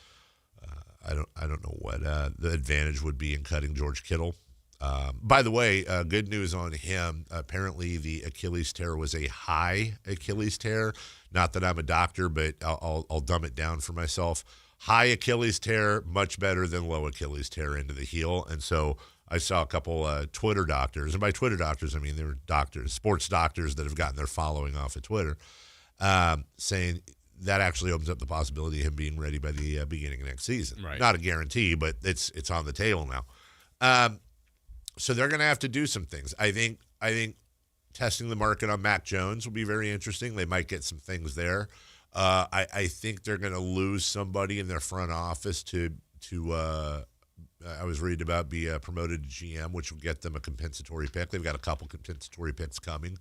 I don't know what the advantage would be in cutting George Kittle. By the way, good news on him. Apparently, the Achilles tear was a high Achilles tear. Not that I'm a doctor, but I'll dumb it down for myself. high Achilles tear, much better than low Achilles tear into the heel. And so I saw a couple Twitter doctors, and by Twitter doctors, I mean they were doctors, sports doctors that have gotten their following off of Twitter, saying that actually opens up the possibility of him being ready by the beginning of next season. Right. Not a guarantee, but it's on the table now. So they're going to have to do some things. I think testing the market on Mac Jones will be very interesting. They might get some things there. I think they're going to lose somebody in their front office to I was reading about be promoted to GM, which will get them a compensatory pick. They've got a couple compensatory picks coming.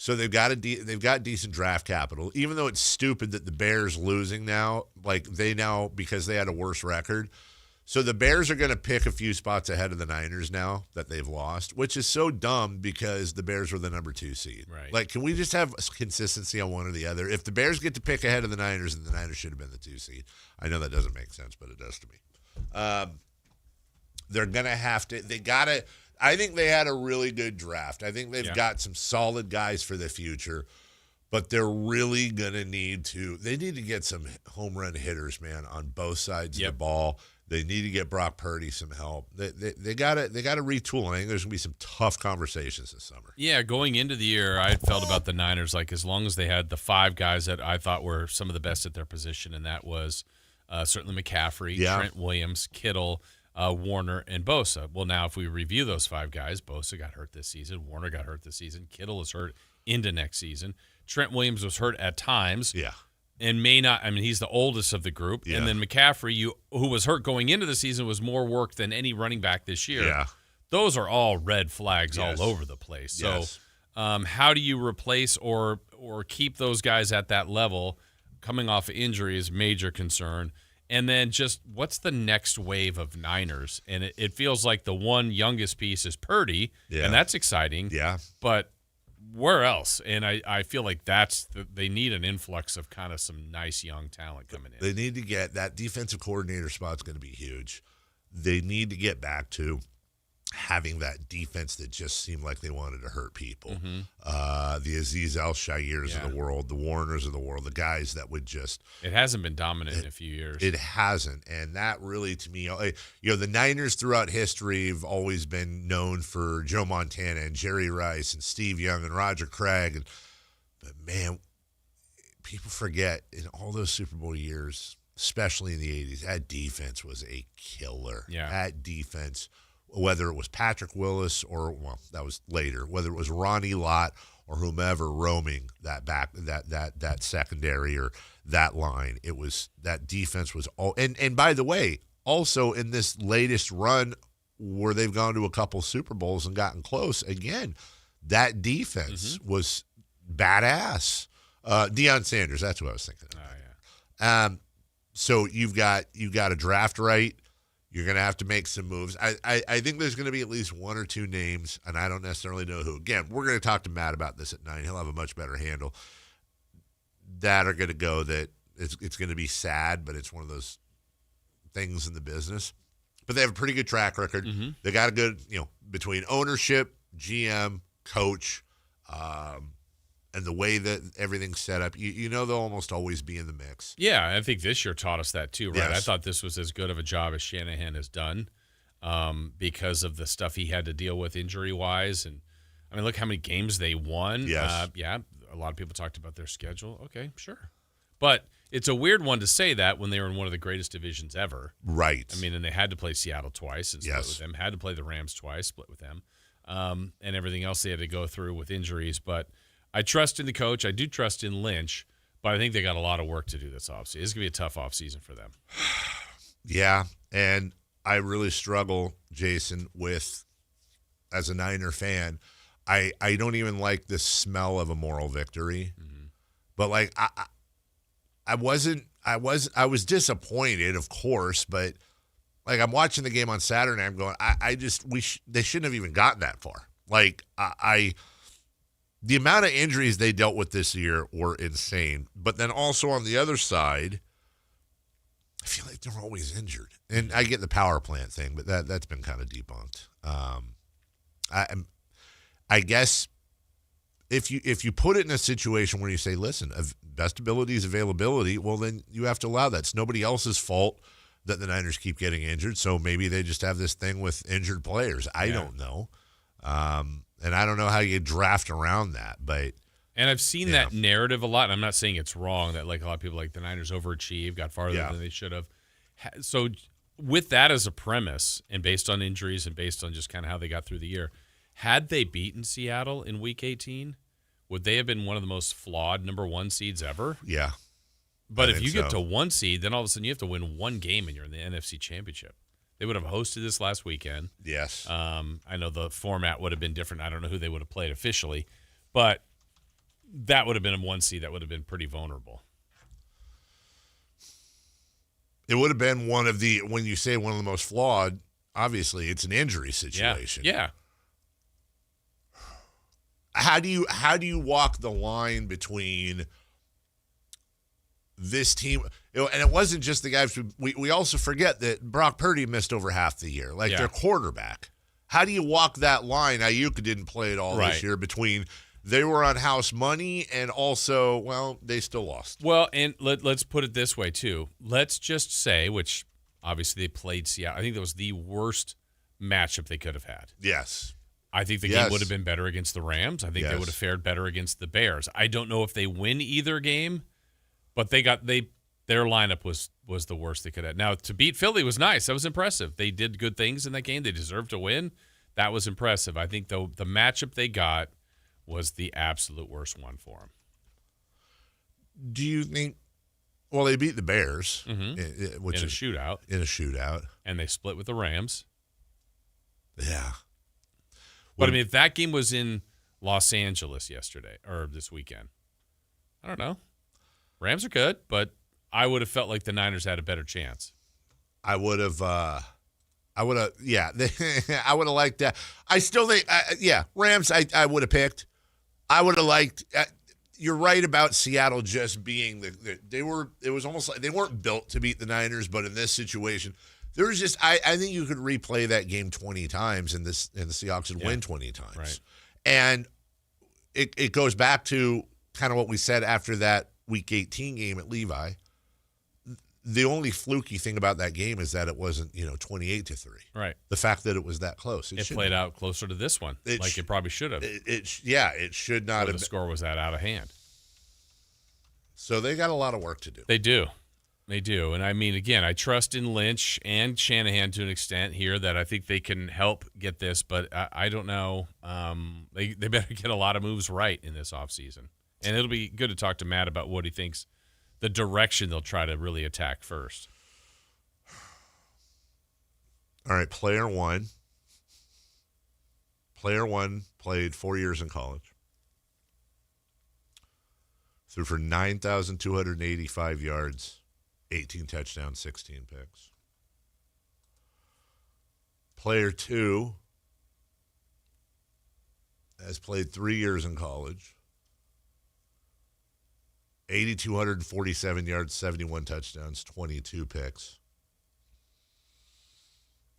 So they've got decent draft capital. Even though it's stupid that the Bears losing now, because they had a worse record. So the Bears are going to pick a few spots ahead of the Niners now that they've lost, which is so dumb because the Bears were the number 2 seed. Right. Like, can we just have consistency on one or the other? If the Bears get to pick ahead of the Niners, then the Niners should have been the 2 seed. I know that doesn't make sense, but it does to me. They're going to have to – I think they had a really good draft. I think they've got some solid guys for the future, but they're really going to need to get some home run hitters, man, on both sides of the ball. They need to get Brock Purdy some help. They got to retool. And I think there's going to be some tough conversations this summer. Yeah, going into the year, I felt about the Niners like as long as they had the 5 guys that I thought were some of the best at their position, and that was certainly McCaffrey, Trent Williams, Kittle, Warner, and Bosa. Well, now if we review those 5 guys, Bosa got hurt this season, Warner got hurt this season, Kittle is hurt into next season. Trent Williams was hurt at times. Yeah. And may not, I mean, he's the oldest of the group. Yeah. And then McCaffrey, who was hurt going into the season, was more work than any running back this year. Yeah. Those are all red flags all over the place. So how do you replace or keep those guys at that level coming off of injury is major concern. And then just what's the next wave of Niners? And it feels like the one youngest piece is Purdy, and that's exciting. Yeah. But where else? And I feel like they need an influx of kind of some nice young talent coming in. They need to get that defensive coordinator spot's going to be huge. They need to get back to having that defense that just seemed like they wanted to hurt people. Mm-hmm. The Aziz Al-Shairs of the world, the Warners of the world, the guys that would just... It hasn't been dominant in a few years. It hasn't. And that really, to me, the Niners throughout history have always been known for Joe Montana and Jerry Rice and Steve Young and Roger Craig. But, man, people forget in all those Super Bowl years, especially in the 80s, that defense was a killer. Yeah. That defense... Whether it was Patrick Willis or, well, that was later, whether it was Ronnie Lott or whomever roaming that back, that secondary or that line, it was, that defense was all, and by the way, also in this latest run where they've gone to a couple Super Bowls and gotten close, again, that defense was badass. Deion Sanders, that's what I was thinking of. Oh, yeah. So you've got a draft right. You're going to have to make some moves. I think there's going to be at least 1 or 2 names, and I don't necessarily know who. Again, we're going to talk to Matt about this at 9. He'll have a much better handle. That are going to go that it's going to be sad, but it's one of those things in the business. But they have a pretty good track record. Mm-hmm. They got a good, between ownership, GM, coach, and the way that everything's set up, they'll almost always be in the mix. Yeah, I think this year taught us that too, right? Yes. I thought this was as good of a job as Shanahan has done because of the stuff he had to deal with injury-wise. And, I mean, look how many games they won. Yes. A lot of people talked about their schedule. Okay, sure. But it's a weird one to say that when they were in one of the greatest divisions ever. Right. I mean, and they had to play Seattle twice and split Yes. with them, had to play the Rams twice, split with them, and everything else they had to go through with injuries. But I trust in the coach. I do trust in Lynch, but I think they got a lot of work to do this offseason. It's going to be a tough offseason for them. Yeah, and I really struggle, Jason, with, as a Niner fan, I don't even like the smell of a moral victory. Mm-hmm. But, like, I was disappointed, of course, but, like, I'm watching the game on Saturday, I'm going, they shouldn't have even gotten that far. Like, the amount of injuries they dealt with this year were insane. But then also on the other side, I feel like they're always injured. And I get the power plant thing, but that's been kind of debunked. I guess if you put it in a situation where you say, listen, best ability is availability, well, then you have to allow that. It's nobody else's fault that the Niners keep getting injured, so maybe they just have this thing with injured players. I don't know. And I don't know how you draft around that. And I've seen that narrative a lot, and I'm not saying it's wrong that like a lot of people like the Niners overachieved, got farther than they should have. So with that as a premise, and based on injuries and based on just kind of how they got through the year, had they beaten Seattle in Week 18, would they have been one of the most flawed number 1 seeds ever? Yeah. But if you get to 1 seed, then all of a sudden you have to win 1 game and you're in the NFC Championship. They would have hosted this last weekend. Yes. I know the format would have been different. I don't know who they would have played officially, but that would have been a 1 seed. That would have been pretty vulnerable. It would have been when you say one of the most flawed, obviously it's an injury situation. Yeah. How do you walk the line between this team? And it wasn't just the guys. We also forget that Brock Purdy missed over half the year, their quarterback. How do you walk that line? Ayuka didn't play at all this year between they were on house money and also, well, they still lost. Well, and let's put it this way, too. Let's just say, which obviously they played Seattle. I think that was the worst matchup they could have had. Yes. I think the game would have been better against the Rams. I think they would have fared better against the Bears. I don't know if they win either game, but their lineup was the worst they could have. Now, to beat Philly was nice. That was impressive. They did good things in that game. They deserved to win. That was impressive. I think, though, the matchup they got was the absolute worst one for them. Do you think – well, they beat the Bears. Which in a shootout. In a shootout. And they split with the Rams. Yeah. But, I mean, if that game was in Los Angeles yesterday or this weekend, I don't know. Rams are good, but I would have felt like the Niners had a better chance. I would have I would have liked that. I still think, Rams I would have picked. I would have liked you're right about Seattle just being it was almost like they weren't built to beat the Niners, but in this situation, there was just I think you could replay that game 20 times and the Seahawks would win 20 times. Right. And it goes back to kind of what we said after that Week 18 game at Levi. The only fluky thing about that game is that it wasn't, 28-3. Right. The fact that it was that close. It played out closer to this one, it probably should have. It should not have. The score was that out of hand. So they got a lot of work to do. They do. And I mean, again, I trust in Lynch and Shanahan to an extent here that I think they can help get this, but I don't know. They better get a lot of moves right in this offseason. And it'll be good to talk to Matt about what he thinks the direction they'll try to really attack first. All right, player one. Player one played 4 years in college. Threw for 9,285 yards, 18 touchdowns, 16 picks. Player two has played 3 years in college. 8,247 yards, 71 touchdowns, 22 picks.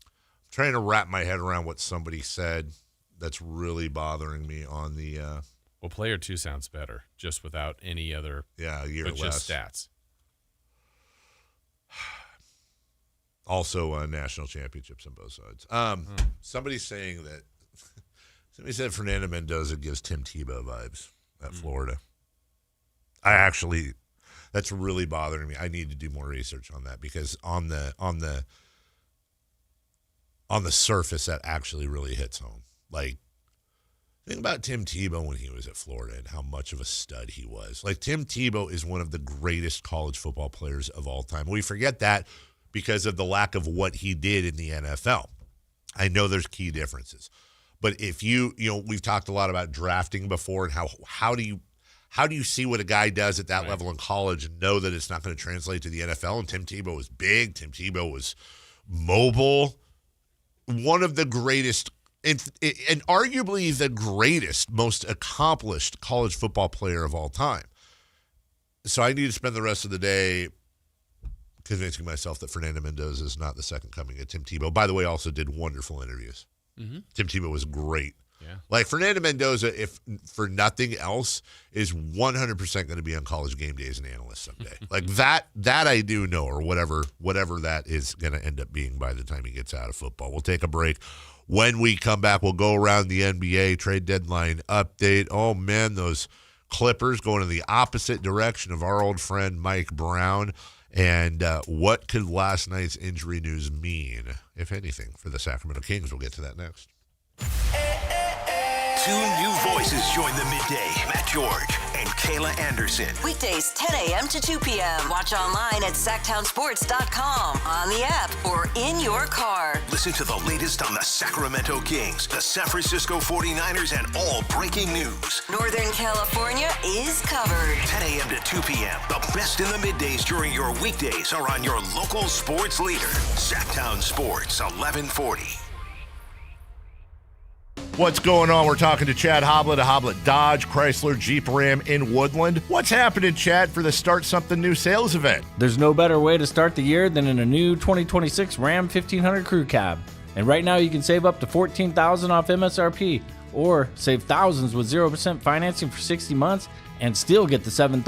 I'm trying to wrap my head around what somebody said that's really bothering me on the well, player two sounds better, just without any other year but less. Just stats. Also national championships on both sides. Somebody's saying that somebody said Fernando Mendoza gives Tim Tebow vibes at Florida. That's really bothering me. I need to do more research on that because on the surface, that actually really hits home. Like, think about Tim Tebow when he was at Florida and how much of a stud he was. Like, Tim Tebow is one of the greatest college football players of all time. We forget that because of the lack of what he did in the NFL. I know there's key differences. But if we've talked a lot about drafting before and how do you see what a guy does at that level in college and know that it's not going to translate to the NFL? And Tim Tebow was big. Tim Tebow was mobile. One of the greatest, and arguably the greatest, most accomplished college football player of all time. So I need to spend the rest of the day convincing myself that Fernando Mendoza is not the second coming of Tim Tebow. By the way, also did wonderful interviews. Mm-hmm. Tim Tebow was great Yeah. Like Fernando Mendoza, if for nothing else, is 100% going to be on College Game Day as an analyst someday. Like that I do know, or whatever that is going to end up being by the time he gets out of football. We'll take a break. When we come back, we'll go around the NBA trade deadline update. Oh, man, those Clippers going in the opposite direction of our old friend Mike Brown. And what could last night's injury news mean, if anything, for the Sacramento Kings? We'll get to that next. Two new voices join the midday. Matt George and Kayla Anderson. Weekdays 10 a.m. to 2 p.m. Watch online at Sactownsports.com, on the app, or in your car. Listen to the latest on the Sacramento Kings, the San Francisco 49ers, and all breaking news. Northern California is covered. 10 a.m. to 2 p.m. The best in the middays during your weekdays are on your local sports leader. Sactown Sports, 1140. What's going on? We're talking to Chad Hoblet of Hoblet Dodge, Chrysler, Jeep, Ram in Woodland. What's happening, Chad, for the Start Something New sales event? There's no better way to start the year than in a new 2026 Ram 1500 Crew Cab. And right now you can save up to $14,000 off MSRP, or save thousands with 0% financing for 60 months and still get the $7,000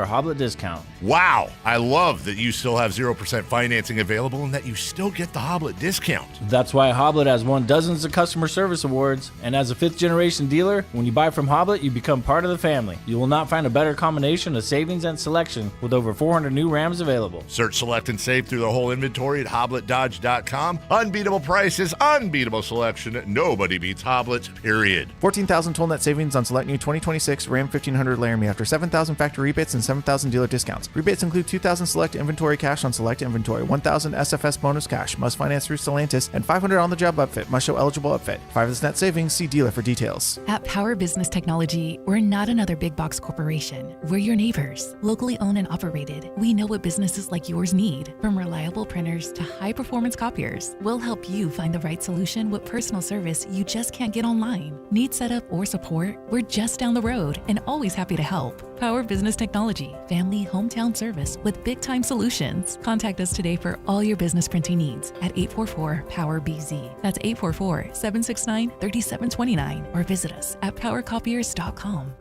Hoblet discount. Wow. I love that you still have 0% financing available and that you still get the Hoblet discount. That's why Hoblet has won dozens of customer service awards. And as a fifth-generation dealer, when you buy from Hoblet, you become part of the family. You will not find a better combination of savings and selection with over 400 new Rams available. Search, select, and save through the whole inventory at HobletDodge.com. Unbeatable prices, unbeatable selection. Nobody beats Hoblet, period. 14,000 total net savings on select new 2026 Ram 1500 Laramie after 7,000 factory rebates and 7,000 dealer discounts. Rebates include 2,000 select inventory cash on select inventory, 1,000 SFS bonus cash, must finance through Stellantis, and 500 on the job upfit, must show eligible upfit. 5 is net savings, see dealer for details. At Power Business Technology, we're not another big box corporation. We're your neighbors, locally owned and operated. We know what businesses like yours need, from reliable printers to high performance copiers. We'll help you find the right solution with personal service you just can't get online. Need setup or support? We're just down the road and always happy to help. Power Business Technology, family hometown service with big time solutions. Contact us today for all your business printing needs at 844-POWER-BZ. That's 844-769-3729, or visit us at powercopiers.com.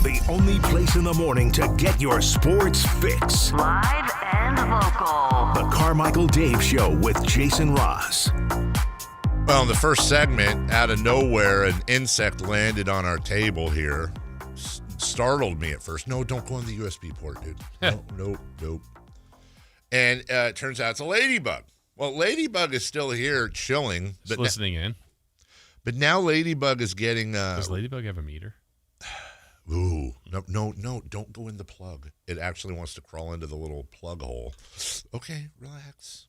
The only place in the morning to get your sports fix. Live and vocal. The Carmichael Dave Show with Jason Ross. Well, in the first segment, out of nowhere, an insect landed on our table here. Startled me at first. No, don't go on the USB port, dude. Nope. And it turns out it's a ladybug. Well, ladybug is still here chilling. Just listening in. But now ladybug is getting... Does ladybug have a meter? Ooh, no, don't go in the plug. It actually wants to crawl into the little plug hole. Okay, relax.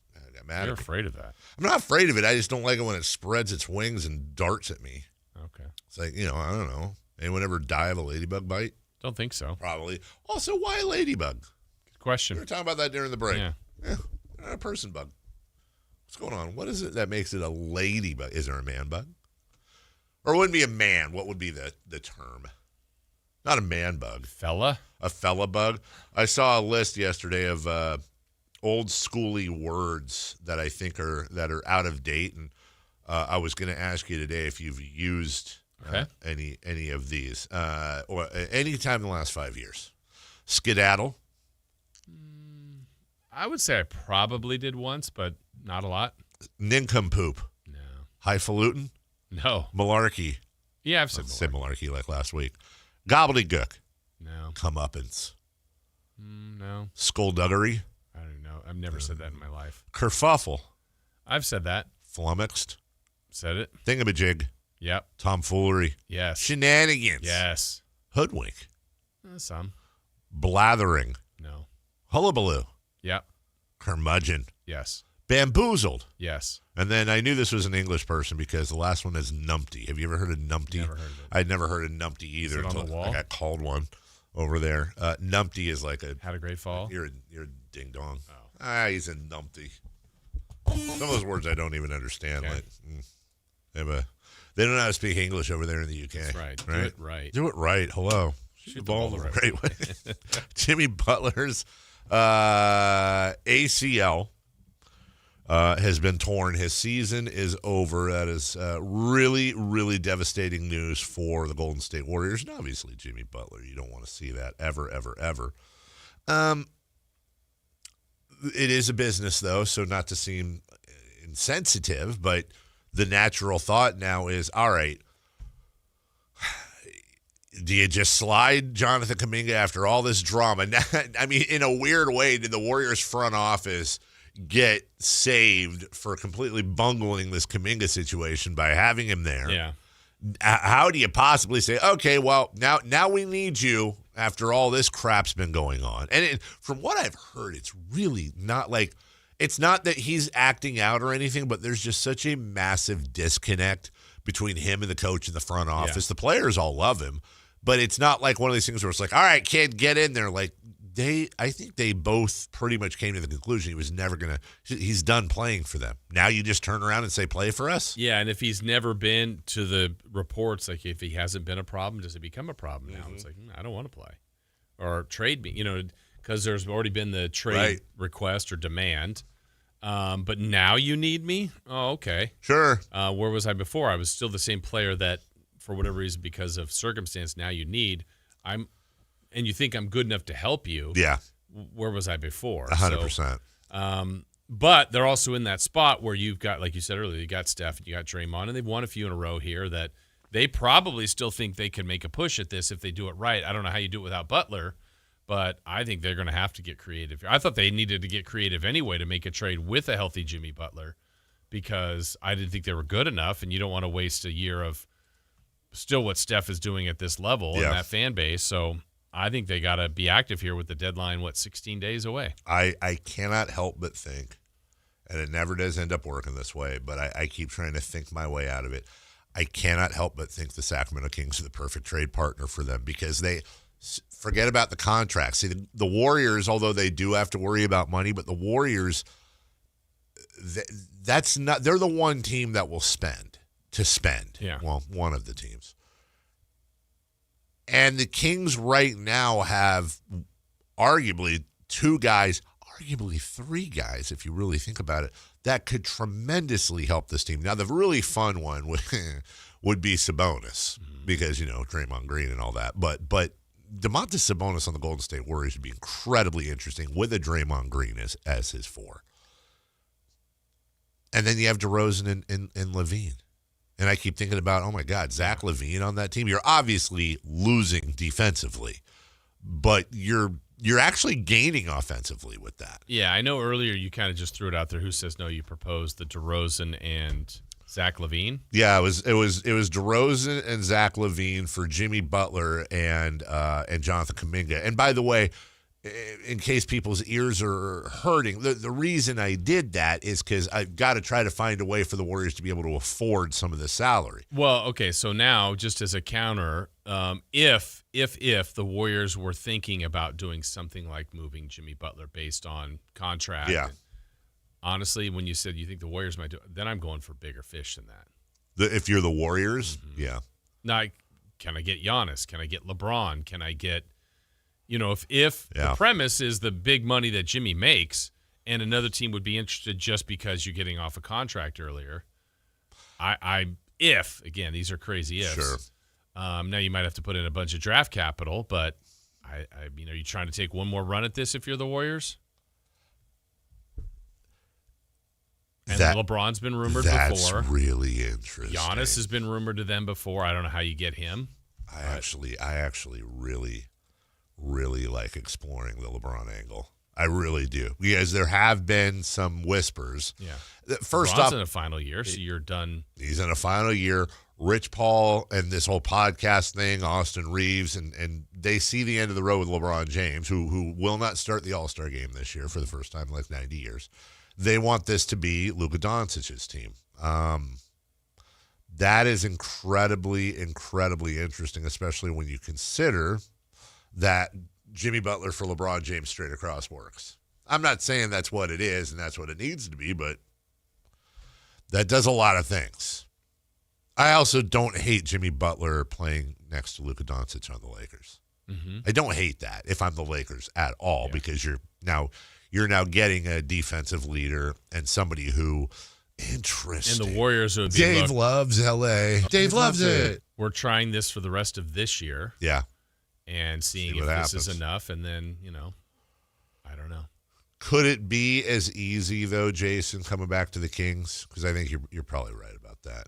You're afraid of that. I'm not afraid of it. I just don't like it when it spreads its wings and darts at me. Okay. It's like, I don't know. Anyone ever die of a ladybug bite? Don't think so. Probably. Also, why a ladybug? Good question. We were talking about that during the break. Yeah. Not a person bug. What's going on? What is it that makes it a ladybug? Is there a man bug? Or it wouldn't be a man. What would be the term? Not a man bug. Fella? A fella bug. I saw a list yesterday of old schooly words that I think are out of date, and I was going to ask you today if you've used any of these or any time in the last 5 years. Skedaddle. I would say I probably did once, but not a lot. Nincompoop. No. Highfalutin. No. Malarkey. Yeah, I've said malarkey like last week. Gobbledygook. No. Comeuppance. No. Skullduggery. I don't know. I've never said that in my life. Kerfuffle. I've said that. Flummoxed. Said it. Thingamajig. Yep. Tomfoolery. Yes. Shenanigans. Yes. Hoodwink. Some. Blathering. No. Hullabaloo. Yep. Curmudgeon. Yes. Bamboozled. Yes. And then I knew this was an English person because the last one is numpty. Have you ever heard of numpty? Never heard of it. I'd never heard of numpty either until I got called one over there. Numpty is like had a great fall. You're a ding dong. Oh. He's a numpty. Some of those words I don't even understand. Okay. Like they don't know how to speak English over there in the UK. That's right. Right? Do it right. Do it right. Hello. Shoot the ball the right way. Jimmy Butler's ACL has been torn. His season is over. That is really, really devastating news for the Golden State Warriors. And obviously, Jimmy Butler. You don't want to see that ever, ever, ever. It is a business, though, so not to seem insensitive, but the natural thought now is, all right, do you just slide Jonathan Kuminga after all this drama? I mean, in a weird way, did the Warriors front office get saved for completely bungling this Kuminga situation by having him there? Yeah. How do you possibly say, okay, well, now we need you after all this crap's been going on? And from what I've heard, it's really not like, it's not that he's acting out or anything, but there's just such a massive disconnect between him and the coach in the front office. Yeah. The players all love him, but it's not like one of these things where it's like, all right, kid, get in there. Like, I think they both pretty much came to the conclusion he was never going to, he's done playing for them. Now you just turn around and say, play for us? Yeah, and if he's never been to the reports, like if he hasn't been a problem, does it become a problem now? It's like, I don't want to play. Or trade me, because there's already been the trade request or demand. But now you need me? Oh, okay. Sure. Where was I before? I was still the same player that, for whatever reason, because of circumstance, now you need. And you think I'm good enough to help you. Yeah. Where was I before? 100%. So, but they're also in that spot where you've got, like you said earlier, you got Steph, you got Draymond, and they've won a few in a row here that they probably still think they can make a push at this if they do it right. I don't know how you do it without Butler, but I think they're going to have to get creative. I thought they needed to get creative anyway to make a trade with a healthy Jimmy Butler because I didn't think they were good enough, and you don't want to waste a year of still what Steph is doing at this level and that fan base. So I think they got to be active here with the deadline, 16 days away. I cannot help but think, and it never does end up working this way, but I keep trying to think my way out of it. I cannot help but think the Sacramento Kings are the perfect trade partner for them because they forget about the contracts. See, the Warriors, although they do have to worry about money, but the Warriors, they're the one team that will spend. Yeah. Well, one of the teams. And the Kings right now have arguably two guys, arguably three guys, if you really think about it, that could tremendously help this team. Now, the really fun one would be Sabonis because, Draymond Green and all that. But Domantas Sabonis on the Golden State Warriors would be incredibly interesting with a Draymond Green as his four. And then you have DeRozan and Levine. And I keep thinking about, oh, my God, Zach LaVine on that team. You're obviously losing defensively, but you're actually gaining offensively with that. Yeah, I know earlier you kind of just threw it out there. Who says no? You proposed the DeRozan and Zach LaVine. Yeah, it was DeRozan and Zach LaVine for Jimmy Butler and Jonathan Kuminga. And by the way, in case people's ears are hurting, the reason I did that is because I've got to try to find a way for the Warriors to be able to afford some of the salary. Well, okay, so now just as a counter, if the Warriors were thinking about doing something like moving Jimmy Butler based on contract, honestly, when you said you think the Warriors might do it, then I'm going for bigger fish than that. If you're the Warriors, yeah. Now, can I get Giannis? Can I get LeBron? Can I get... if the premise is the big money that Jimmy makes and another team would be interested just because you're getting off a contract earlier, again, these are crazy ifs. Sure. Now you might have to put in a bunch of draft capital, but are you trying to take one more run at this if you're the Warriors? And LeBron's been rumored before. That's really interesting. Giannis has been rumored to them before. I don't know how you get him. I actually really like exploring the LeBron angle. I really do. Because there have been some whispers. Yeah. First LeBron's off, in a final year, so you're done. He's in a final year. Rich Paul and this whole podcast thing, Austin Reeves, and they see the end of the road with LeBron James, who will not start the All-Star game this year for the first time in like 90 years. They want this to be Luka Doncic's team. That is incredibly, incredibly interesting, especially when you consider that Jimmy Butler for LeBron James straight across works. I'm not saying that's what it is and that's what it needs to be, but that does a lot of things. I also don't hate Jimmy Butler playing next to Luka Doncic on the Lakers. I don't hate that if I'm the Lakers at all because you're now getting a defensive leader and somebody who interesting. And the Warriors would be Dave loves LA. Dave loves it. We're trying this for the rest of this year. Yeah. And seeing if this is enough, and then, I don't know. Could it be as easy, though, Jason, coming back to the Kings? Because I think you're probably right about that.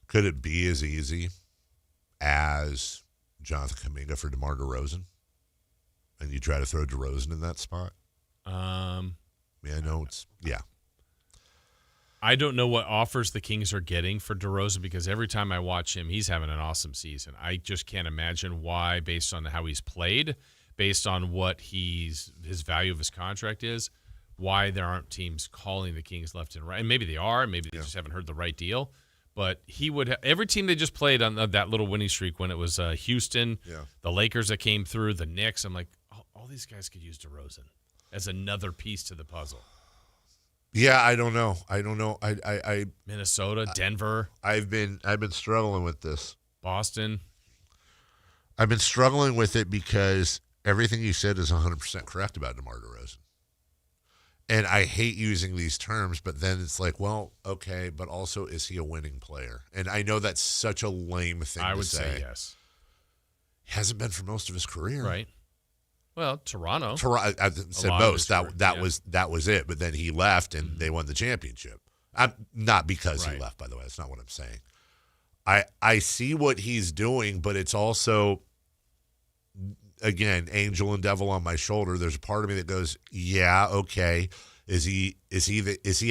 Could it be as easy as Jonathan Kuminga for DeMar DeRozan? And you try to throw DeRozan in that spot? I don't know what offers the Kings are getting for DeRozan because every time I watch him, he's having an awesome season. I just can't imagine why, based on how he's played, based on what his value of his contract is, why there aren't teams calling the Kings left and right. And maybe they are, maybe they just haven't heard the right deal. But he would every team they just played on that little winning streak when it was Houston, the Lakers that came through, the Knicks. I'm like, all these guys could use DeRozan as another piece to the puzzle. Yeah, I don't know. I Minnesota, Denver. I've been struggling with this. Boston. I've been struggling with it because everything you said is 100% correct about DeMar DeRozan. And I hate using these terms, but then it's like, well, okay, but also is he a winning player? And I know that's such a lame thing to say. I would say yes. He hasn't been for most of his career. Right. Well, Toronto. I said most. That was it. But then he left, and they won the championship. Not because he left, by the way. That's not what I'm saying. I see what he's doing, but it's also, again, angel and devil on my shoulder. There's a part of me that goes, yeah, okay. Is he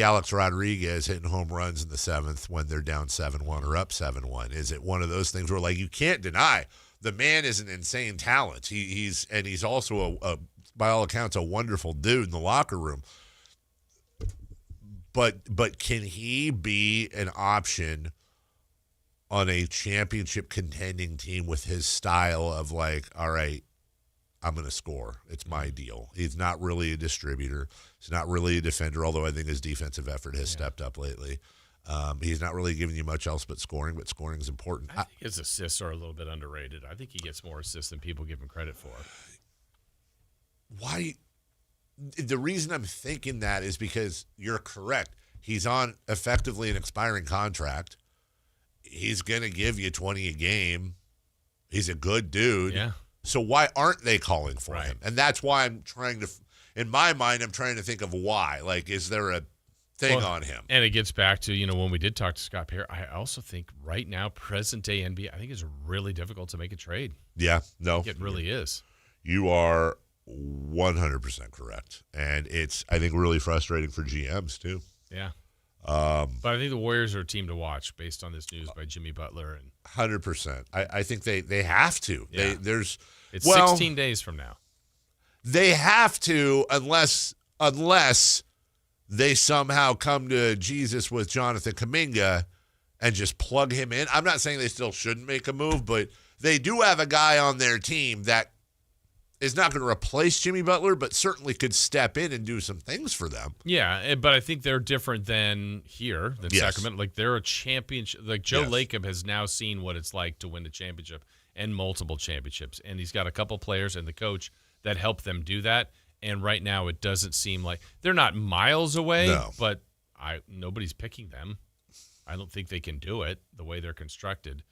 Alex Rodriguez hitting home runs in the seventh when they're down 7-1 or up 7-1? Is it one of those things where, like, you can't deny the man is an insane talent. He's also a by all accounts a wonderful dude in the locker room. But can he be an option on a championship contending team with his style of, like, all right, I'm going to score. It's my deal. He's not really a distributor. He's not really a defender, although I think his defensive effort has stepped up lately. He's not really giving you much else but scoring is important. I think his assists are a little bit underrated. I think he gets more assists than people give him credit for. Why? The reason I'm thinking that is because you're correct. He's on effectively an expiring contract. He's going to give you 20 a game. He's a good dude. Yeah. So why aren't they calling for him? And that's why I'm trying to, in my mind, I'm trying to think of why. Like, is there a thing on him? And it gets back to, when we did talk to Scott Perry, I also think right now, present day NBA, I think it's really difficult to make a trade. Yeah, no. I think it really is. You are 100% correct. And it's, I think, really frustrating for GMs, too. Yeah. But I think the Warriors are a team to watch based on this news by Jimmy Butler. And 100%. I think they have to. Yeah. It's 16 days from now. They have to unless they somehow come to Jesus with Jonathan Kuminga and just plug him in. I'm not saying they still shouldn't make a move, but they do have a guy on their team that is not going to replace Jimmy Butler, but certainly could step in and do some things for them. Yeah, but I think they're different than Sacramento. Like, they're a championship. Like, Joe Lacob has now seen what it's like to win a championship and multiple championships. And he's got a couple players and the coach that help them do that. And right now it doesn't seem like they're not miles away, but nobody's picking them. I don't think they can do it the way they're constructed.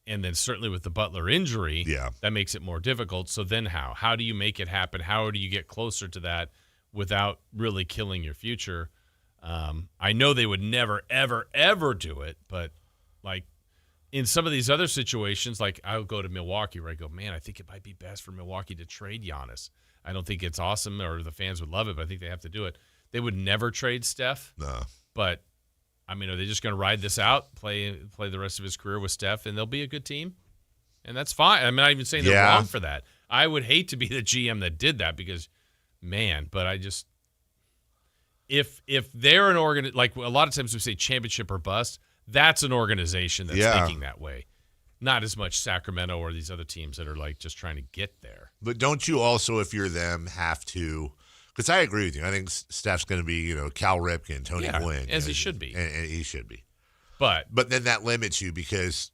And then certainly with the Butler injury, that makes it more difficult. So then how? How do you make it happen? How do you get closer to that without really killing your future? I know they would never, ever, ever do it, but like in some of these other situations, like I'll go to Milwaukee where I go, man, I think it might be best for Milwaukee to trade Giannis. I don't think it's awesome or the fans would love it, but I think they have to do it. They would never trade Steph. No. But, I mean, are they just going to ride this out, play the rest of his career with Steph, and they'll be a good team? And that's fine. I'm not even saying they're wrong for that. I would hate to be the GM that did that because, man, but I just – if they're an like a lot of times we say championship or bust, that's an organization that's thinking that way. Not as much Sacramento or these other teams that are like just trying to get there. But don't you also, if you're them, have to – because I agree with you. I think Steph's going to be, Cal Ripken, Tony Gwynn. As he should be. And he should be. But then that limits you because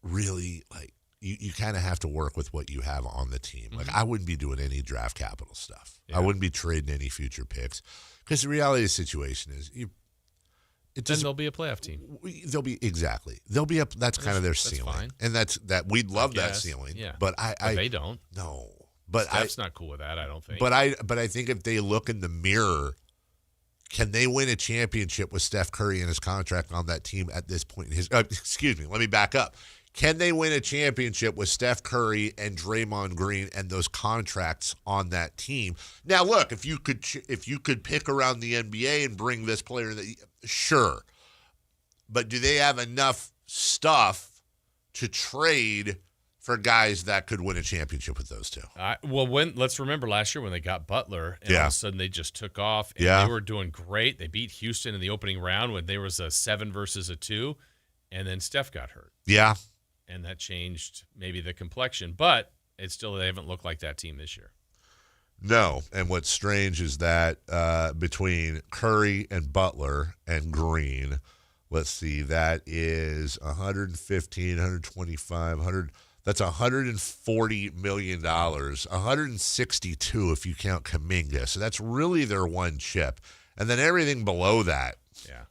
really, like, you kind of have to work with what you have on the team. Like, I wouldn't be doing any draft capital stuff. I wouldn't be trading any future picks because the reality of the situation is then they'll be a playoff team. They'll be up. That's kind of their ceiling, fine. and that we'd love that ceiling. Yeah, but they don't. No, but Steph's not cool with that. I don't think. But I think if they look in the mirror, can they win a championship with Steph Curry and his contract on that team at this point in his? Excuse me. Let me back up. Can they win a championship with Steph Curry and Draymond Green and those contracts on that team? Now, look, if you could pick around the NBA and bring this player, sure. But do they have enough stuff to trade for guys that could win a championship with those two? Let's remember last year when they got Butler, and all of a sudden they just took off, and they were doing great. They beat Houston in the opening round when there was a 7 versus a 2, and then Steph got hurt. Yeah. And that changed maybe the complexion, but it's still they haven't looked like that team this year. No, and what's strange is that between Curry and Butler and Green, let's see, that is 115, 125, 100. That's $140 million, 162 if you count Kuminga. So that's really their one chip, and then everything below that. Yeah.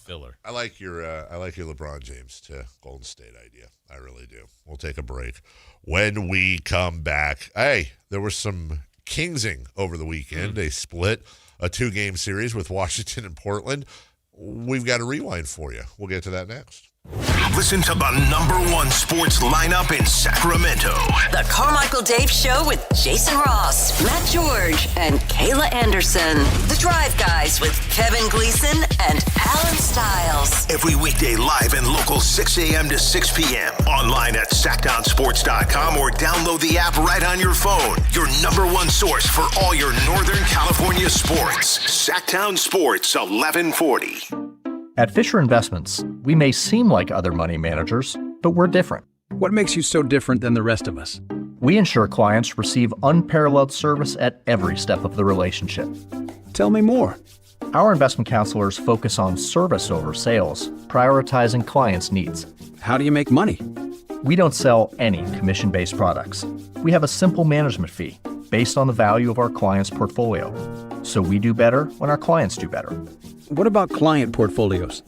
Filler. I like your LeBron James to Golden State idea. I really do. We'll take a break. When we come back, there was some Kingsing over the weekend. They split a 2-game series with Washington and Portland. We've got a rewind for you. We'll get to that next. Listen to the #1 sports lineup in Sacramento. The Carmichael Dave Show with Jason Ross, Matt George, and Kayla Anderson. The Drive Guys with Kevin Gleason and Alan Stiles. Every weekday live and local 6 a.m. to 6 p.m. Online at Sactownsports.com or download the app right on your phone. Your #1 source for all your Northern California sports. Sactown Sports 1140. At Fisher Investments, we may seem like other money managers, but we're different. What makes you so different than the rest of us? We ensure clients receive unparalleled service at every step of the relationship. Tell me more. Our investment counselors focus on service over sales, prioritizing clients' needs. How do you make money? We don't sell any commission-based products. We have a simple management fee based on the value of our client's portfolio. So we do better when our clients do better. What about client portfolios?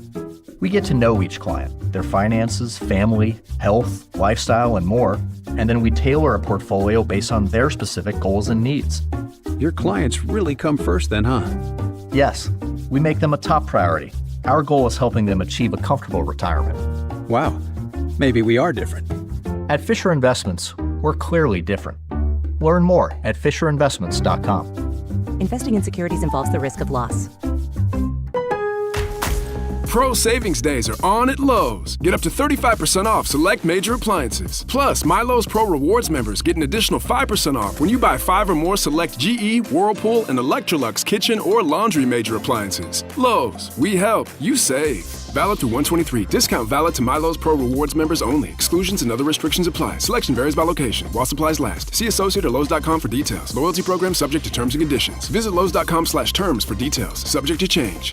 We get to know each client, their finances, family, health, lifestyle, and more, and then we tailor a portfolio based on their specific goals and needs. Your clients really come first then, huh? Yes, we make them a top priority. Our goal is helping them achieve a comfortable retirement. Wow, maybe we are different. At Fisher Investments, we're clearly different. Learn more at FisherInvestments.com. Investing in securities involves the risk of loss. Pro Savings Days are on at Lowe's. Get up to 35% off select major appliances. Plus, My Lowe's Pro Rewards members get an additional 5% off when you buy 5 or more select GE, Whirlpool, and Electrolux kitchen or laundry major appliances. Lowe's, we help, you save. Valid through 123. Discount valid to My Lowe's Pro Rewards members only. Exclusions and other restrictions apply. Selection varies by location. While supplies last. See associate or Lowe's.com for details. Loyalty program subject to terms and conditions. Visit Lowe's.com/terms for details. Subject to change.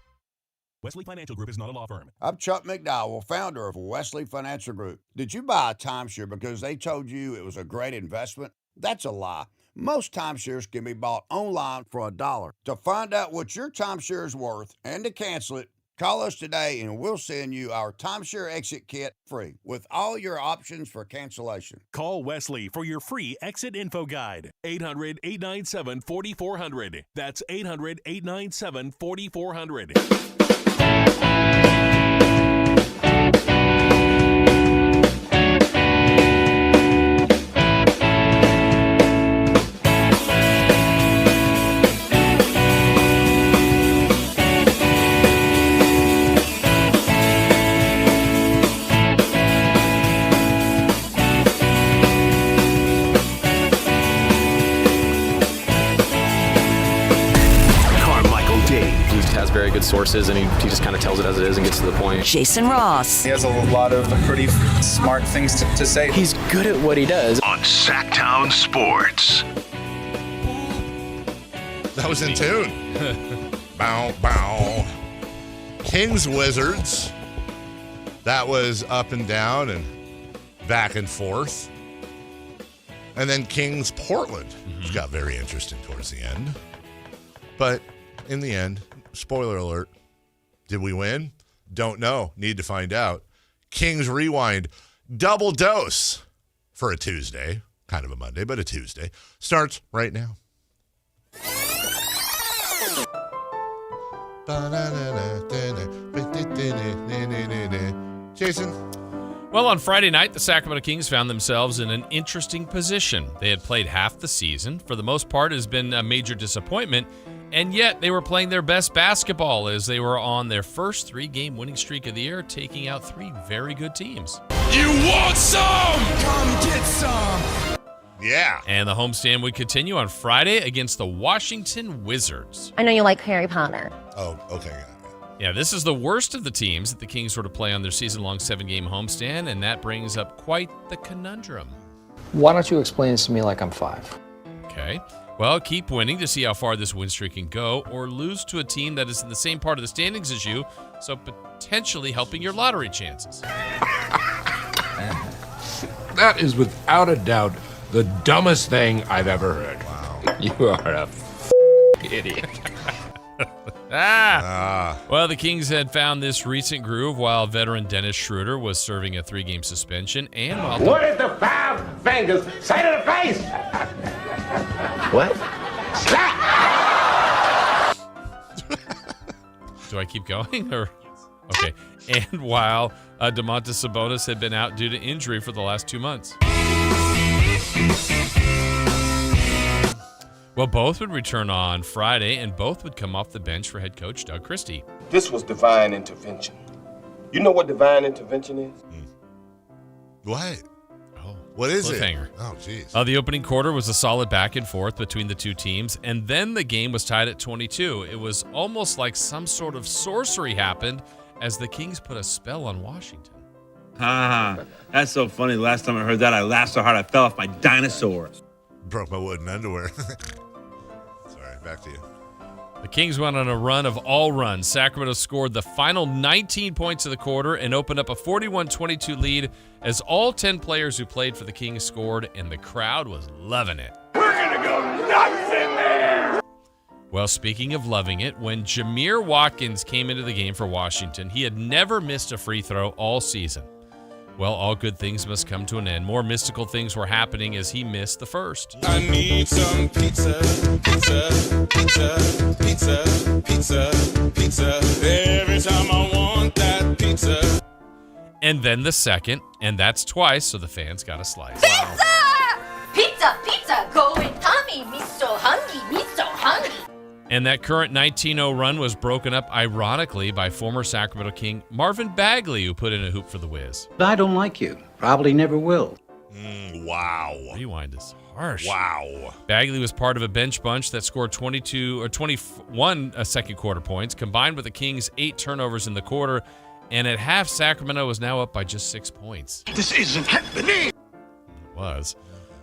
Wesley Financial Group is not a law firm. I'm Chuck McDowell, founder of Wesley Financial Group. Did you buy a timeshare because they told you it was a great investment? That's a lie. Most timeshares can be bought online for $1. To find out what your timeshare is worth and to cancel it, call us today and we'll send you our timeshare exit kit free with all your options for cancellation. Call Wesley for your free exit info guide. 800-897-4400. That's 800-897-4400. Very good sources, and he just kind of tells it as it is and gets to the point. Jason Ross. He has a lot of pretty smart things to say. He's good at what he does. On Sactown Sports. That was in tune. Bow, bow. Kings Wizards. That was up and down, and back and forth. And then Kings Portland, which got very interesting towards the end. But in the end, spoiler alert, did we win? Don't know. Need to find out. Kings Rewind, double dose for a Tuesday. Kind of a Monday, but a Tuesday. Starts right now. Jason? Well, on Friday night, the Sacramento Kings found themselves in an interesting position. They had played half the season. For the most part, it has been a major disappointment, and yet they were playing their best basketball as they were on their first 3-game winning streak of the year, taking out 3 very good teams. You want some? Come get some. Yeah. And the homestand would continue on Friday against the Washington Wizards. I know you like Harry Potter. Oh, okay. Yeah, this is the worst of the teams that the Kings were to play on their season-long 7-game homestand, and that brings up quite the conundrum. Why don't you explain this to me like I'm 5? Okay. Well, keep winning to see how far this win streak can go, or lose to a team that is in the same part of the standings as you, so potentially helping your lottery chances. That is without a doubt the dumbest thing I've ever heard. Wow. You are a idiot. Well, the Kings had found this recent groove while veteran Dennis Schroeder was serving a 3-game suspension, and while What did the 5 fingers say to the face? What? Slap! Do I keep going? Or okay. And while Domantas Sabonis had been out due to injury for the last 2 months. Well, both would return on Friday, and both would come off the bench for head coach Doug Christie. This was divine intervention. You know what divine intervention is? What? Oh, what is cliffhanger. it? Oh, jeez. The opening quarter was a solid back and forth between the two teams, and then the game was tied at 22. It was almost like some sort of sorcery happened as the Kings put a spell on Washington. That's so funny. The last time I heard that, I laughed so hard I fell off my dinosaur. Broke my wooden underwear. Sorry, back to you. The Kings went on a run of all runs. Sacramento scored the final 19 points of the quarter and opened up a 41-22 lead as all 10 players who played for the Kings scored, and the crowd was loving it. We're going to go nuts in there! Well, speaking of loving it, when Jameer Watkins came into the game for Washington, he had never missed a free throw all season. Well, all good things must come to an end. More mystical things were happening as he missed the first. I need some pizza, pizza, pizza, pizza, pizza, pizza. Every time I want that pizza. And then the second, and that's twice, so the fans got a slice. Pizza! Pizza, pizza, going tummy, me so hungry, me so hungry. And that current 19-0 run was broken up, ironically, by former Sacramento King Marvin Bagley, who put in a hoop for the Wiz. I don't like you. Probably never will. Wow. Rewind is harsh. Wow. Bagley was part of a bench bunch that scored 21 second quarter points, combined with the Kings' 8 turnovers in the quarter. And at half, Sacramento was now up by just 6 points. This isn't happening. It was.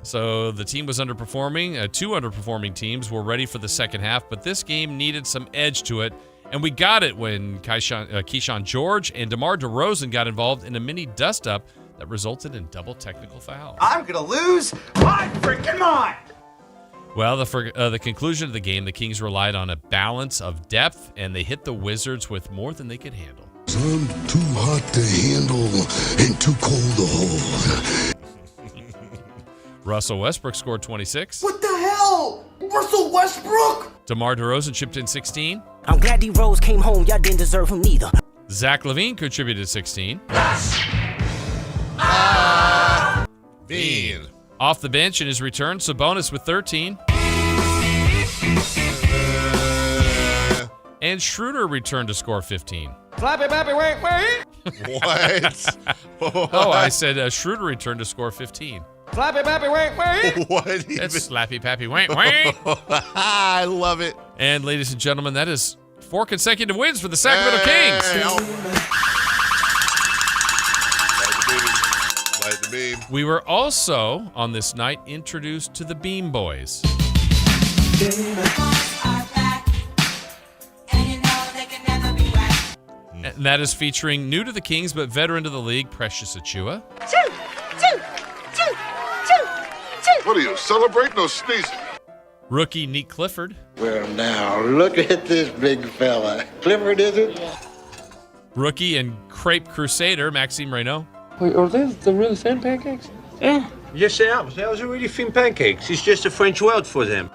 So the team was underperforming. 2 underperforming teams were ready for the second half, but this game needed some edge to it, and we got it when Keyshawn George and DeMar DeRozan got involved in a mini dust-up that resulted in double technical fouls. I'm going to lose my freaking mind. Well, the conclusion of the game, the Kings relied on a balance of depth, and they hit the Wizards with more than they could handle. I'm too hot to handle and too cold to hold. Russell Westbrook scored 26. What the hell? Russell Westbrook? DeMar DeRozan chipped in 16. I'm glad D-Rose came home. Y'all didn't deserve him neither. Zach LaVine contributed 16. Bean. Off the bench in his return, Sabonis with 13. And Schroeder returned to score 15. Flappy, bappy, wait, wait. What? Oh, I said Schroeder returned to score 15. Flappy, bappy, wait, wait. What? Even? That's slappy, pappy, wank, wank. I love it. And ladies and gentlemen, that is 4 consecutive wins for the Sacramento Kings. Light the beam. We were also, on this night, introduced to the Beam Boys. And that is featuring new to the Kings but veteran to the league, Precious Achiuwa. What are you, celebrating or sneezing? Rookie Nick Clifford. Well, now, look at this big fella. Clifford, is it? Rookie and crepe crusader Maxime Reynaud. Wait, are they the really thin pancakes? Yeah. Yes, they are. Those are really thin pancakes. It's just a French word for them.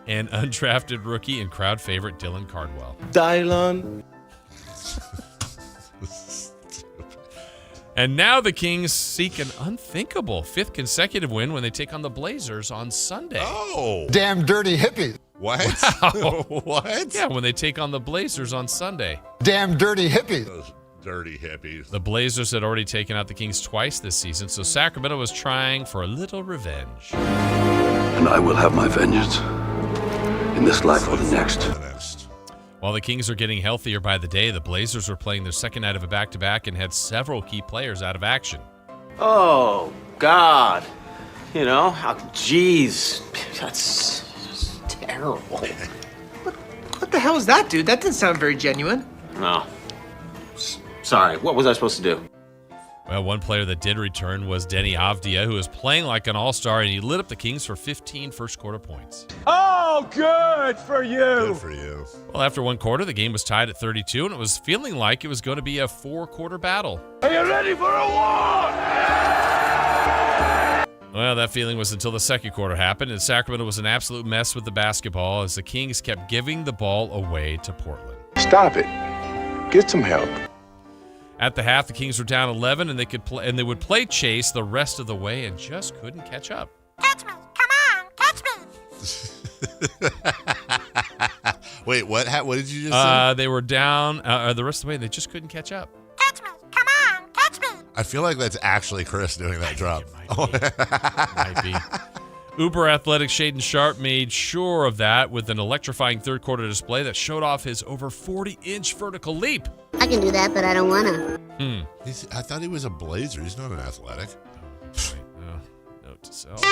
And undrafted rookie and crowd favorite Dylan Cardwell. Dylan. And now the Kings seek an unthinkable 5th consecutive win when they take on the Blazers on Sunday. Oh. Damn dirty hippies. What? Wow. What? Yeah, when they take on the Blazers on Sunday. Damn dirty hippies. Those dirty hippies. The Blazers had already taken out the Kings twice this season, so Sacramento was trying for a little revenge. And I will have my vengeance in this life or the next. While the Kings are getting healthier by the day, the Blazers were playing their second night of a back-to-back and had several key players out of action. Oh, God. You know, geez. That's just terrible. What the hell is that, dude? That didn't sound very genuine. No. Sorry, what was I supposed to do? Well, one player that did return was Denny Avdia, who was playing like an all-star, and he lit up the Kings for 15 first-quarter points. Oh, good for you. Good for you. Well, after one quarter, the game was tied at 32, and it was feeling like it was going to be a 4-quarter battle. Are you ready for a war? Well, that feeling was until the second quarter happened, and Sacramento was an absolute mess with the basketball as the Kings kept giving the ball away to Portland. Stop it. Get some help. At the half, the Kings were down 11, and they would play chase the rest of the way and just couldn't catch up. Catch me. Come on. Catch me. Wait, what? What did you just say? They were down the rest of the way, and they just couldn't catch up. Catch me. Come on. Catch me. I feel like that's actually Chris doing that drop. Might be. Uber athletic Shaden Sharp made sure of that with an electrifying third-quarter display that showed off his over 40-inch vertical leap. I can do that, but I don't want to. I thought he was a Blazer. He's not an athletic. Note to self.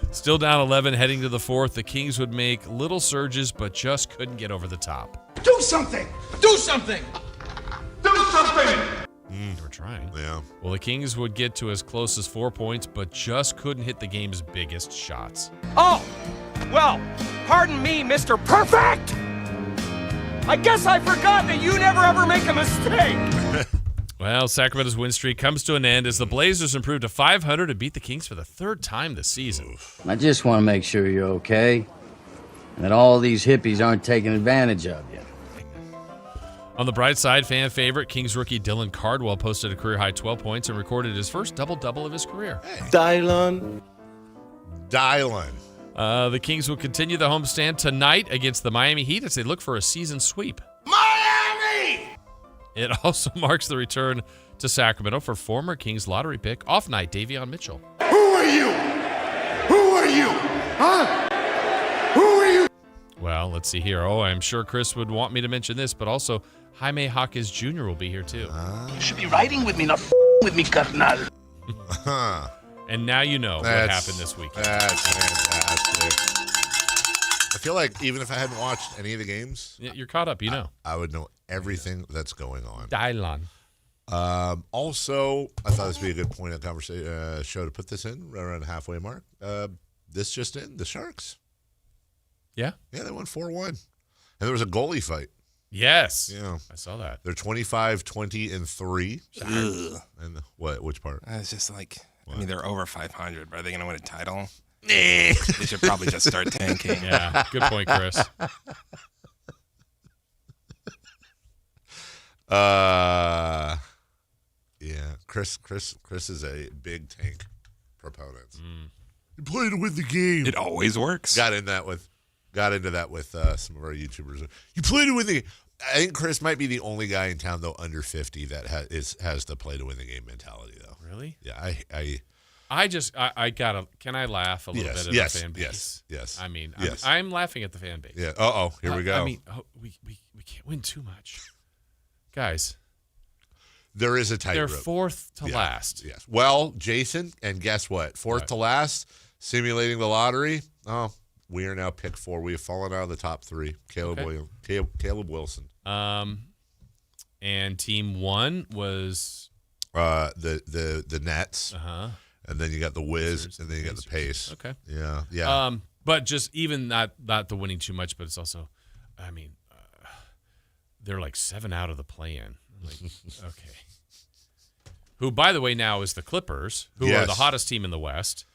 Still down 11, heading to the fourth. The Kings would make little surges, but just couldn't get over the top. Do something! Do something! Do something! They were trying. Yeah. Well, the Kings would get to as close as 4 points, but just couldn't hit the game's biggest shots. Oh! Well, pardon me, Mr. Perfect! I guess I forgot that you never ever make a mistake! Well, Sacramento's win streak comes to an end as the Blazers improved to 500 and beat the Kings for the third time this season. I just want to make sure you're okay and that all these hippies aren't taking advantage of you. On the bright side, fan favorite Kings rookie Dylan Cardwell posted a career-high 12 points and recorded his first double-double of his career. Dylan. The Kings will continue the homestand tonight against the Miami Heat as they look for a season sweep. Miami! It also marks the return to Sacramento for former Kings lottery pick off-night Davion Mitchell. Who are you? Who are you? Huh? Who are you? Well, let's see here. Oh, I'm sure Chris would want me to mention this, but also Jaime Jaquez Jr. will be here too. You should be riding with me, not with me, carnal. And now you know what happened this weekend. That's fantastic. I feel like even if I hadn't watched any of the games, you're caught up. You know, I would know everything that's going on. Dylan. Also, I thought this would be a good point of conversation show to put this in right around the halfway mark. This just in, the Sharks. Yeah, they won 4-1, and there was a goalie fight. Yes, yeah, I saw that. They're 25-20-3. And what? Which part? It's just like, I mean, they're over 500, but are they going to win a title? They should probably just start tanking. Yeah, good point, Chris. Yeah, Chris is a big tank proponent. You play to win the game. It always works. Got into that with some of our YouTubers. You play to win the. I think Chris might be the only guy in town though under 50 that has the play to win the game mentality though. Really? Yeah, I gotta. Can I laugh a little bit at the fan base? Yes. I mean, yes. I'm laughing at the fan base. Yeah. Here we go. I mean, we can't win too much, guys. There is a tightrope. They're fourth to last. Yes. Well, Jason, and guess what? Fourth to last, simulating the lottery. Oh, we are now pick 4. We have fallen out of the top 3. Caleb Wilson. And team 1 was the Nets. And then you got the Wiz, and then you got the Pace. Okay. Yeah. But just even not the winning too much, but it's also, I mean, they're like 7 out of the play-in. Like, okay. Who, by the way, now is the Clippers, who are the hottest team in the West.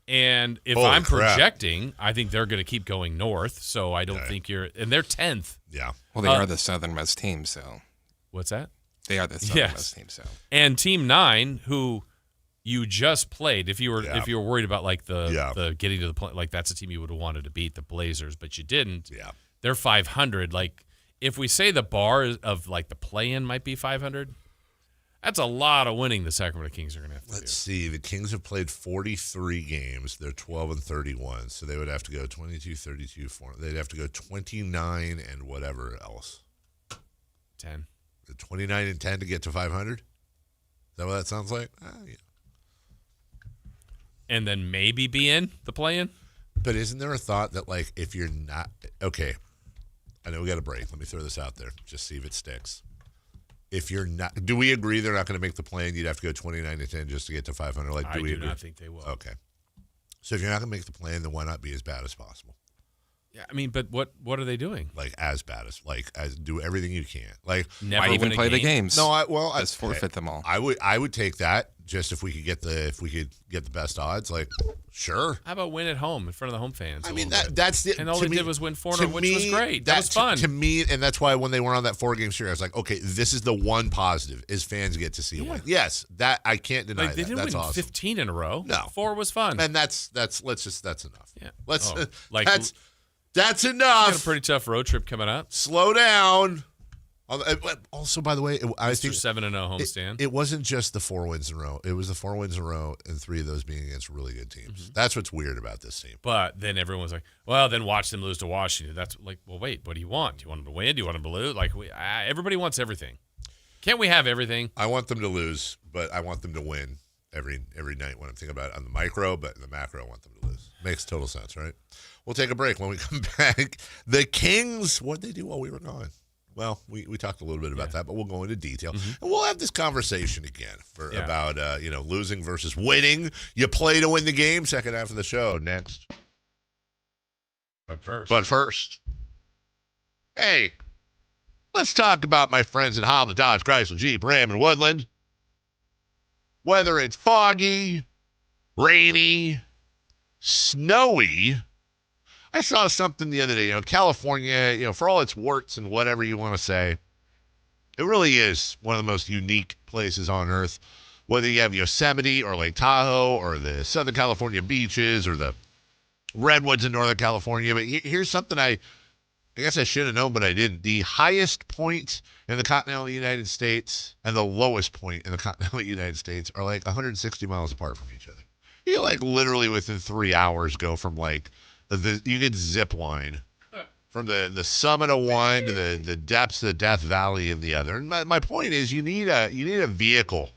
And if Holy I'm crap. projecting, I think they're going to keep going north. So I don't think and they're 10th. Yeah. Well, they are the southernmost team, so. What's that? They are the southernmost team, so. And Team 9, who you just played, if you were worried about like the getting to the point, like that's a team you would have wanted to beat, the Blazers, but you didn't. Yeah. They're 500. Like if we say the bar of like the play-in might be 500, that's a lot of winning the Sacramento Kings are going to have to do. Let's see. The Kings have played 43 games. They're 12-31, so they would have to go 22, 32, 4. They'd have to go 29 and whatever else. 10. 29 and 10 to get to 500? Is that what that sounds like? Yeah. And then maybe be in the play-in? But isn't there a thought that, like, if you're not – okay, I know we got a break. Let me throw this out there. Just see if it sticks. If you're not – do we agree they're not going to make the play-in? You'd have to go 29 and 10 just to get to 500? Like, I do do not think they will. Okay. So if you're not going to make the play-in, then why not be as bad as possible? Yeah, I mean, but what are they doing? Like as bad as do everything you can. Like never why even play the games? No, I just forfeit them all. I would take that just if we could get the best odds. Like sure. How about win at home in front of the home fans? I mean that's the and all they did was win 400, which was great. That was fun to me, and that's why when they were on that 4-game series, I was like, okay, this is the one positive is fans get to see a win. Yes, that I can't deny. Like, they didn't win awesome. 15 in a row. No, 4 was fun, and that's enough. Yeah, That's enough. Got a pretty tough road trip coming up. Slow down. Also, by the way, I think 7-0 homestand. It wasn't just the 4 wins in a row. It was the 4 wins in a row, and 3 of those being against really good teams. Mm-hmm. That's what's weird about this team. But then everyone's like, well, then watch them lose to Washington. That's like, well, wait, what do you want? Do you want them to win? Do you want them to lose? Like, everybody wants everything. Can't we have everything? I want them to lose, but I want them to win every night when I'm thinking about it on the micro, but in the macro, I want them to lose. Makes total sense, right? We'll take a break. When we come back, the Kings, what did they do while we were gone? Well, we talked a little bit about that, but we'll go into detail. Mm-hmm. And we'll have this conversation again about losing versus winning. You play to win the game. Second half of the show next. But first, hey, let's talk about my friends at Hoblet Dodge Chrysler Jeep Ram in Woodland. Whether it's foggy, rainy, snowy, I saw something the other day, California, for all its warts and whatever you want to say, it really is one of the most unique places on earth. Whether you have Yosemite or Lake Tahoe or the Southern California beaches or the redwoods in Northern California. But here's something I guess I should have known, but I didn't. The highest point in the continental United States and the lowest point in the continental United States are like 160 miles apart from each other. You like literally within 3 hours go from like you could zip line from the summit of one to the depths of Death Valley of the other. And my point is, you need a vehicle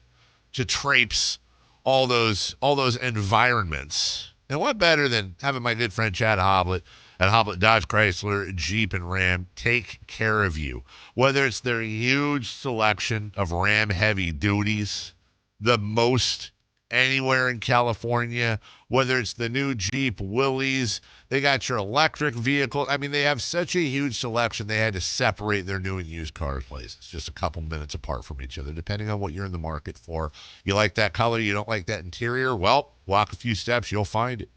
to traipse all those environments. And what better than having my good friend Chad Hoblet at Hoblet Dodge Chrysler Jeep and Ram take care of you. Whether it's their huge selection of Ram heavy duties, the most anywhere in California, whether it's the new Jeep Willys, they got your electric vehicle. I mean, they have such a huge selection, they had to separate their new and used car places just a couple minutes apart from each other, depending on what you're in the market for. You like that color, you don't like that interior? Well, walk a few steps, you'll find it.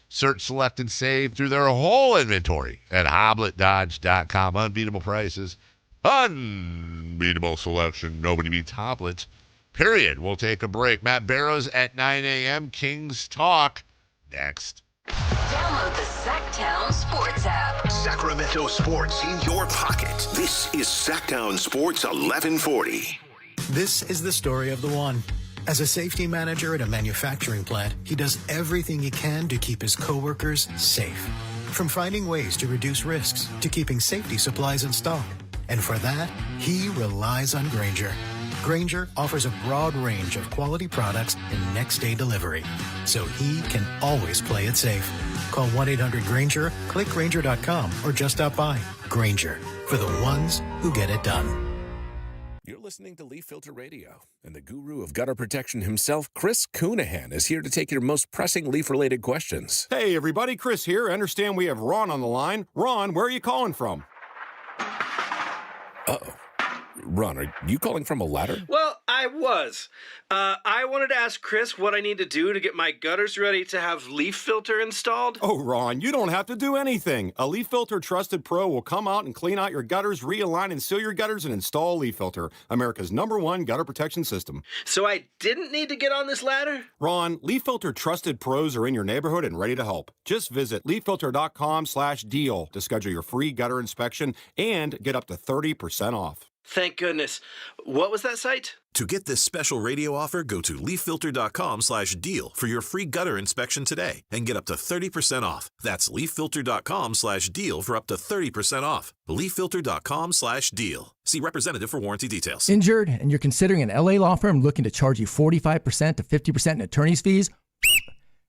Search, select, and save through their whole inventory at HobletDodge.com. Unbeatable prices, unbeatable selection. Nobody beats Hoblet. Period. We'll take a break. Matt Barrows at 9 a.m. Kings Talk next. Download the Sactown Sports app. Sacramento sports in your pocket. This is Sactown Sports 1140. This is the story of the one. As a safety manager at a manufacturing plant, he does everything he can to keep his coworkers safe. From finding ways to reduce risks to keeping safety supplies in stock. And for that, he relies on Grainger. Grainger offers a broad range of quality products and next-day delivery, so he can always play it safe. Call 1-800-GRAINGER, click Grainger.com, or just stop by. Grainger, for the ones who get it done. You're listening to Leaf Filter Radio, and the guru of gutter protection himself, Chris Coonahan, is here to take your most pressing leaf-related questions. Hey, everybody, Chris here. I understand we have Ron on the line. Ron, where are you calling from? Uh-oh. Ron, are you calling from a ladder? Well, I was. I wanted to ask Chris what I need to do to get my gutters ready to have leaf filter installed. Oh, Ron, you don't have to do anything. A Leaf Filter Trusted Pro will come out and clean out your gutters, realign and seal your gutters, and install a Leaf Filter, America's #1 gutter protection system. So I didn't need to get on this ladder? Ron, Leaf Filter Trusted Pros are in your neighborhood and ready to help. Just visit leaffilter.com/deal to schedule your free gutter inspection and get up to 30% off. Thank goodness. What was that site? To get this special radio offer, go to leaffilter.com/deal for your free gutter inspection today and get up to 30% off. That's leaffilter.com/deal for up to 30% off. leaffilter.com/deal. See representative for warranty details. Injured and you're considering an LA law firm looking to charge you 45% to 50% in attorney's fees?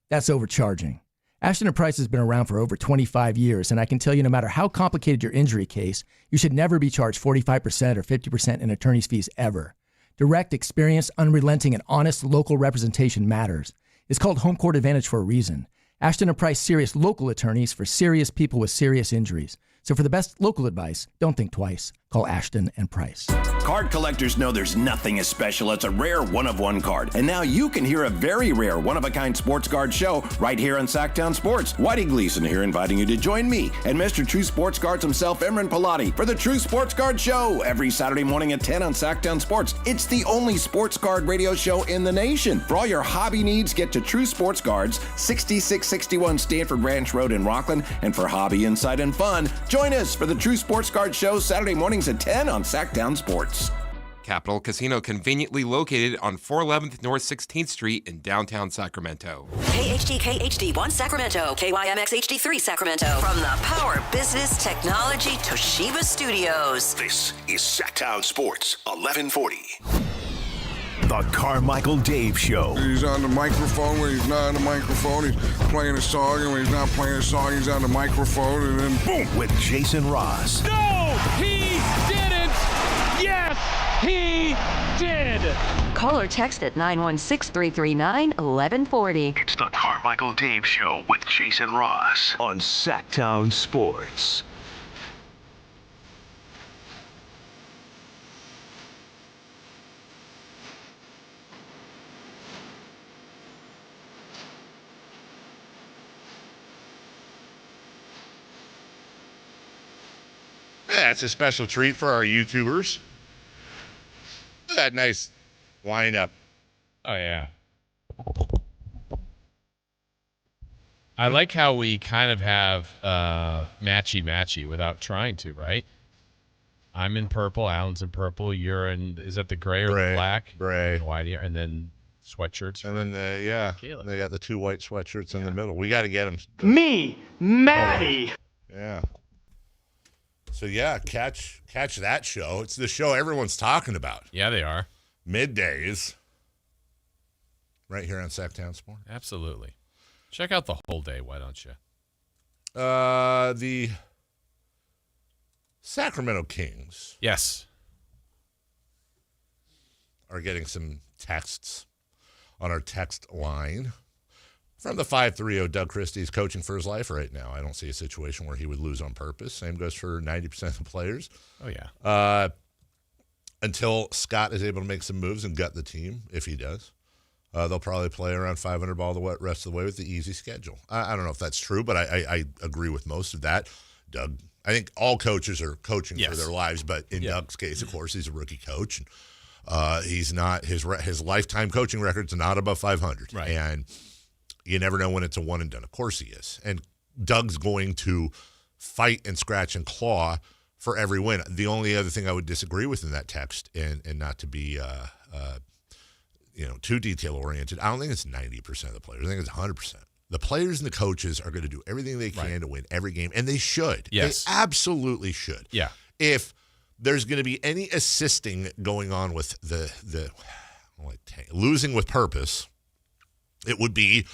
That's overcharging. Ashton & Price has been around for over 25 years, and I can tell you no matter how complicated your injury case, you should never be charged 45% or 50% in attorney's fees ever. Direct, experienced, unrelenting, and honest local representation matters. It's called Home Court Advantage for a reason. Ashton & Price serious local attorneys for serious people with serious injuries. So for the best local advice, don't think twice. Call Ashton & Price. Card collectors know there's nothing as special as a rare one-of-one card. And now you can hear a very rare one-of-a-kind sports card show right here on Sactown Sports. Whitey Gleason here inviting you to join me and Mr. True Sports Cards himself, Imran Pilati, for the True Sports Card Show every Saturday morning at 10 on Sactown Sports. It's the only sports card radio show in the nation. For all your hobby needs, get to True Sports Cards, 6661 Stanford Ranch Road in Rockland. And for hobby, insight, and fun, join us for the True Sports Card Show Saturday mornings at 10 on Sactown Sports. Capital Casino, conveniently located on 411th North 16th Street in downtown Sacramento. KHD HD1 Sacramento, KYMX HD3 Sacramento. From the Power Business Technology Toshiba Studios. This is Sactown Sports 1140. The Carmichael Dave Show. He's on the microphone when he's not on the microphone. He's playing a song, and when he's not playing a song, he's on the microphone, and then boom. With Jason Ross. No, he didn't. Yes, he did. Call or text at 916-339-1140. It's the Carmichael Dave Show with Jason Ross on Sactown Sports. Yeah, it's a special treat for our YouTubers. That nice lineup. Oh, yeah. I like how we kind of have matchy-matchy without trying to, right? I'm in purple, Alan's in purple, you're in, is that the gray or the black? Gray. And white, and then sweatshirts. And then, they got the two white sweatshirts in the middle. We got to get them. Me, Maddie. Yeah. So, yeah, catch that show. It's the show everyone's talking about. Yeah, they are. Middays. Right here on Sactown Sport. Absolutely. Check out the whole day, why don't you? The Sacramento Kings. Yes. Are getting some texts on our text line. From the 530, Doug Christie's coaching for his life right now. I don't see a situation where he would lose on purpose. Same goes for 90% of the players. Oh, yeah. Until Scott is able to make some moves and gut the team, if he does. They'll probably play around 500 ball the rest of the way with the easy schedule. I don't know if that's true, but I agree with most of that. Doug, I think all coaches are coaching for their lives, but in Doug's case, of course, he's a rookie coach. He's not his lifetime coaching record's not above 500. Right. And you never know when it's a one and done. Of course he is. And Doug's going to fight and scratch and claw for every win. The only other thing I would disagree with in that text, and not to be too detail-oriented, I don't think it's 90% of the players. I think it's 100%. The players and the coaches are going to do everything they can to win every game, and they should. Yes. They absolutely should. Yeah. If there's going to be any assisting going on with the losing with purpose, it would be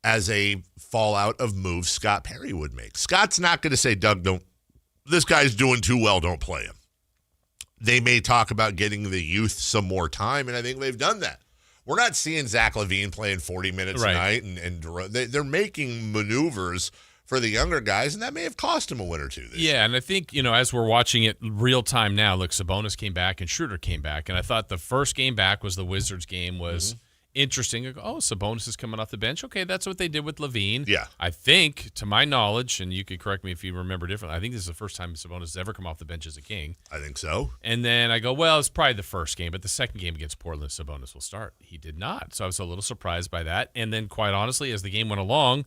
as a fallout of moves Scott Perry would make. Scott's not going to say, Doug, this guy's doing too well, don't play him. they may talk about getting the youth some more time, and I think they've done that. We're not seeing Zach LaVine playing 40 minutes a night, and they're making maneuvers for the younger guys, and that may have cost him a win or two. Yeah, and I think, as we're watching it real time now, look, Sabonis came back and Schroeder came back, and I thought the first game back was the Wizards game was interesting. Oh, Sabonis is coming off the bench. Okay, that's what they did with LaVine. Yeah. I think, to my knowledge, and you could correct me if you remember differently, I think this is the first time Sabonis has ever come off the bench as a King. I think so. And then I go, well, it's probably the first game, but the second game against Portland, Sabonis will start. He did not, so I was a little surprised by that. And then, quite honestly, as the game went along,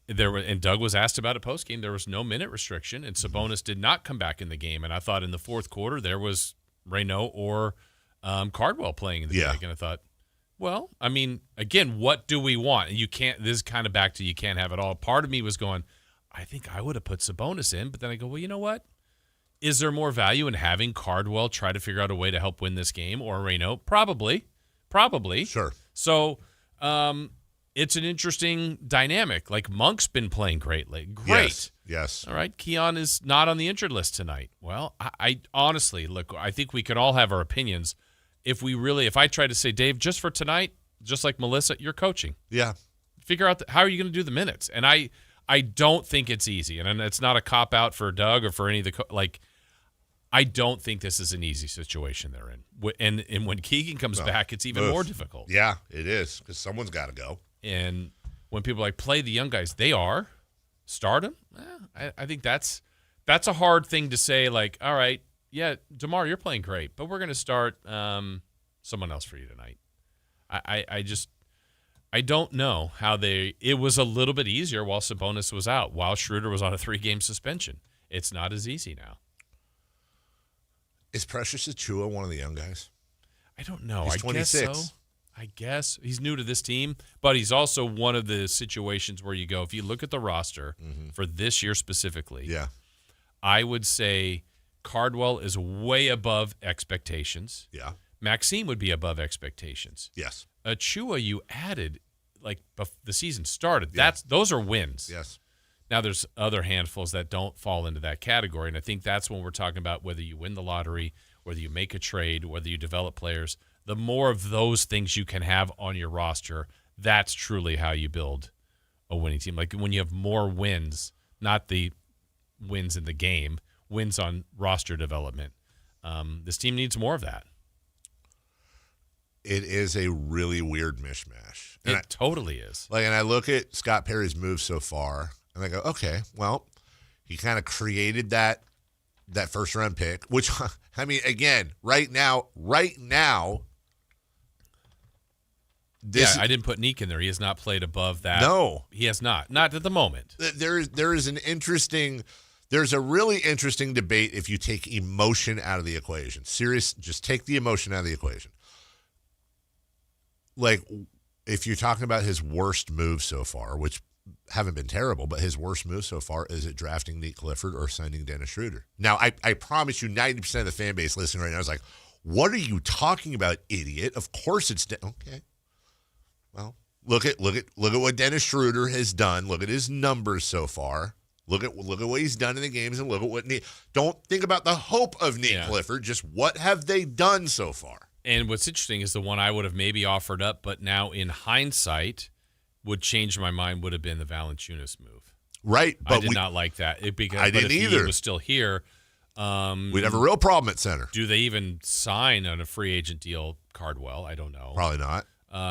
and Doug was asked about it post-game, there was no minute restriction, and Sabonis did not come back in the game. And I thought in the fourth quarter there was Reynaud or Cardwell playing in the game. And I thought, well, I mean, again, what do we want? And you can't – this is kind of back to you can't have it all. Part of me was going, I think I would have put Sabonis in, but then I go, well, you know what? Is there more value in having Cardwell try to figure out a way to help win this game or Reynaud? Probably. Sure. So it's an interesting dynamic. Like, Monk's been playing great. Yes. All right. Keon is not on the injured list tonight. Well, I honestly, look, I think we could all have our opinions. If I try to say, Dave, just for tonight, just like Melissa, you're coaching. Yeah. Figure out how are you going to do the minutes. And I don't think it's easy. And it's not a cop-out for Doug or for any of the I don't think this is an easy situation they're in. And when Keegan comes back, it's even more difficult. Yeah, it is, because someone's got to go. And when people play the young guys, they are. Start them. I think that's a hard thing to say, like, all right, yeah, DeMar, you're playing great, but we're going to start someone else for you tonight. I don't know how it was a little bit easier while Sabonis was out, while Schroeder was on a 3-game suspension. It's not as easy now. Is Precious Achiuwa one of the young guys? I don't know. He's 26. Guess so. I guess he's new to this team, but he's also one of the situations where you go, if you look at the roster for this year specifically, I would say Cardwell is way above expectations. Yeah. Maxime would be above expectations. Yes. Achiuwa, you added the season started. Yeah. Those are wins. Yes. Now there's other handfuls that don't fall into that category, and I think that's when we're talking about whether you win the lottery, whether you make a trade, whether you develop players. The more of those things you can have on your roster, that's truly how you build a winning team. Like when you have more wins, not the wins in the game, wins on roster development. This team needs more of that. It is a really weird mishmash. It totally is. And I look at Scott Perry's moves so far, and I go, okay, well, he kind of created that first-round pick, which, I mean, again, right now. I didn't put Neek in there. He has not played above that. No. He has not. Not at the moment. There's a really interesting debate if you take emotion out of the equation. Just take the emotion out of the equation. Like, if you're talking about his worst move so far, which haven't been terrible, but his worst move so far is it drafting Nate Clifford or signing Dennis Schroeder. Now, I promise you 90% of the fan base listening right now is like, what are you talking about, idiot? Of course it's okay. Well, look at what Dennis Schroeder has done. Look at his numbers so far. Look at what he's done in the games, and look at what don't think about the hope of Nate Clifford. Just what have they done so far? And what's interesting is the one I would have maybe offered up, but now in hindsight would change my mind, would have been the Valanciunas move. Right. But I did not like that. I didn't either. He was still here. We'd have a real problem at center. Do they even sign on a free agent deal Cardwell? I don't know. Probably not.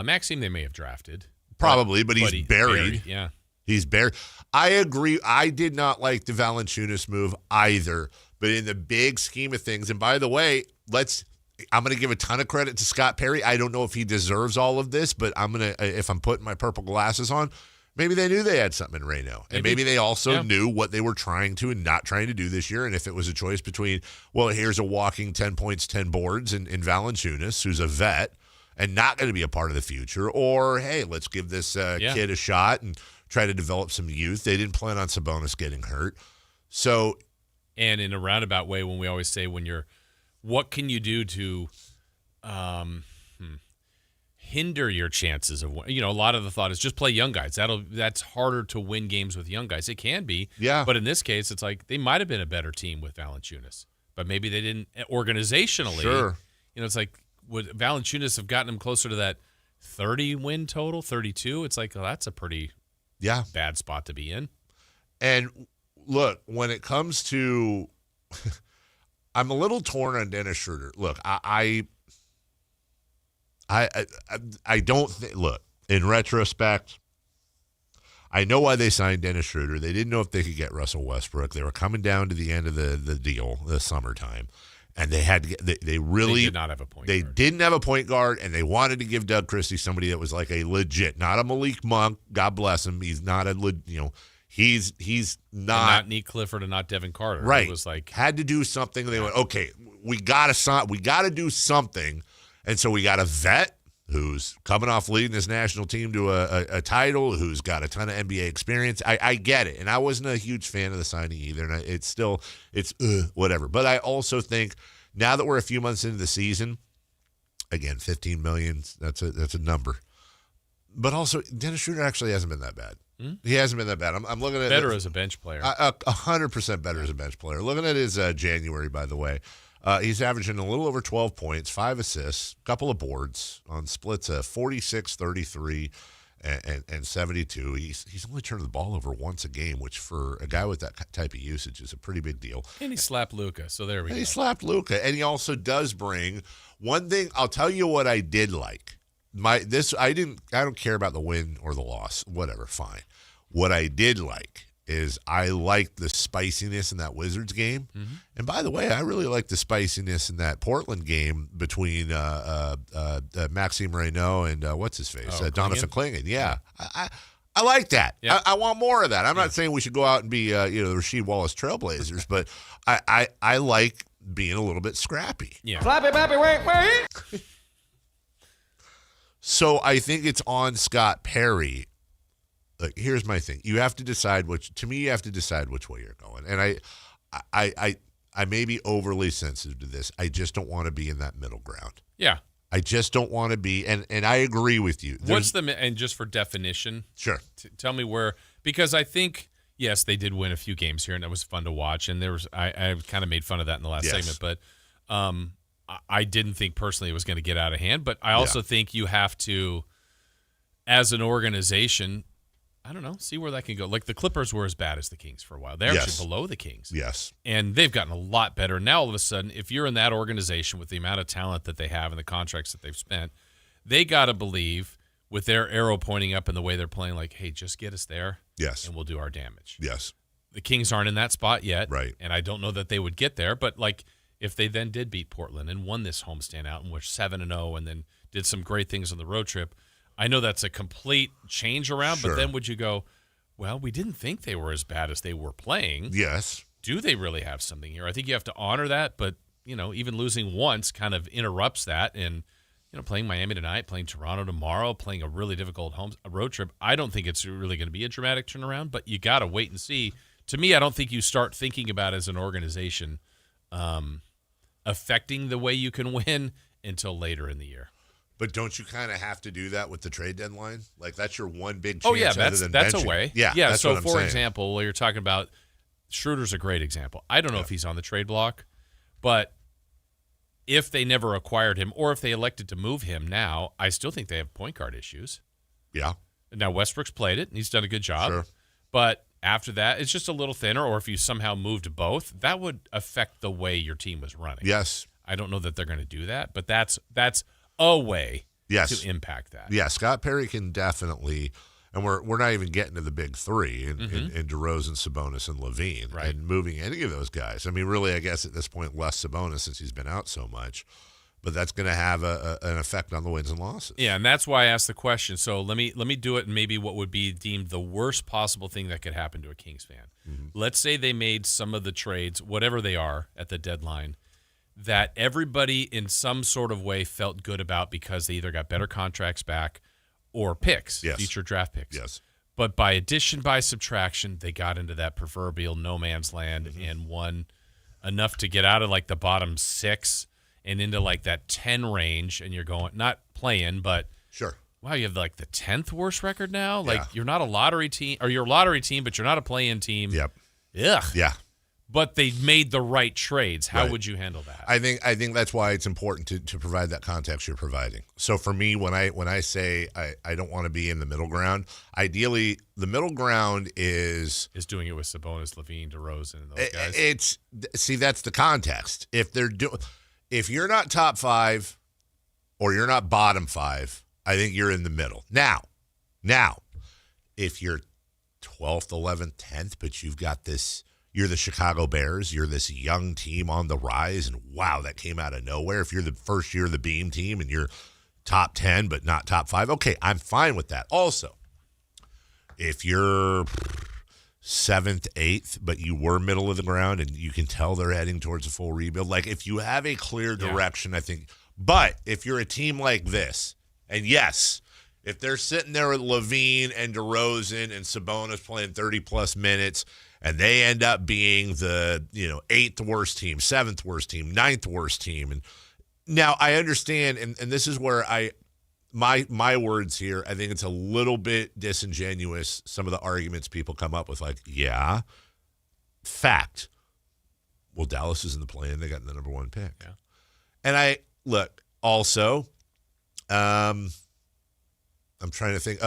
Maxime they may have drafted. Probably, but he's buried. Yeah. He's buried. I agree. I did not like the Valanciunas move either. But in the big scheme of things, and by the way, I'm going to give a ton of credit to Scott Perry. I don't know if he deserves all of this, but if I'm putting my purple glasses on, maybe they knew they had something in Reynaud. And maybe they also knew what they were trying to and not trying to do this year. And if it was a choice between, well, here's a walking 10 points, 10 boards in Valanciunas, who's a vet and not going to be a part of the future, or, hey, let's give this kid a shot and try to develop some youth. They didn't plan on Sabonis getting hurt. So, and in a roundabout way, when we always say what can you do to hinder your chances of a lot of the thought is just play young guys. That's harder to win games with young guys. It can be. Yeah. But in this case, it's like they might have been a better team with Valanciunas. but maybe they didn't organizationally. Sure. It's like, would Valanciunas have gotten him closer to that 30 win total, 32? It's like, that's a pretty bad spot to be in. And look, when it comes to, I'm a little torn on Dennis Schroeder. Look, I don't think. Look, in retrospect, I know why they signed Dennis Schroeder. They didn't know if they could get Russell Westbrook. They were coming down to the end of the deal, the summertime, and they had to get. They really did not have a point. They guard. didn't have a point guard, and they wanted to give Doug Christie somebody that was like a legit, not a Malik Monk. God bless him. He's not a He's not And not Nick Clifford and not Devin Carter. Right. It was like had to do something. They went, okay, we got to do something, and so we got a vet who's coming off leading his national team to a title, who's got a ton of NBA experience. I get it, and I wasn't a huge fan of the signing either. And it's whatever. But I also think now that we're a few months into the season, again, $15 million. That's a number. But also, Dennis Schroeder actually hasn't been that bad. He hasn't been that bad. I'm looking at better as a bench player. 100% better as a bench player. Looking at his January, by the way, he's averaging a little over 12 points, 5 assists, a couple of boards on splits of 46, 33, and 72. He's only turned the ball over once a game, which for a guy with that type of usage is a pretty big deal. And he slapped Luka, so there we go. He slapped Luka, and he also does bring one thing. I'll tell you what I did like. I don't care about the win or the loss, whatever, fine. What I did like is I liked the spiciness in that Wizards game. Mm-hmm. And by the way, I really liked the spiciness in that Portland game between Maxime Reynaud and what's his face? Donovan Clingan. Yeah. I like that. Yep. I want more of that. I'm not saying we should go out and be the Rasheed Wallace Trailblazers, but I like being a little bit scrappy. Yeah. Flappy, bappy, wait. So I think it's on Scott Perry. Look, here's my thing. You have to decide which way you're going. And I may be overly sensitive to this. I just don't want to be in that middle ground. Yeah. I just don't want to be, and I agree with you. And just for definition? Sure. Tell me where, because I think, yes, they did win a few games here, and it was fun to watch, and I kind of made fun of that in the last segment, but I didn't think personally it was going to get out of hand, but I also think you have to, as an organization, I don't know, see where that can go. Like the Clippers were as bad as the Kings for a while. They're actually below the Kings. Yes. And they've gotten a lot better. Now all of a sudden, if you're in that organization with the amount of talent that they have and the contracts that they've spent, they got to believe with their arrow pointing up and the way they're playing, like, hey, just get us there. Yes. And we'll do our damage. Yes. The Kings aren't in that spot yet. Right. And I don't know that they would get there, but like, if they then did beat Portland and won this homestand out and were 7-0 and then did some great things on the road trip, I know that's a complete change around, but then would you go, well, we didn't think they were as bad as they were playing. Yes. Do they really have something here? I think you have to honor that, but, even losing once kind of interrupts that. And, playing Miami tonight, playing Toronto tomorrow, playing a really difficult road trip, I don't think it's really going to be a dramatic turnaround, but you got to wait and see. To me, I don't think you start thinking about as an organization affecting the way you can win until later in the year. But don't you kind of have to do that with the trade deadline? Like that's your one big chance. Oh yeah, other than that's benching. a way. Yeah. That's so what I'm for saying. example, you're talking about Schroeder's a great example. I don't know if he's on the trade block, but if they never acquired him or if they elected to move him now, I still think they have point guard issues. Yeah. Now Westbrook's played it and he's done a good job. Sure. But after that, it's just a little thinner, or if you somehow moved both, that would affect the way your team was running. Yes. I don't know that they're going to do that, but that's a way to impact that. Yeah, Scott Perry can definitely, and we're not even getting to the big three in DeRozan, Sabonis, and Levine, right. And moving any of those guys. I mean, really, I guess at this point, less Sabonis since he's been out so much, but that's going to have an effect on the wins and losses. Yeah, and that's why I asked the question. So let me do it in maybe what would be deemed the worst possible thing that could happen to a Kings fan. Mm-hmm. Let's say they made some of the trades, whatever they are, at the deadline, that everybody in some sort of way felt good about because they either got better contracts back or picks, future draft picks. Yes. But by addition, by subtraction, they got into that proverbial no man's land and won enough to get out of like the bottom 6 and into like that 10 range, and you're going, not playing, but sure. Wow, you have like the 10th worst record now? Like you're not a lottery team, or you're a lottery team, but you're not a play-in team. Yep. Ugh. Yeah. but they made the right trades. How would you handle that? I think that's why it's important to provide that context you're providing. So for me, when I say I don't want to be in the middle ground, ideally the middle ground is doing it with Sabonis, Levine, DeRozan, and those guys. That's the context. If you're not top 5 or you're not bottom 5, I think you're in the middle. Now, if you're 12th, 11th, 10th, but you've got this. You're the Chicago Bears. You're this young team on the rise, and wow, that came out of nowhere. If you're the first year of the Beam team and you're top 10 but not top 5, okay, I'm fine with that. Also, if you're 7th, 8th, but you were middle of the ground and you can tell they're heading towards a full rebuild, like if you have a clear direction, I think. But if you're a team like this, and yes, if they're sitting there with Levine and DeRozan and Sabonis playing 30-plus minutes, and they end up being the 8th worst team, 7th worst team, 9th worst team. And now I understand, and this is where my words here, I think it's a little bit disingenuous, some of the arguments people come up with, like, yeah, fact. Well, Dallas is in the play, and they got the number 1 pick. Yeah. And look, also, I'm trying to think,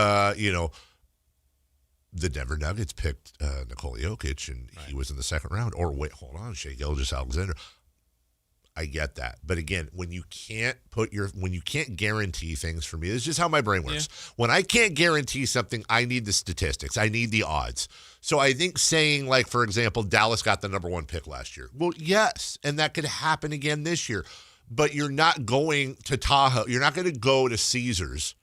the Denver Nuggets picked Nikola Jokic, and he was in the 2nd round. Or wait, hold on, Shai Gilgeous-Alexander. I get that, but again, when you can't guarantee things, for me, this is just how my brain works. Yeah. When I can't guarantee something, I need the statistics. I need the odds. So I think saying, like, for example, Dallas got the number 1 pick last year. Well, yes, and that could happen again this year. But you're not going to Tahoe. You're not going to go to Caesars.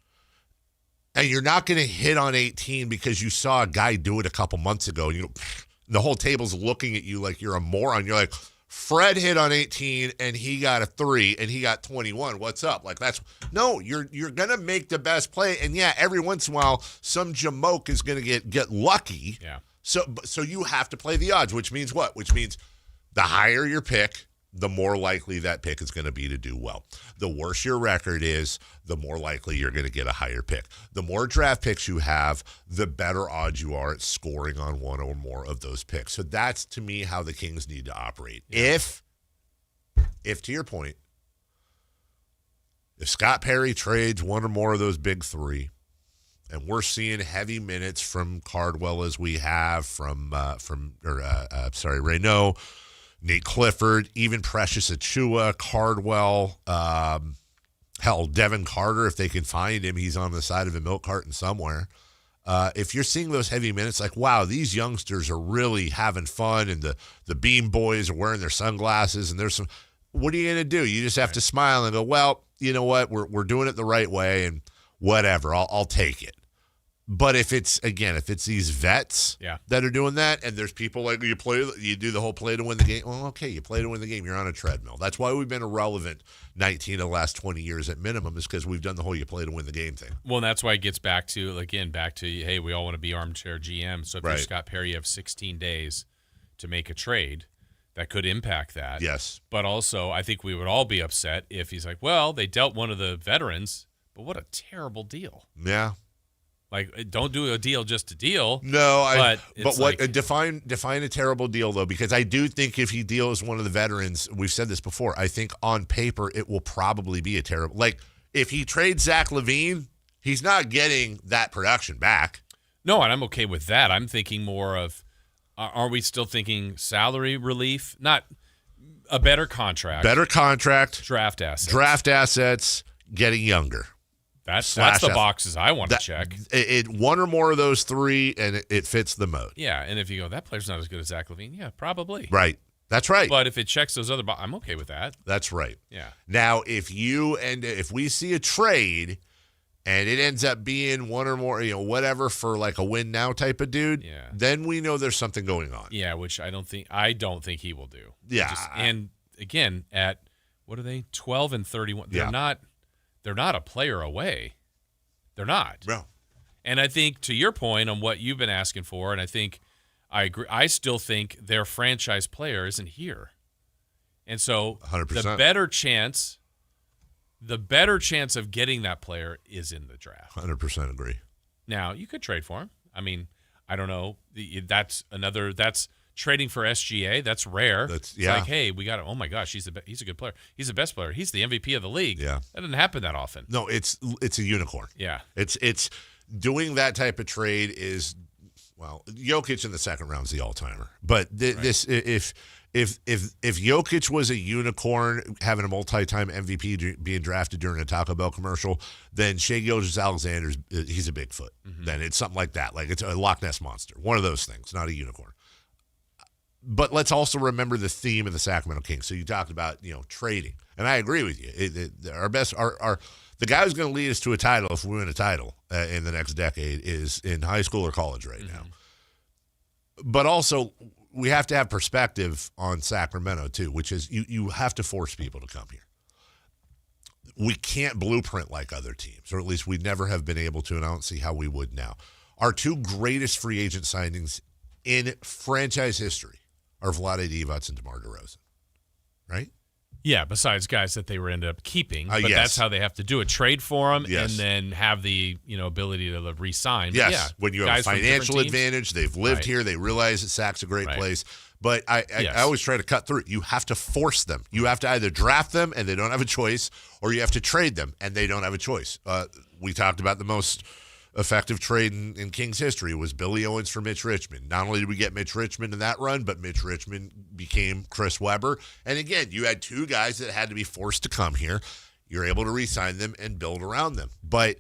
And you're not going to hit on 18 because you saw a guy do it a couple months ago. And the whole table's looking at you like you're a moron. You're like, Fred hit on 18 and he got a 3 and he got 21. What's up? Like, you're going to make the best play. And yeah, every once in a while, some jamoke is going to get lucky. Yeah. So you have to play the odds, which means what? Which means the higher your pick, the more likely that pick is going to be to do well. The worse your record is, the more likely you're going to get a higher pick. The more draft picks you have, the better odds you are at scoring on one or more of those picks. So that's, to me, how the Kings need to operate. Yeah. If to your point, if Scott Perry trades one or more of those big 3, and we're seeing heavy minutes from Cardwell as we have from Reynaud, Nate Clifford, even Precious Achua, Cardwell, Devin Carter, if they can find him, he's on the side of a milk carton somewhere. If you're seeing those heavy minutes, like, wow, these youngsters are really having fun, and the Beam Boys are wearing their sunglasses, and there's some. What are you going to do? You just have to smile and go, well, you know what? We're doing it the right way, and whatever, I'll take it. But if it's these vets that are doing that, and there's people like you do the whole play to win the game. Well, okay, you play to win the game. You're on a treadmill. That's why we've been irrelevant 19 of the last 20 years at minimum, is because we've done the whole you play to win the game thing. Well, and that's why it gets back to, hey, we all want to be armchair GM. So if you're Scott Perry, you have 16 days to make a trade that could impact that. Yes. But also, I think we would all be upset if he's like, well, they dealt one of the veterans, but what a terrible deal. Yeah. Like, don't do a deal just to deal. No, define a terrible deal, though, because I do think if he deals one of the veterans, we've said this before, I think on paper it will probably be a terrible. Like, if he trades Zach LaVine, he's not getting that production back. No, and I'm okay with that. I'm thinking more of, are we still thinking salary relief? Not a better contract. Better contract. Draft assets. Draft assets, getting younger. That's the boxes I want to check. One or more of those 3, and it fits the mode. Yeah, and if you go, that player's not as good as Zach LaVine, yeah, probably. Right. That's right. But if it checks those other boxes, I'm okay with that. That's right. Yeah. Now, if we see a trade and it ends up being one or more, whatever, for like a win now type of dude, then we know there's something going on. Yeah, which I don't think he will do. Yeah. And again, at what are they? 12 and 31. They're not a player away. They're not. No. And I think, to your point on what you've been asking for, and I think I agree, I still think their franchise player isn't here. And so 100%. the better chance of getting that player is in the draft. 100% agree. Now, you could trade for him. I mean, I don't know. That's trading for SGA. That's rare. It's like, hey, we got. Oh my gosh, he's a good player. He's the best player. He's the MVP of the league. Yeah, that doesn't happen that often. No, it's a unicorn. Yeah, it's doing that type of trade is, well, Jokic in the second round is the all timer. But this if Jokic was a unicorn having a multi-time MVP being drafted during a Taco Bell commercial, then Shai Gilgeous-Alexander's he's a Bigfoot. Then it's something like that. Like it's a Loch Ness monster. One of those things, not a unicorn. But let's also remember the theme of the Sacramento Kings. So you talked about, trading. And I agree with you. The guy who's going to lead us to a title, if we win a title in the next decade, is in high school or college right now. But also, we have to have perspective on Sacramento, too, which is you have to force people to come here. We can't blueprint like other teams, or at least we never have been able to, and I don't see how we would now. Our two greatest free agent signings in franchise history are Vlade Divac and DeMar DeRozan, right? Yeah, besides guys that they were ended up keeping, but yes. That's how they have to do it: trade for them, Yes. and then have the ability to re-sign. Yes, yeah, when you have a financial advantage, they've lived here, they realize that Sac's a great place. But I always try to cut through it. You have to force them. You have to either draft them and they don't have a choice, or you have to trade them and they don't have a choice. We talked about the most effective trade in Kings history was Billy Owens for Mitch Richmond. Not only did we get Mitch Richmond in that run, but Mitch Richmond became Chris Webber. And again, you had two guys that had to be forced to come here. You're able to re-sign them and build around them. But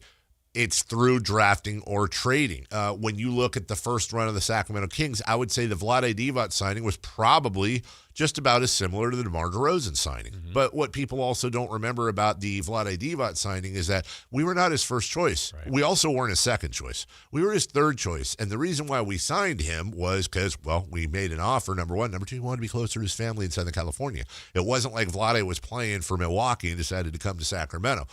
it's through drafting or trading. When you look at the first run of the Sacramento Kings, I would say the Vlade Divac signing was probably just about as similar to the DeMar DeRozan signing. But what people also don't remember about the Vlade Divac signing is that we were not his first choice. We also weren't his second choice. We were his third choice. And the reason why we signed him was because, well, we made an offer, number one. Number two, he wanted to be closer to his family in Southern California. It wasn't like Vlade was playing for Milwaukee and decided to come to Sacramento.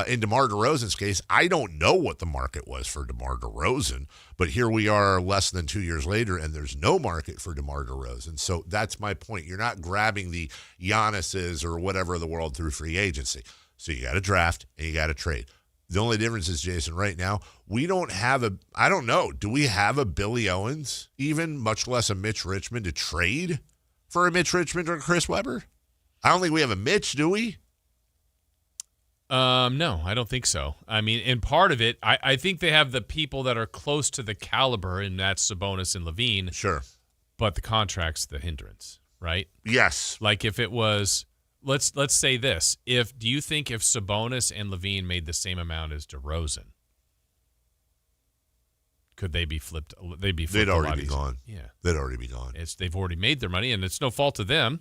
In DeMar DeRozan's case, I don't know what the market was for DeMar DeRozan, but here we are less than 2 years later, and there's no market for DeMar DeRozan. So that's my point. You're not grabbing the Giannis's or whatever of the world through free agency. So you got to draft and you got to trade. The only difference is, Jason, right now, we don't have I don't know, do we have a Billy Owens, even much less a Mitch Richmond, to trade for a Mitch Richmond or Chris Webber? I don't think we have a Mitch, do we? No, I don't think so. I mean, in part of it, I think they have the people that are close to the caliber, and that's Sabonis and Levine. Sure. But the contract's the hindrance, right? Yes. Like if it was, let's say this. Do you think if Sabonis and Levine made the same amount as DeRozan, could they be flipped? They'd already be gone. Yeah. They'd already be gone. They've already made their money, and it's no fault of them,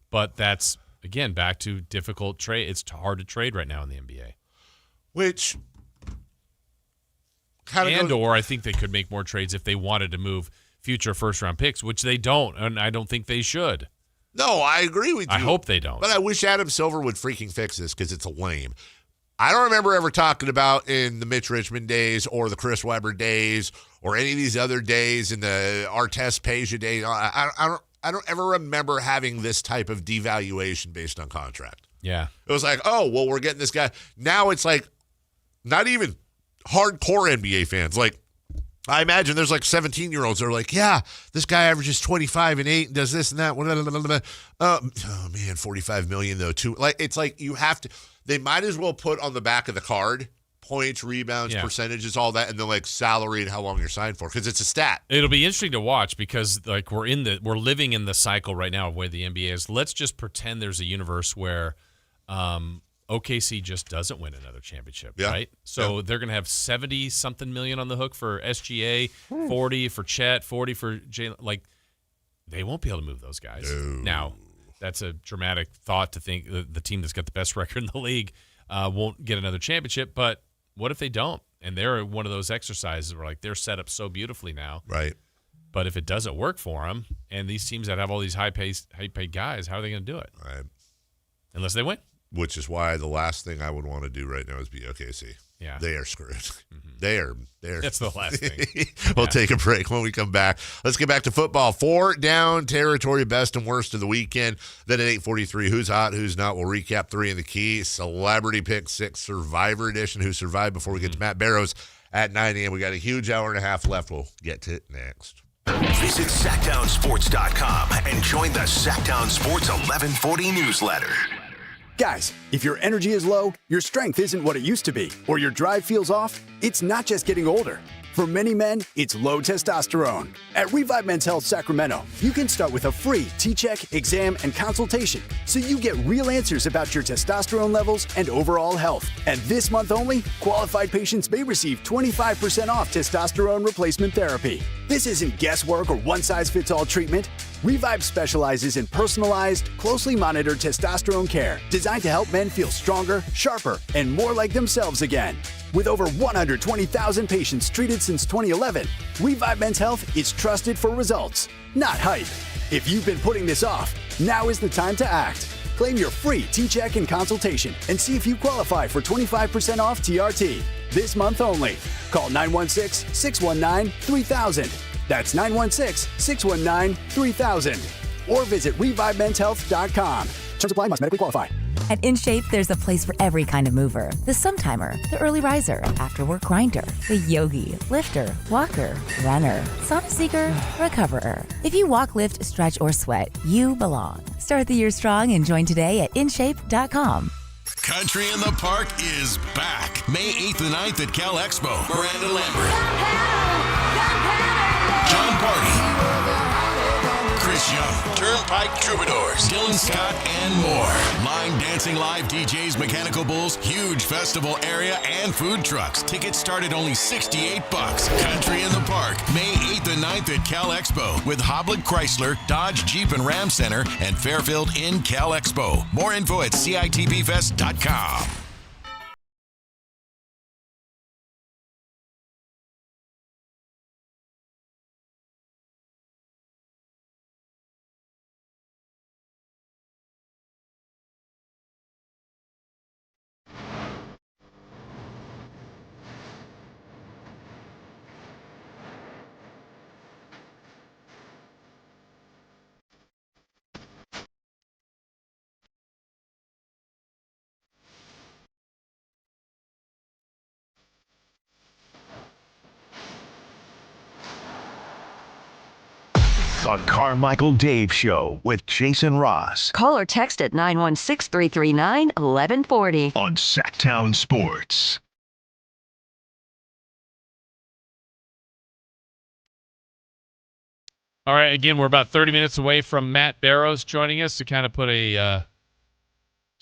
but that's, again, back to difficult trade. It's hard to trade right now in the NBA. Which or I think they could make more trades if they wanted to move future first-round picks, which they don't, and I don't think they should. No, I agree with you. I hope they don't. But I wish Adam Silver would freaking fix this because it's lame. I don't remember ever talking about in the Mitch Richmond days or the Chris Webber days or any of these other days in the Artest Peja days. I don't ever remember having this type of devaluation based on contract. Yeah. It was like, oh, well, we're getting this guy. Now it's like not even hardcore NBA fans. Like, I imagine there's like 17-year-olds that are like, yeah, this guy averages 25 and 8 and does this and that. Oh, man, $45 million, though, too. Like, it's like you have to – they might as well put on the back of the card points, rebounds, percentages, all that, and then like salary and how long you're signed for, because it's a stat. It'll be interesting to watch because like we're living in the cycle right now of where the NBA is. Let's just pretend there's a universe where OKC just doesn't win another championship, right? So they're going to have 70-something million on the hook for SGA, 40 for Chet, 40 for Jalen. Like, they won't be able to move those guys. No. Now, that's a dramatic thought to think the team that's got the best record in the league won't get another championship, but what if they don't? And they're one of those exercises where like they're set up so beautifully now. Right. But if it doesn't work for them, and these teams that have all these high-paid guys, how are they going to do it? Right. Unless they win. Which is why the last thing I would want to do right now is be OKC. Yeah. They are screwed. Mm-hmm. They're That's the last thing. We'll take a break when we come back. Let's get back to football. 4 down territory, best and worst of the weekend. Then at 8:43, who's hot, who's not. We'll recap 3 in the key. Celebrity Pick 6 Survivor Edition, who survived before we get to Matt Barrows at 9 a.m. We got a huge hour and a half left. We'll get to it next. Visit SactownSports.com and join the Sactown Sports 1140 newsletter. Guys, if your energy is low, your strength isn't what it used to be, or your drive feels off, it's not just getting older. For many men, it's low testosterone. At Revive Men's Health Sacramento, you can start with a free T-check, exam, and consultation so you get real answers about your testosterone levels and overall health. And this month only, qualified patients may receive 25% off testosterone replacement therapy. This isn't guesswork or one-size-fits-all treatment. Revive specializes in personalized, closely monitored testosterone care designed to help men feel stronger, sharper, and more like themselves again. With over 120,000 patients treated since 2011, Revive Men's Health is trusted for results, not hype. If you've been putting this off, now is the time to act. Claim your free T-check and consultation and see if you qualify for 25% off TRT. This month only. Call 916-619-3000. That's 916-619-3000. Or visit ReviveMen'sHealth.com. Terms apply, must medically qualify. At InShape, there's a place for every kind of mover. The Sometimer, the early riser, after work grinder, the yogi, lifter, walker, runner, soft seeker, recoverer. If you walk, lift, stretch, or sweat, you belong. Start the year strong and join today at InShape.com. Country in the Park is back. May 8th and 9th at Cal Expo. Miranda Lambert. John Party. Chris Young. Turnpike Troubadours. Dylan Scott and more. Line dancing live DJs, Mechanical Bulls, huge festival area, and food trucks. Tickets start at only $68. Country in the Park. May 8th and 9th at Cal Expo with Hoblit Chrysler, Dodge Jeep and Ram Center, and Fairfield in Cal Expo. More info at CITBFest.com. The Carmichael Dave Show with Jason Ross. Call or text at 916-339-1140. On Sactown Sports. All right, again, we're about 30 minutes away from Matt Barrows joining us to kind of put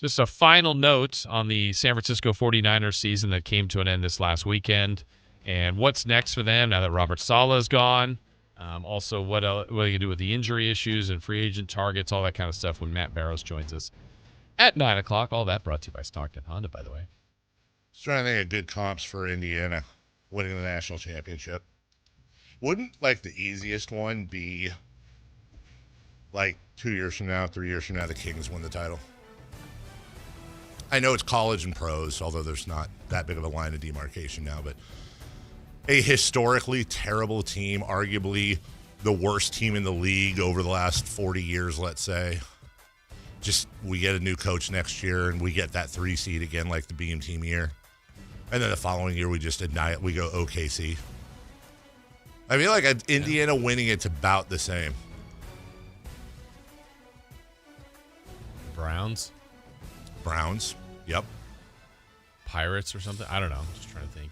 just a final note on the San Francisco 49ers season that came to an end this last weekend, and what's next for them now that Robert Saleh is gone. Also, what are you going to do with the injury issues and free agent targets, all that kind of stuff when Matt Barrows joins us at 9 o'clock. All that brought to you by Stockton Honda, by the way. Just trying to think of good comps for Indiana winning the national championship. Wouldn't, like, the easiest one be, like, 2 years from now, 3 years from now, the Kings win the title? I know it's college and pros, although there's not that big of a line of demarcation now, but a historically terrible team, arguably the worst team in the league over the last 40 years, let's say. Just, we get a new coach next year, and we get that 3 seed again, like the Beam team year. And then the following year, we just deny it. We go OKC. I feel like Indiana winning it's about the same. Browns? Yep. Pirates or something? I don't know. I'm just trying to think.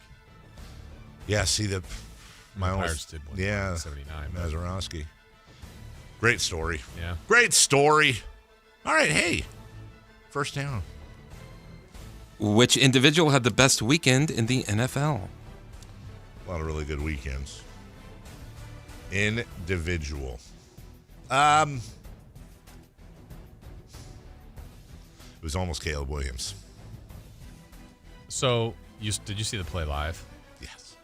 Yeah, see, my Pirates did one. Yeah, 79. Mazeroski. Great story. Yeah. Great story. All right, hey. First down. Which individual had the best weekend in the NFL? A lot of really good weekends. Individual. It was almost Caleb Williams. So, did you see the play live? Yes.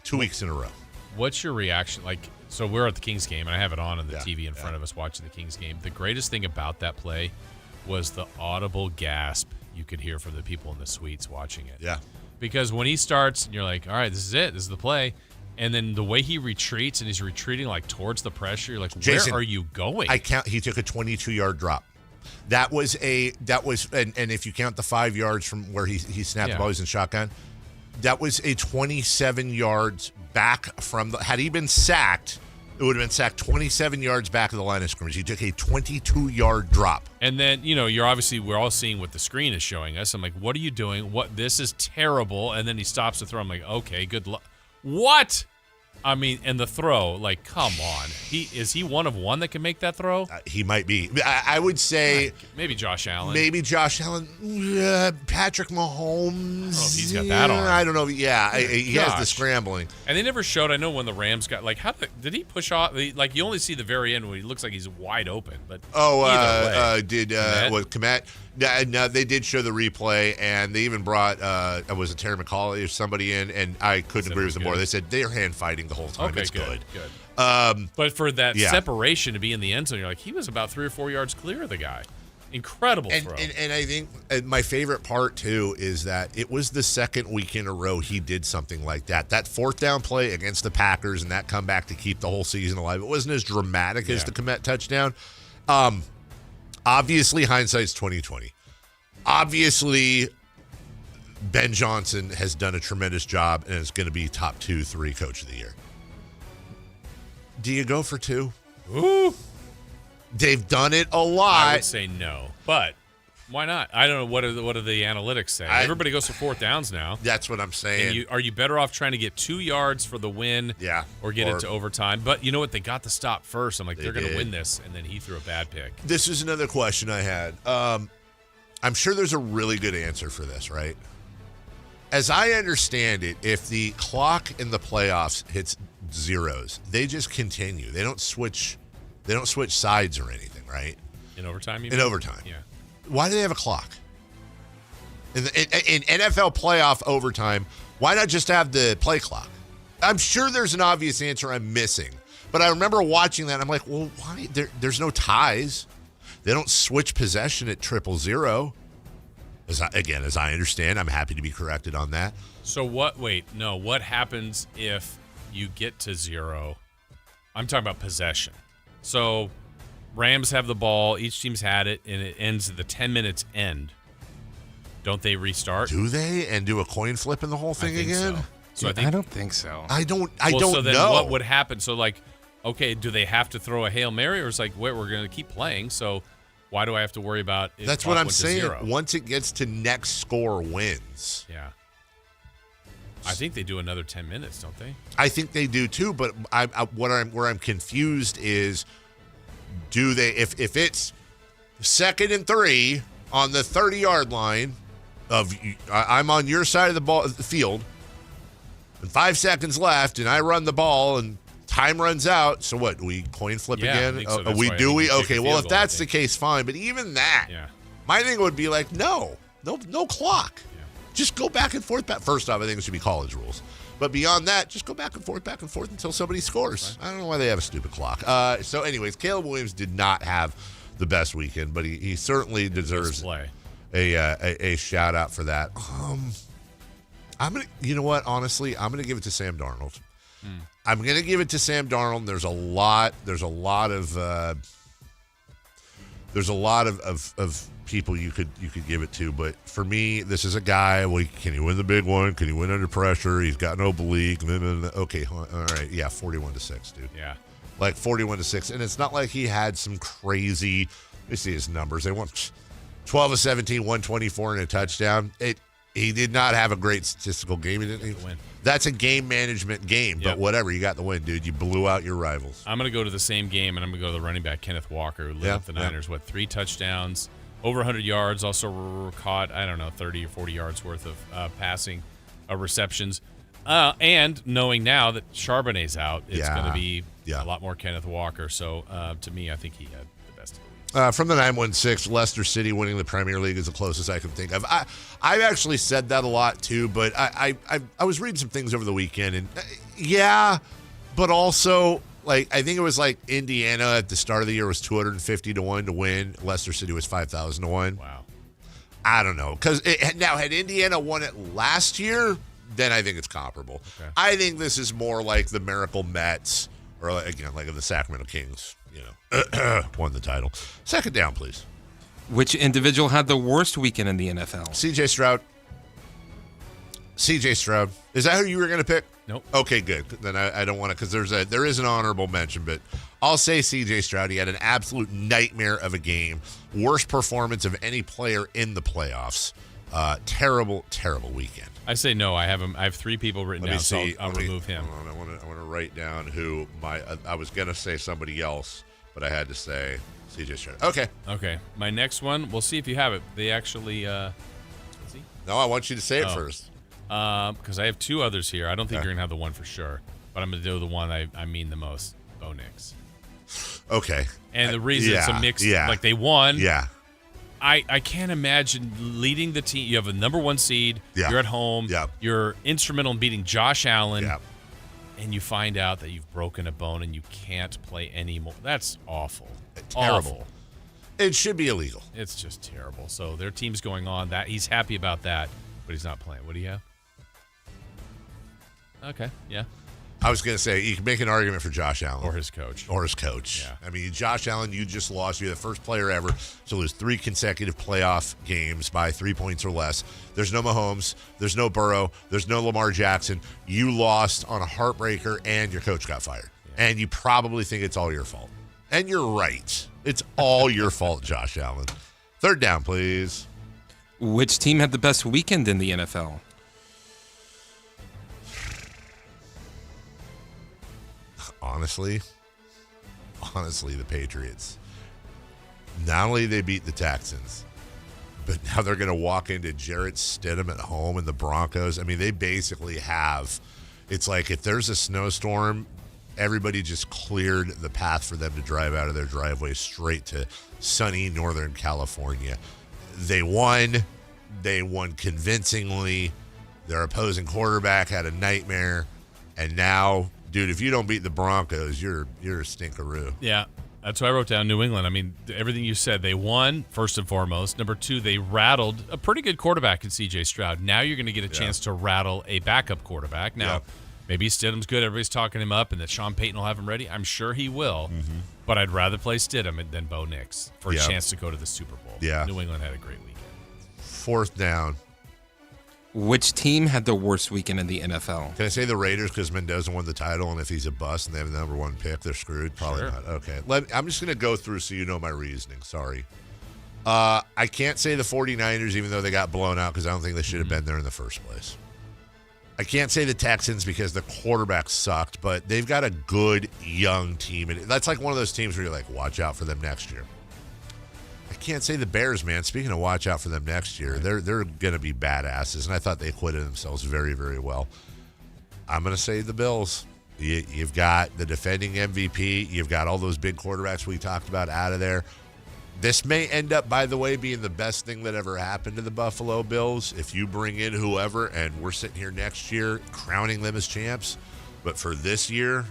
2 weeks in a row. What's your reaction? Like, so we're at the Kings game, and I have it on the TV in front of us watching the Kings game. The greatest thing about that play was the audible gasp you could hear from the people in the suites watching it. Yeah. Because when he starts, and you're like, all right, this is it. This is the play. And then the way he retreats, and he's retreating like towards the pressure, you're like, Jason, where are you going? He took a 22-yard drop. And if you count the 5 yards from where he snapped the ball, he's in shotgun. That was a 27 yards back from had he been sacked, It would have been sacked 27 yards back of the line of scrimmage. He took a 22-yard drop. And then, we're all seeing what the screen is showing us. I'm like, what are you doing? This is terrible. And then he stops the throw. I'm like, okay, good luck. What? I mean, and the throw, like, come on. Is he one of one that can make that throw? He might be. I would say maybe Josh Allen. Patrick Mahomes. Oh, he's got that on. I don't know. Yeah, he has the scrambling. And they never showed. I know when the Rams got did he push off? Like you only see the very end when he looks like he's wide open. But Komet? No, they did show the replay, and they even brought was it Terry McCauley or somebody in, and I couldn't agree with them more. They said they're hand fighting the whole time. Okay, it's good. But for that separation to be in the end zone, you're like, he was about 3 or 4 yards clear of the guy. Incredible throw. And I think my favorite part, too, is that it was the second week in a row he did something like that. That fourth down play against the Packers and that comeback to keep the whole season alive, it wasn't as dramatic as the Komet touchdown. Obviously, hindsight's 20/20. Obviously, Ben Johnson has done a tremendous job and is going to be top 2-3 coach of the year. Do you go for 2? Ooh. They've done it a lot. I would say no, but why not? I don't know. What do the analytics say? Everybody goes for fourth downs now. That's what I'm saying. And are you better off trying to get 2 yards for the win or get it to overtime? But you know what? They got the stop first. I'm like, they're going to win this, and then he threw a bad pick. This is another question I had. I'm sure there's a really good answer for this, right? As I understand it, if the clock in the playoffs hits zeros, they just continue. They don't switch sides or anything, right? In overtime, you mean? In overtime. Yeah. Why do they have a clock? In NFL playoff overtime, why not just have the play clock? I'm sure there's an obvious answer I'm missing. But I remember watching that, and I'm like, well, why? There's no ties. They don't switch possession at 0-0. As I understand, I'm happy to be corrected on that. So what happens if you get to 0? I'm talking about possession. So Rams have the ball, each team's had it, and it ends at the 10 minutes end. Don't they restart? Do they? And do a coin flip in the whole thing again? So I don't think so. I don't so then know. What would happen? So okay, do they have to throw a Hail Mary, or it's like, wait, we're going to keep playing, so why do I have to worry about it? That's what I'm saying. Once it gets to next score wins. Yeah. I think they do another 10 minutes, don't they? I think they do too, but where I'm confused is, do they if it's 2nd and 3 on the 30-yard line I'm on your side of the field, and 5 seconds left, and I run the ball and time runs out. So what? Do we coin flip again? I think so. Okay. Well, if that's the case, fine. But even that, my thing would be like, no clock. Yeah. Just go back and forth. First off, I think it should be college rules. But beyond that, just go back and forth until somebody scores. Right. I don't know why they have a stupid clock. So, anyways, Caleb Williams did not have the best weekend, but he certainly deserves a shout out for that. I'm gonna, you know what? Honestly, I'm gonna give it to Sam Darnold. I'm gonna give it to Sam Darnold. There's a lot of people you could give it to, but for me, this is a guy. Well, can he win the big one? Can he win under pressure? He's got no oblique. Okay, all right, yeah, 41-6, dude. Yeah, like 41-6, and it's not like he had some crazy. Let me see his numbers. They won 12 of 17, 124 and a touchdown. He did not have a great statistical game. He didn't win. That's a game management game, but whatever. You got the win, dude. You blew out your rivals. I'm going to go to the same game, and I'm going to go to the running back, Kenneth Walker, who led up the Niners. 3 touchdowns, over 100 yards, also caught, 30 or 40 yards worth of passing receptions. And knowing now that Charbonnet's out, it's going to be a lot more Kenneth Walker. So, to me, I think he had the best of the week. From the 916, Leicester City winning the Premier League is the closest I can think of. I've actually said that a lot too, but I was reading some things over the weekend, and but also I think it was like Indiana at the start of the year was 250-1 to win. Leicester City was 5,000-1. Wow. I don't know, because now had Indiana won it last year, then I think it's comparable. Okay. I think this is more like the Miracle Mets, or like the Sacramento Kings. Won the title. Second down, please. Which individual had the worst weekend in the NFL? C.J. Stroud. C.J. Stroud. Is that who you were going to pick? Nope. Okay, good. Then I don't want to, because there is an honorable mention, but I'll say C.J. Stroud. He had an absolute nightmare of a game. Worst performance of any player in the playoffs. Terrible, terrible weekend. I say no. I have 3 people written down, so I'll remove him. I want to write down who I was going to say somebody else, but I had to say C.J. Stroud. Okay. My next one, we'll see if you have it. They actually see? No, I want you to say it first. Because I have 2 others here. I don't think you're going to have the one for sure, but I'm going to do the one I mean the most, Bo Nix. Okay. And the reason it's a mixed, like they won. Yeah. I can't imagine leading the team. You have a number 1 seed. Yeah. You're at home. Yeah. You're instrumental in beating Josh Allen. Yeah. And you find out that you've broken a bone and you can't play anymore. That's awful. Terrible. Awful. It should be illegal. It's just terrible. So their team's going on. That he's happy about that, but he's not playing. What do you have? Okay. Yeah. I was going to say, you can make an argument for Josh Allen. Or his coach. Yeah. I mean, Josh Allen, you just lost. You're the first player ever to lose 3 consecutive playoff games by 3 points or less. There's no Mahomes. There's no Burrow. There's no Lamar Jackson. You lost on a heartbreaker, and your coach got fired. Yeah. And you probably think it's all your fault. And you're right. It's all your fault, Josh Allen. 3rd down, please. Which team had the best weekend in the NFL? Honestly, the Patriots. Not only they beat the Texans, but now they're going to walk into Jarrett Stidham at home and the Broncos. I mean, they basically have, it's like if there's a snowstorm, everybody just cleared the path for them to drive out of their driveway straight to sunny Northern California. They won convincingly. Their opposing quarterback had a nightmare, and now, dude, if you don't beat the Broncos, you're a stinkeroo. Yeah, that's why I wrote down New England. I mean, everything you said, they won, first and foremost. Number 2, they rattled a pretty good quarterback in C.J. Stroud. Now you're going to get a chance to rattle a backup quarterback. Now, maybe Stidham's good. Everybody's talking him up, and that Sean Payton will have him ready. I'm sure he will. Mm-hmm. But I'd rather play Stidham than Bo Nix for a chance to go to the Super Bowl. Yeah. New England had a great weekend. 4th down. Which team had the worst weekend in the NFL? Can I say the Raiders because Mendoza won the title, and if he's a bust and they have the number 1 pick, they're screwed? Probably not. Okay. I'm just going to go through so you know my reasoning. Sorry. I can't say the 49ers, even though they got blown out, because I don't think they should have been there in the first place. I can't say the Texans because the quarterback sucked, but they've got a good young team. And that's like one of those teams where you're like, watch out for them next year. I can't say the Bears, man. Speaking of watch out for them next year, they're going to be badasses, and I thought they acquitted themselves very, very well. I'm going to say the Bills. You've got the defending MVP. You've got all those big quarterbacks we talked about out of there. This may end up, by the way, being the best thing that ever happened to the Buffalo Bills if you bring in whoever, and we're sitting here next year crowning them as champs. But for this year,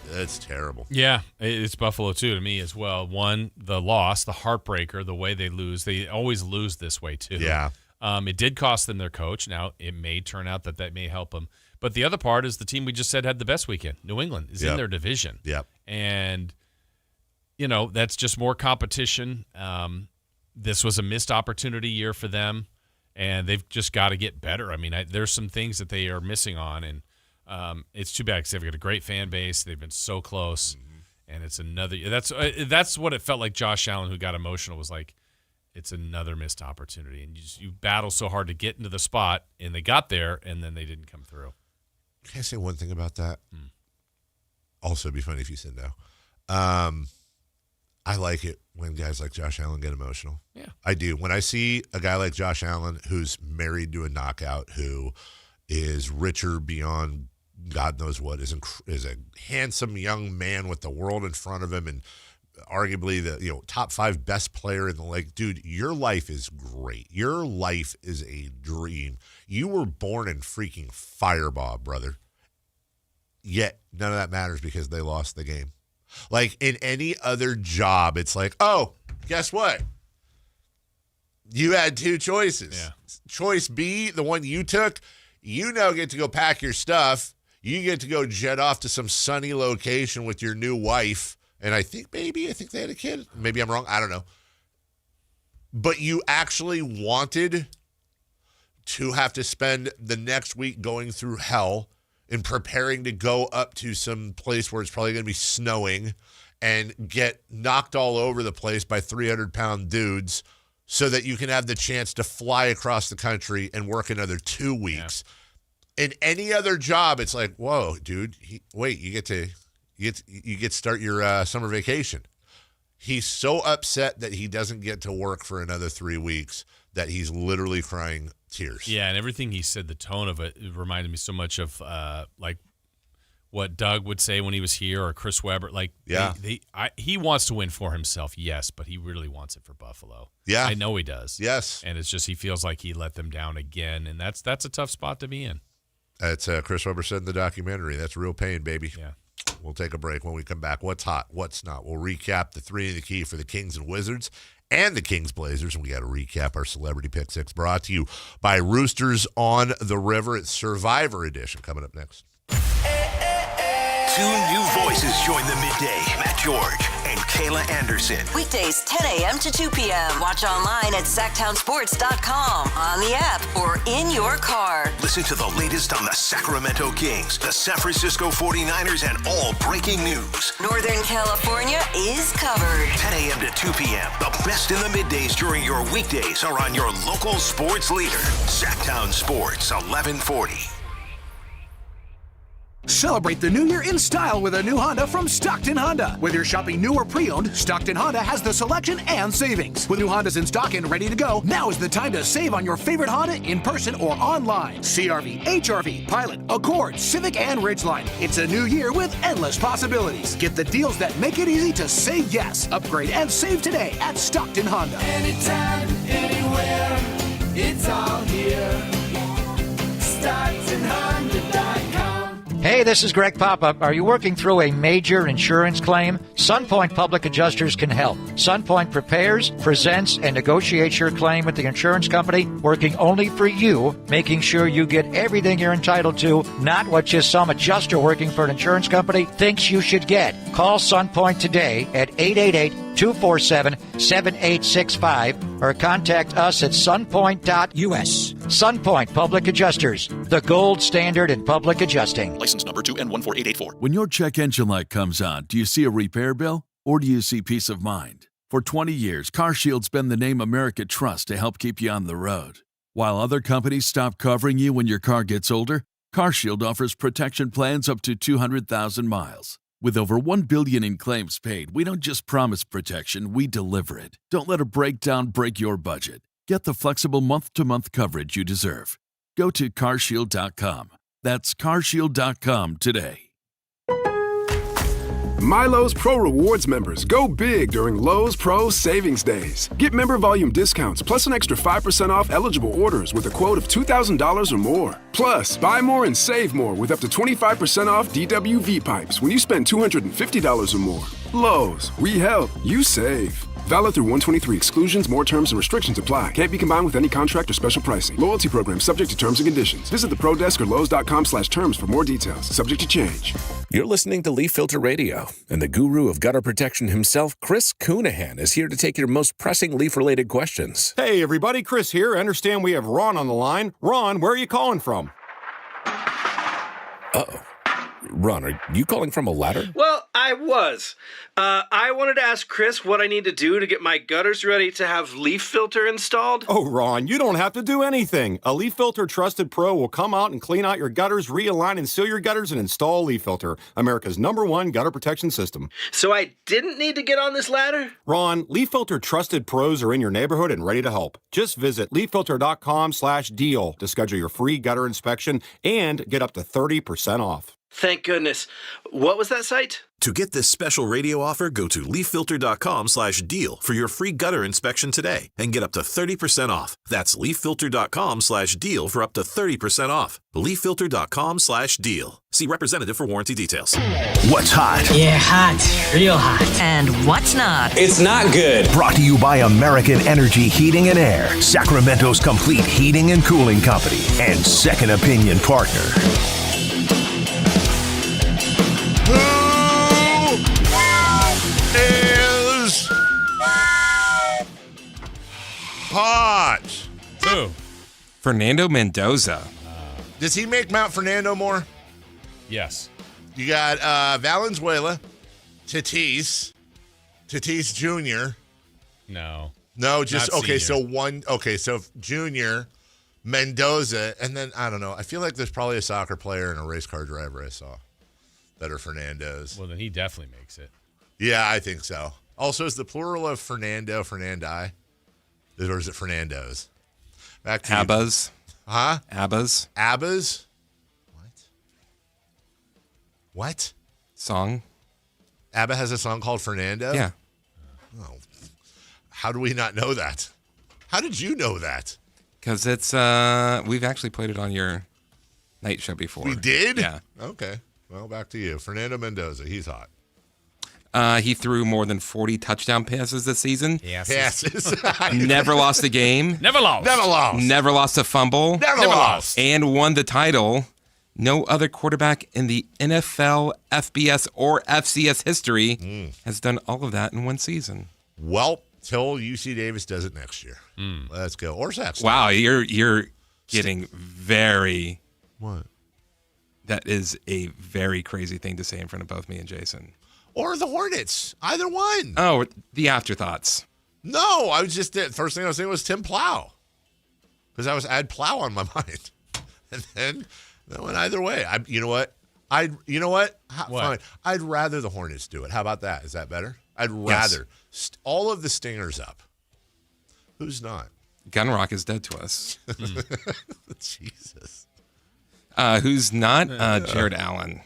that's terrible. Yeah, it's Buffalo, too, to me as well. One, the loss, the heartbreaker, the way they lose. They always lose this way, too. Yeah. It did cost them their coach. Now, it may turn out that may help them. But the other part is the team we just said had the best weekend. New England is in their division. Yep. And, that's just more competition. This was a missed opportunity year for them, and they've just got to get better. I mean, there's some things that they are missing on, and it's too bad because they've got a great fan base. They've been so close, and it's another. That's what it felt like. Josh Allen, who got emotional, was like, it's another missed opportunity, and you battle so hard to get into the spot, and they got there, and then they didn't come through. Can I say one thing about that? Also, it'd be funny if you said no. I like it when guys like Josh Allen get emotional. Yeah, I do. When I see a guy like Josh Allen who's married to a knockout, who is richer beyond God knows what, is a handsome young man with the world in front of him, and arguably the top 5 best player in the league. Dude, your life is great. Your life is a dream. You were born in freaking Fireball, brother. Yet none of that matters because they lost the game. Like in any other job, it's like, oh, guess what? You had 2 choices. Yeah. Choice B, the one you took, you now get to go pack your stuff. You get to go jet off to some sunny location with your new wife. And I think they had a kid. Maybe I'm wrong. I don't know. But you actually wanted to have to spend the next week going through hell and preparing to go up to some place where it's probably going to be snowing and get knocked all over the place by 300-pound dudes so that you can have the chance to fly across the country and work another 2 weeks. Yeah. In any other job, it's like, whoa, dude, you get to start your summer vacation. He's so upset that he doesn't get to work for another 3 weeks that he's literally crying tears. Yeah, and everything he said, the tone of it reminded me so much of like what Doug would say when he was here, or Chris Webber. Like, he wants to win for himself, yes, but he really wants it for Buffalo. Yeah, I know he does. Yes, and it's just he feels like he let them down again, and that's a tough spot to be in. That's Chris Webber said in the documentary. That's real pain, baby. Yeah. We'll take a break. When we come back, what's hot, what's not. We'll recap the 3 in the key for the Kings and Wizards and the Kings Blazers. And we got to recap our Celebrity Pick 6 brought to you by Roosters on the River. It's Survivor Edition coming up next. 2 new voices join the midday. Matt George and Kayla Anderson. Weekdays 10 a.m. to 2 p.m. Watch online at Sactownsports.com, on the app, or in your car. Listen to the latest on the Sacramento Kings, the San Francisco 49ers, and all breaking news. Northern California is covered. 10 a.m. to 2 p.m. The best in the middays during your weekdays are on your local sports leader. Sactown Sports, 1140. Celebrate the new year in style with a new Honda from Stockton Honda. Whether you're shopping new or pre-owned, Stockton Honda has the selection and savings. With new Hondas in stock and ready to go, now is the time to save on your favorite Honda in person or online. CRV, HRV, Pilot, Accord, Civic, and Ridgeline. It's a new year with endless possibilities. Get the deals that make it easy to say yes. Upgrade and save today at Stockton Honda. Anytime, anywhere, it's all here. StocktonHonda.com. Hey, this is Greg Papa. Are you working through a major insurance claim? Sunpoint Public Adjusters can help. Sunpoint prepares, presents, and negotiates your claim with the insurance company, working only for you, making sure you get everything you're entitled to, not what just some adjuster working for an insurance company thinks you should get. Call Sunpoint today at 888-247-7865 or contact us at sunpoint.us. Sunpoint Public Adjusters, the gold standard in public adjusting. License number 2N14884. When your check engine light comes on, do you see a repair bill or do you see peace of mind? For 20 years, CarShield's been the name America trusts to help keep you on the road. While other companies stop covering you when your car gets older, CarShield offers protection plans up to 200,000 miles. With over $1 billion in claims paid, we don't just promise protection, we deliver it. Don't let a breakdown break your budget. Get the flexible month-to-month coverage you deserve. Go to carshield.com. That's carshield.com today. MyLowe's Pro Rewards members go big during Lowe's Pro Savings Days. Get member volume discounts plus an extra 5% off eligible orders with a quote of $2,000 or more. Plus, buy more and save more with up to 25% off DWV pipes when you spend $250 or more. Lowe's, we help, you save. Valid through 123. Exclusions, more terms and restrictions apply. Can't be combined with any contract or special pricing. Loyalty program subject to terms and conditions. Visit the Pro Desk or Lowe's.com/terms for more details. Subject to change. You're listening to Leaf Filter Radio, and the guru of gutter protection himself, Chris Cunahan, is here to take your most pressing leaf-related questions. Hey, everybody, Chris here. I understand we have Ron on the line. Ron, where are you calling from? Uh-oh. Ron, are you calling from a ladder? Well, I was. I wanted to ask Chris what I need to do to get my gutters ready to have leaf filter installed. Oh, Ron, you don't have to do anything. A Leaf Filter Trusted Pro will come out and clean out your gutters, realign and seal your gutters, and install a Leaf Filter, America's #1 gutter protection system. So I didn't need to get on this ladder? Ron, Leaf Filter Trusted Pros are in your neighborhood and ready to help. Just visit leaffilter.com/deal to schedule your free gutter inspection and get up to 30% off. Thank goodness. What was that site? To get this special radio offer, go to leaffilter.com/deal for your free gutter inspection today and get up to 30% off. That's leaffilter.com/deal for up to 30% off. leaffilter.com/deal. See representative for warranty details. What's hot? Yeah, hot. Real hot. And what's not? It's not good. Brought to you by American Energy Heating and Air, Sacramento's complete heating and cooling company, and second opinion partner. Hot. Who? Fernando Mendoza. Does he make Mount Fernando more? Yes. You got Valenzuela, Tatis Jr. No, just Not okay. senior. So one. Okay, so Junior, Mendoza, and then I don't know. I feel like there's probably a soccer player and a race car driver I saw that are Fernandos. Well, then he definitely makes it. Yeah, I think so. Also, is the plural of Fernando Fernandi, or is it Fernandos? Back to Abbas. Huh? Abbas. Abbas. What? Song. ABBA has a song called Fernando? Yeah. Oh. How do we not know that? How did you know that? Because it's, we've actually played it on your night show before. We did? Yeah. Okay. Well, back to you. Fernando Mendoza. He's hot. He threw more than 40 touchdown passes this season. Passes. Never lost a game. Never lost. Never lost a fumble. Never lost. And won the title. No other quarterback in the NFL, FBS, or FCS history has done all of that in one season. Well, till UC Davis does it next year. Let's go. Or Sactown. Wow, you're getting very... What? That is a very crazy thing to say in front of both me and Jason. Or the Hornets. Either one. Oh, the afterthoughts. No, I was just... First thing I was thinking was Tim Plow. Because I had Plow on my mind. And then... That went either way. You know what? Fine. I'd rather the Hornets do it. How about that? Is that better? I'd rather all of the stingers up. Who's not? Gunrock is dead to us. Jesus. Who's not? Jared Allen.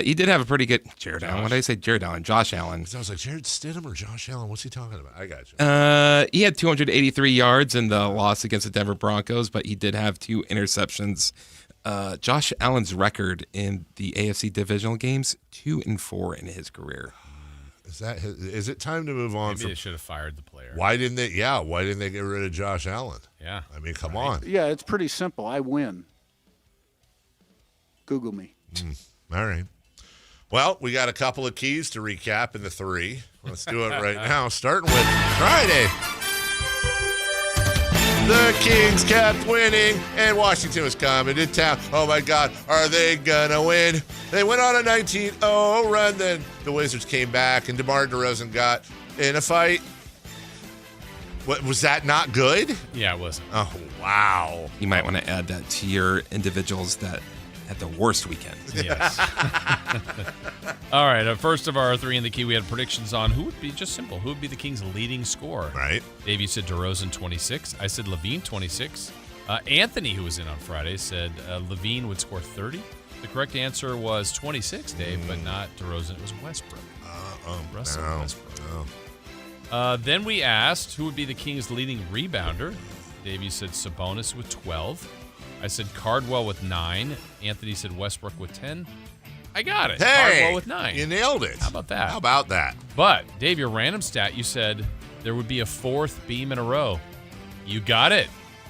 He did have a pretty good... Jared Allen. What did I say? Jared Allen. Josh Allen. I was like, Jared Stidham or Josh Allen? What's he talking about? I got you. He had 283 yards in the loss against the Denver Broncos, but he did have 2 interceptions. Josh Allen's record in the AFC divisional games, 2-4 in his career. Is it time to move on? Maybe they should have fired the player. Why didn't they? Yeah, why didn't they get rid of Josh Allen? Yeah. I mean, come on. Yeah, it's pretty simple. I win. Google me. All right. Well, we got a couple of keys to recap in the 3. Let's do it right now, starting with Friday. The Kings kept winning, and Washington was coming to town. Oh, my God, are they going to win? They went on a 19-0 run. Then the Wizards came back, and DeMar DeRozan got in a fight. What, was that not good? Yeah, it wasn't. Oh, wow. You might want to add that to your individuals that had the worst weekend. Yes. All right. First of our 3 in the key, we had predictions on who would be, just simple, who would be the Kings' leading scorer. Right. Dave, you said DeRozan 26. I said Levine 26. Anthony, who was in on Friday, said Levine would score 30. The correct answer was 26, Dave, but not DeRozan. It was Westbrook. Russell Westbrook. Then we asked who would be the Kings' leading rebounder. Dave, you said Sabonis with 12. I said Cardwell with 9. Anthony said Westbrook with 10. I got it. Hey, Cardwell with 9. You nailed it. How about that? How about that? But, Dave, your random stat, you said there would be a 4th beam in a row. You got it.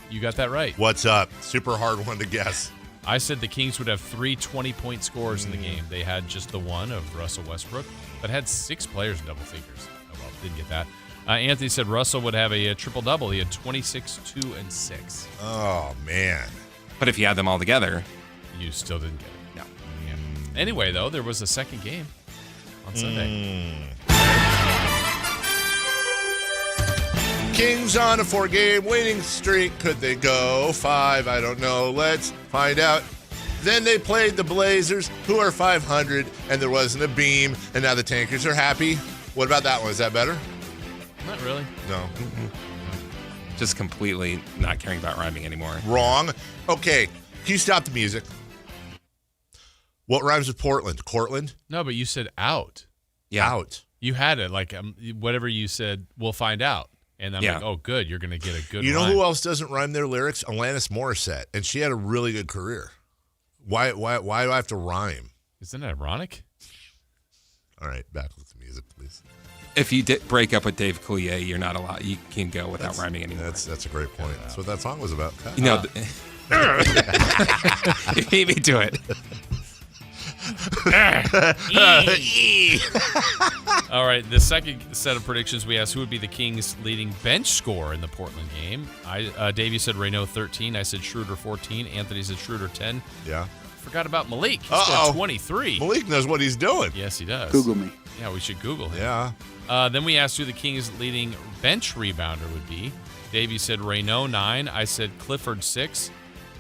You got that right. What's up? Super hard one to guess. I said the Kings would have 3 20-point scorers in the game. They had just the one of Russell Westbrook, but had 6 players in double figures. Oh, well, didn't get that. Anthony said Russell would have a triple-double. He had 26, 2, and 6. Oh, man. But if you add them all together, you still didn't get it. No. Yeah. Anyway, though, there was a second game on Sunday. Kings on a 4-game winning streak. Could they go 5? I don't know. Let's find out. Then they played the Blazers, who are 500, and there wasn't a beam, and now the Tankers are happy. What about that one? Is that better? Not really. No. just completely not caring about rhyming anymore. Wrong. Okay, can you stop the music? What rhymes with Portland? Cortland? No, but you said out. Yeah. Out. You had it. Like whatever you said, we'll find out. And I'm like, oh, good. You're going to get a good You know rhyme. who else doesn't rhyme their lyrics? Alanis Morissette. And she had a really good career. Why do I have to rhyme? Isn't that ironic? All right, back with the music, please. If you did break up with Dave Coulier, you're not allowed. You can't go without rhyming anymore. That's a great point. That's what that song was about. You know, you beat me to it. All right, the second set of predictions we asked who would be the Kings' leading bench scorer in the Portland game. Dave, you said Reynaud 13. I said Schroeder 14. Anthony said Schroeder 10. Yeah. Forgot about Malik. He scored 23. Malik knows what he's doing. Yes, he does. Google me. Yeah, we should Google him. Yeah. Then we asked who the Kings' leading bench rebounder would be. Dave, you said Reynaud 9. I said Clifford 6.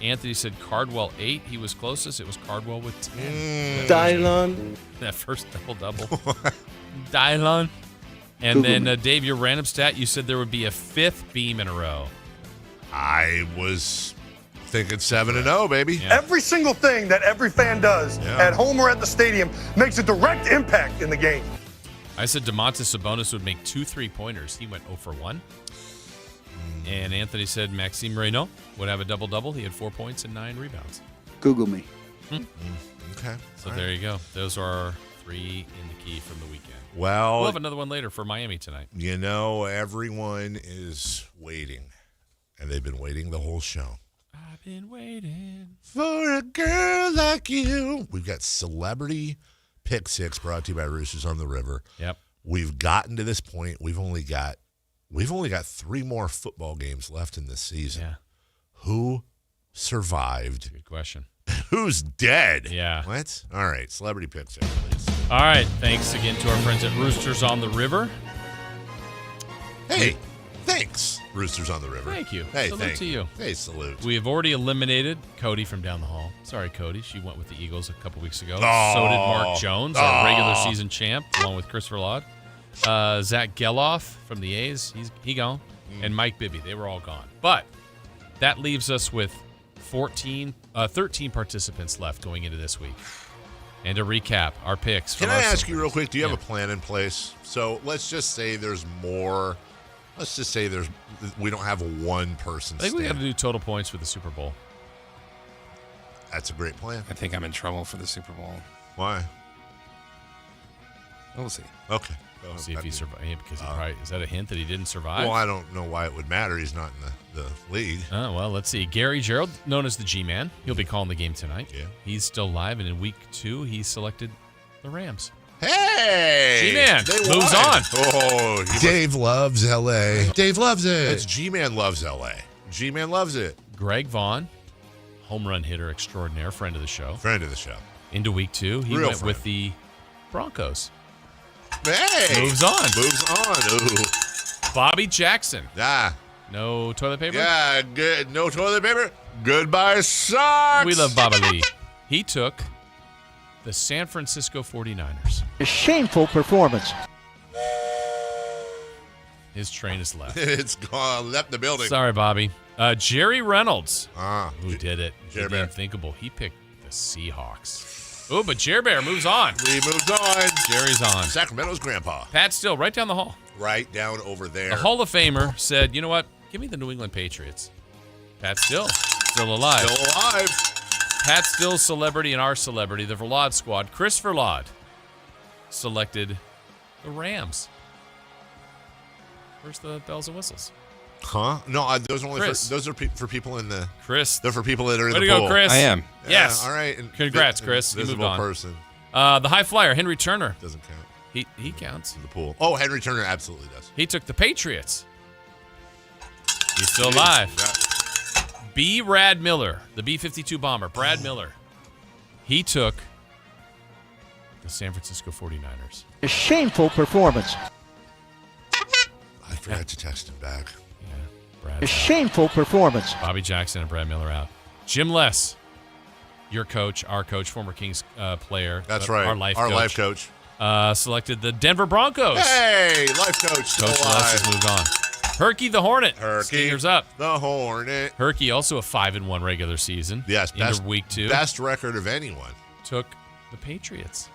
Anthony said Cardwell 8. He was closest. It was Cardwell with 10. Dylon. That first double. Dylon. And then, Dave, your random stat, you said there would be a 5th beam in a row. I was thinking 7-0, baby. Yeah. Every single thing that every fan does at home or at the stadium makes a direct impact in the game. I said Domantas Sabonis would make 2 3-pointers. He went 0 for 1. And Anthony said Maxime Reynaud would have a double-double. He had 4 points and 9 rebounds. Google me. Okay. So there you go. Those are our 3 in the key from the weekend. Well, we'll have another one later for Miami tonight. You know, everyone is waiting, and they've been waiting the whole show. I've been waiting for a girl like you. We've got Celebrity Pick 6 brought to you by Roosters on the River. Yep. We've gotten to this point. We've only got 3 more football games left in this season. Yeah. Who survived? Good question. Who's dead? Yeah. What? All right. Celebrity Pick 6, please. All right. Thanks again to our friends at Roosters on the River. Hey, thanks, Roosters on the River. Thank you. Hey, salute to you. Hey, salute. We have already eliminated Cody from down the hall. Sorry, Cody. She went with the Eagles a couple weeks ago. Oh. So did Mark Jones, our regular season champ, along with Christopher Laud. Zach Geloff from the A's, he gone. And Mike Bibby, they were all gone. But that leaves us with 13 participants left going into this week. And to recap, our picks. Can I ask you real quick, do you have a plan in place? So let's just say there's more. Let's just say we don't have one person. I think we got to do total points for the Super Bowl. That's a great plan. I think I'm in trouble for the Super Bowl. Why? We'll see. Okay. We'll see if he survived. Because he probably, is that a hint that he didn't survive? Well, I don't know why it would matter. He's not in the league. Oh, well, let's see. Gary Gerald, known as the G-Man, he'll be calling the game tonight. Yeah. He's still live, and in week 2, he selected the Rams. Hey! G-Man moves on. Oh, Dave loves L.A. Dave loves it. It's G-Man loves L.A. G-Man loves it. Greg Vaughn, home run hitter extraordinaire, friend of the show. Friend of the show. Into week 2, he Real went friend. with the Broncos. Hey! Moves on. Ooh. Bobby Jackson. Ah. No toilet paper? Yeah, good. No toilet paper. Goodbye, socks. We love Baba Lee. He took the San Francisco 49ers. A shameful performance. His train is left. It's gone. Left the building. Sorry, Bobby. Jerry Reynolds. Who did it? Jerry The Bear. unthinkable. He picked the Seahawks. Oh, but Jerry Bear moves on. We moved on. Jerry's on. Sacramento's grandpa. Pat Still, right down the hall. Right down over there. The Hall of Famer said, you know what? Give me the New England Patriots. Pat Still, still alive. Still alive. Pat Still's celebrity and our celebrity, the Verlaud squad, Chris Verlaud, selected the Rams. Where's the bells and whistles? Huh? No, those are only Chris. those are for people in the. Chris. They're for people that are in Way the to pool. go, Chris. I am. Yeah, Yes. all right. And Congrats, Chris. You moved Visible on. person. The high flyer, Henry Turner. Doesn't count. He counts. In the pool. Oh, Henry Turner absolutely does. He took the Patriots. He's still alive. Yeah. B. Brad Miller, the B-52 bomber, Brad Miller. He took the San Francisco 49ers. A shameful performance. I forgot to text him back. Yeah, Brad. A shameful performance. Bobby Jackson and Brad Miller out. Jim Less, your coach, our coach, former Kings player. That's right. Our life coach. Selected the Denver Broncos. Hey, life coach. Coach Les has moved on. Herky the Hornet. Herky Stingers up. The Hornet. Herky also a 5-1 regular season. Yes, into week 2. Best record of anyone. Took the Patriots.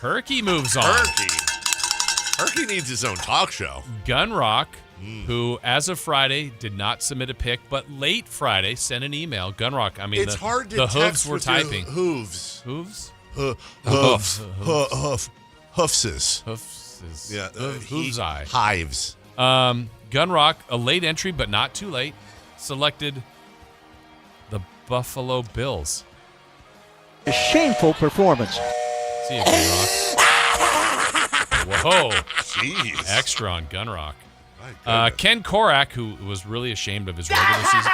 Herky moves on. Herky needs his own talk show. Gunrock, who as of Friday did not submit a pick, but late Friday sent an email. Gunrock, I mean, It's hard to the text hooves were with your typing. hooves. Hooves? Hoofses. Hoofses. Yeah. Hooves eye. Hives. Gunrock, a late entry, but not too late, selected the Buffalo Bills. A shameful performance. See you, Gunrock. Whoa. Jeez. Extra on Gun Rock. Ken Korak, who was really ashamed of his regular season.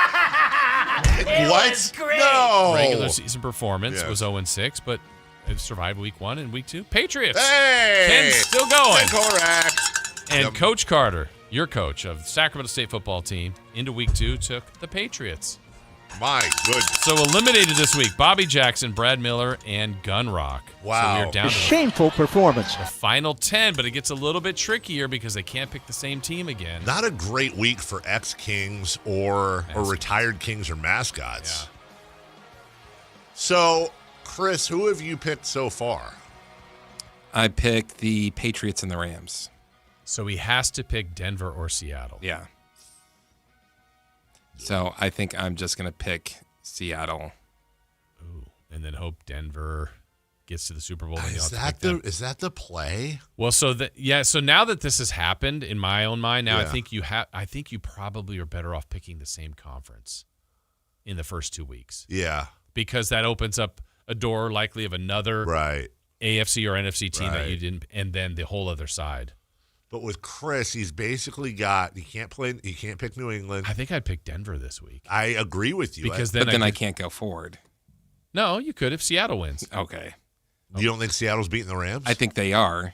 What? No. Regular season performance was 0-6, but it survived week 1 and week 2. Patriots. Hey. Ken's still going. Ken Korak. And Coach Carter, your coach of the Sacramento State football team, into week 2 took the Patriots. My goodness. So eliminated this week, Bobby Jackson, Brad Miller, and Gun Rock. Wow. So you're down to Shameful performance. the final 10, but it gets a little bit trickier because they can't pick the same team again. Not a great week for ex-Kings or retired Kings or mascots. Yeah. So, Chris, who have you picked so far? I picked the Patriots and the Rams. So he has to pick Denver or Seattle. Yeah. So I think I'm just going to pick Seattle. Ooh, and then hope Denver gets to the Super Bowl. Is that the play? Well, so now that this has happened in my own mind, now I think you probably are better off picking the same conference in the first 2 weeks. Yeah. Because that opens up a door likely of another AFC or NFC team that you didn't, and then the whole other side. But with Chris, he's basically got he can't pick New England. I think I'd pick Denver this week. I agree with you. Because then I can't go forward. No, you could if Seattle wins. Okay. You don't think Seattle's beating the Rams? I think they are.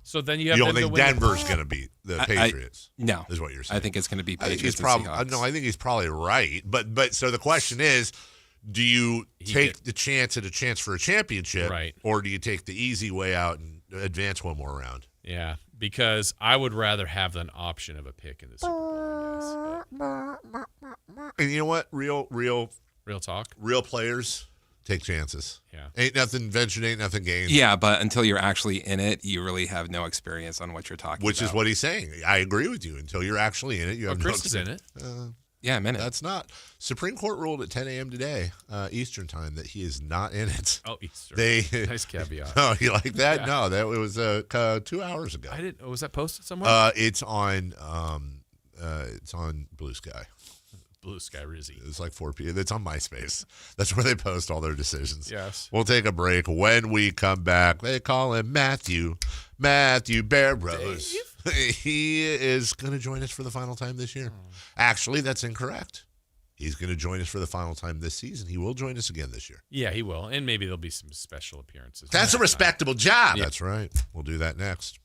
So then you have don't them think to win Denver's going to beat the Patriots? No. Is what you're saying. I think it's going to be Patriots and Seahawks. No, I think he's probably right. But so the question is, do you take the chance at a chance for a championship, or do you take the easy way out and advance one more round? Yeah, because I would rather have an option of a pick in the Super Bowl. And you know what? Real talk. Real players take chances. Yeah. Ain't nothing ventured, ain't nothing gained. Yeah, but until you're actually in it, you really have no experience on what you're talking about. Which is what he's saying. I agree with you. Until you're actually in it, you have no Chris is in it. Yeah, I'm in it. That's not. Supreme Court ruled at 10 a.m. today, Eastern time, that he is not in it. Oh, Eastern. Nice caveat. Oh, you like that? Yeah. No, that it was 2 hours ago. I didn't. Was that posted somewhere? It's on Blue Sky. Blue Sky Rizzy. It's like 4 p.m. It's on MySpace. That's where they post all their decisions. Yes. We'll take a break. When we come back, they call him Matthew Barrows. He is going to join us for the final time this year. Actually, that's incorrect. He's going to join us for the final time this season. He will join us again this year. Yeah, he will. And maybe there'll be some special appearances. That's a respectable job. Yeah. That's right. We'll do that next.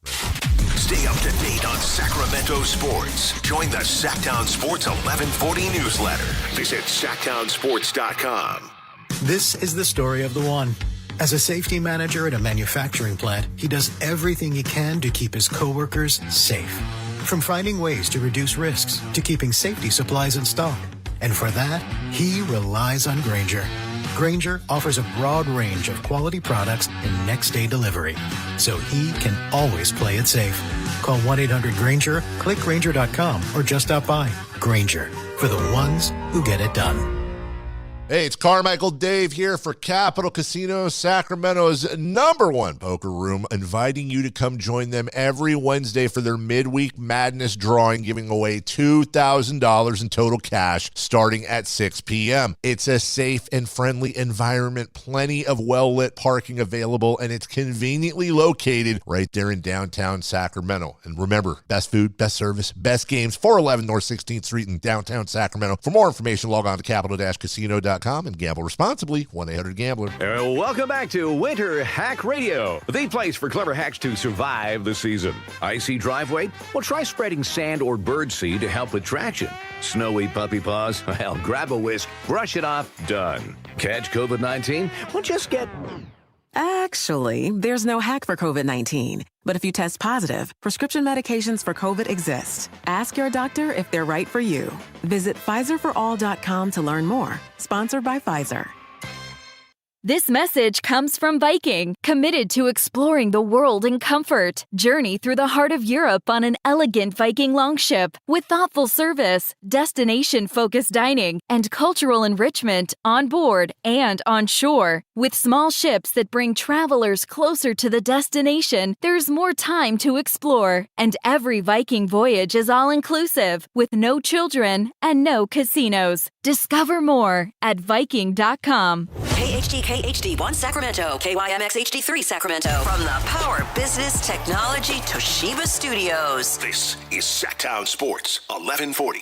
Stay up to date on Sacramento sports. Join the Sactown Sports 1140 newsletter. Visit SactownSports.com. This is the story of the one. As a safety manager at a manufacturing plant, he does everything he can to keep his coworkers safe. From finding ways to reduce risks to keeping safety supplies in stock. And for that, he relies on Grainger. Grainger offers a broad range of quality products and next-day delivery, so he can always play it safe. Call 1-800-GRAINGER, click Grainger.com, or just stop by. Grainger, for the ones who get it done. Hey, it's Carmichael Dave here for Capital Casino, Sacramento's #1 poker room, inviting you to come join them every Wednesday for their midweek madness drawing, giving away $2,000 in total cash starting at 6 p.m. It's a safe and friendly environment, plenty of well-lit parking available, and it's conveniently located right there in downtown Sacramento. And remember, best food, best service, best games, 411 North 16th Street in downtown Sacramento. For more information, log on to capital-casino.com and gamble responsibly. 1-800-GAMBLER. Welcome back to Winter Hack Radio, the place for clever hacks to survive the season. Icy driveway? Well, try spreading sand or birdseed to help with traction. Snowy puppy paws? Well, grab a whisk, brush it off, done. Catch COVID-19? Well, just get... Actually, there's no hack for COVID-19. But if you test positive, prescription medications for COVID exist. Ask your doctor if they're right for you. Visit PfizerForAll.com to learn more. Sponsored by Pfizer. This message comes from Viking, committed to exploring the world in comfort. Journey through the heart of Europe on an elegant Viking longship with thoughtful service, destination-focused dining, and cultural enrichment on board and on shore. With small ships that bring travelers closer to the destination, there's more time to explore. And every Viking voyage is all-inclusive, with no children and no casinos. Discover more at Viking.com. Hey, KHTK HD1 Sacramento, KYMX HD3 Sacramento. From the Power Business Technology Toshiba Studios. This is Sactown Sports 1140.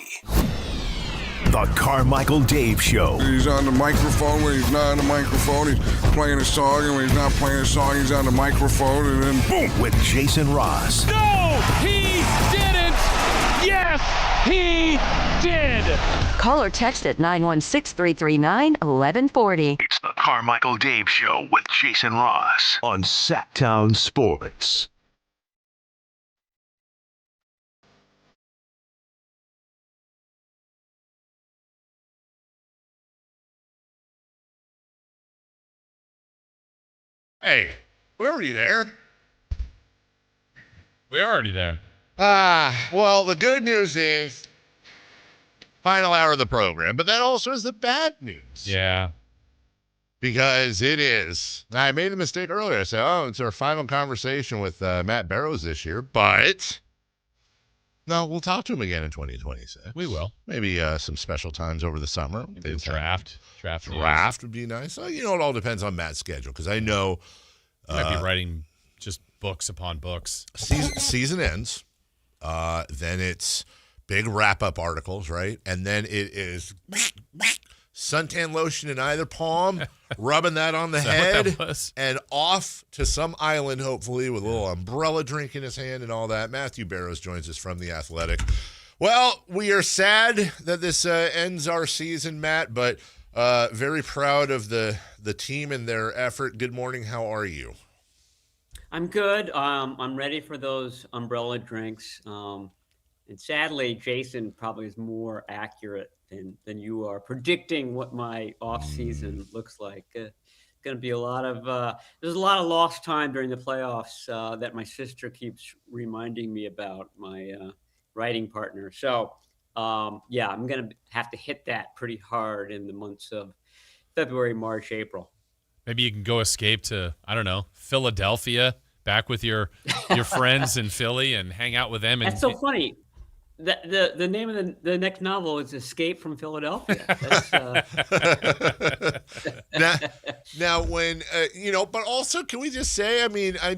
The Carmichael Dave Show. He's on the microphone when he's not on the microphone. He's playing a song, and when he's not playing a song, he's on the microphone, and then boom. With Jason Ross. No, he didn't. Yes, he did. Call or text at 916-339-1140. It's the Carmichael Dave Show with Jason Ross on Sactown Sports. Hey, we're already there. We're already there. Well, the good news is final hour of the program, but that also is the bad news. Yeah. Because it is. I made a mistake earlier. I said, it's our final conversation with Matt Barrows this year, but no, we'll talk to him again in 2026. We will. Maybe some special times over the summer. Maybe draft would be nice. It all depends on Matt's schedule, because I know he might be writing just books upon books. Season ends. Then it's big wrap-up articles, right? And then it is suntan lotion in either palm, rubbing that on the head, and off to some island, hopefully, with a little umbrella drink in his hand and all that. Matthew Barrows joins us from The Athletic. Well, we are sad that this ends our season, Matt, but very proud of the team and their effort. Good morning. How are you? I'm good. I'm ready for those umbrella drinks. And sadly, Jason probably is more accurate than you are predicting what my off season looks like. Going to be a lot of there's a lot of lost time during the playoffs that my sister keeps reminding me about, my writing partner. So yeah, I'm going to have to hit that pretty hard in the months of February, March, April. Maybe you can go escape to, I don't know, Philadelphia, back with your friends in Philly and hang out with them. That's so funny. The name of the next novel is Escape from Philadelphia. Now when, but also, can we just say,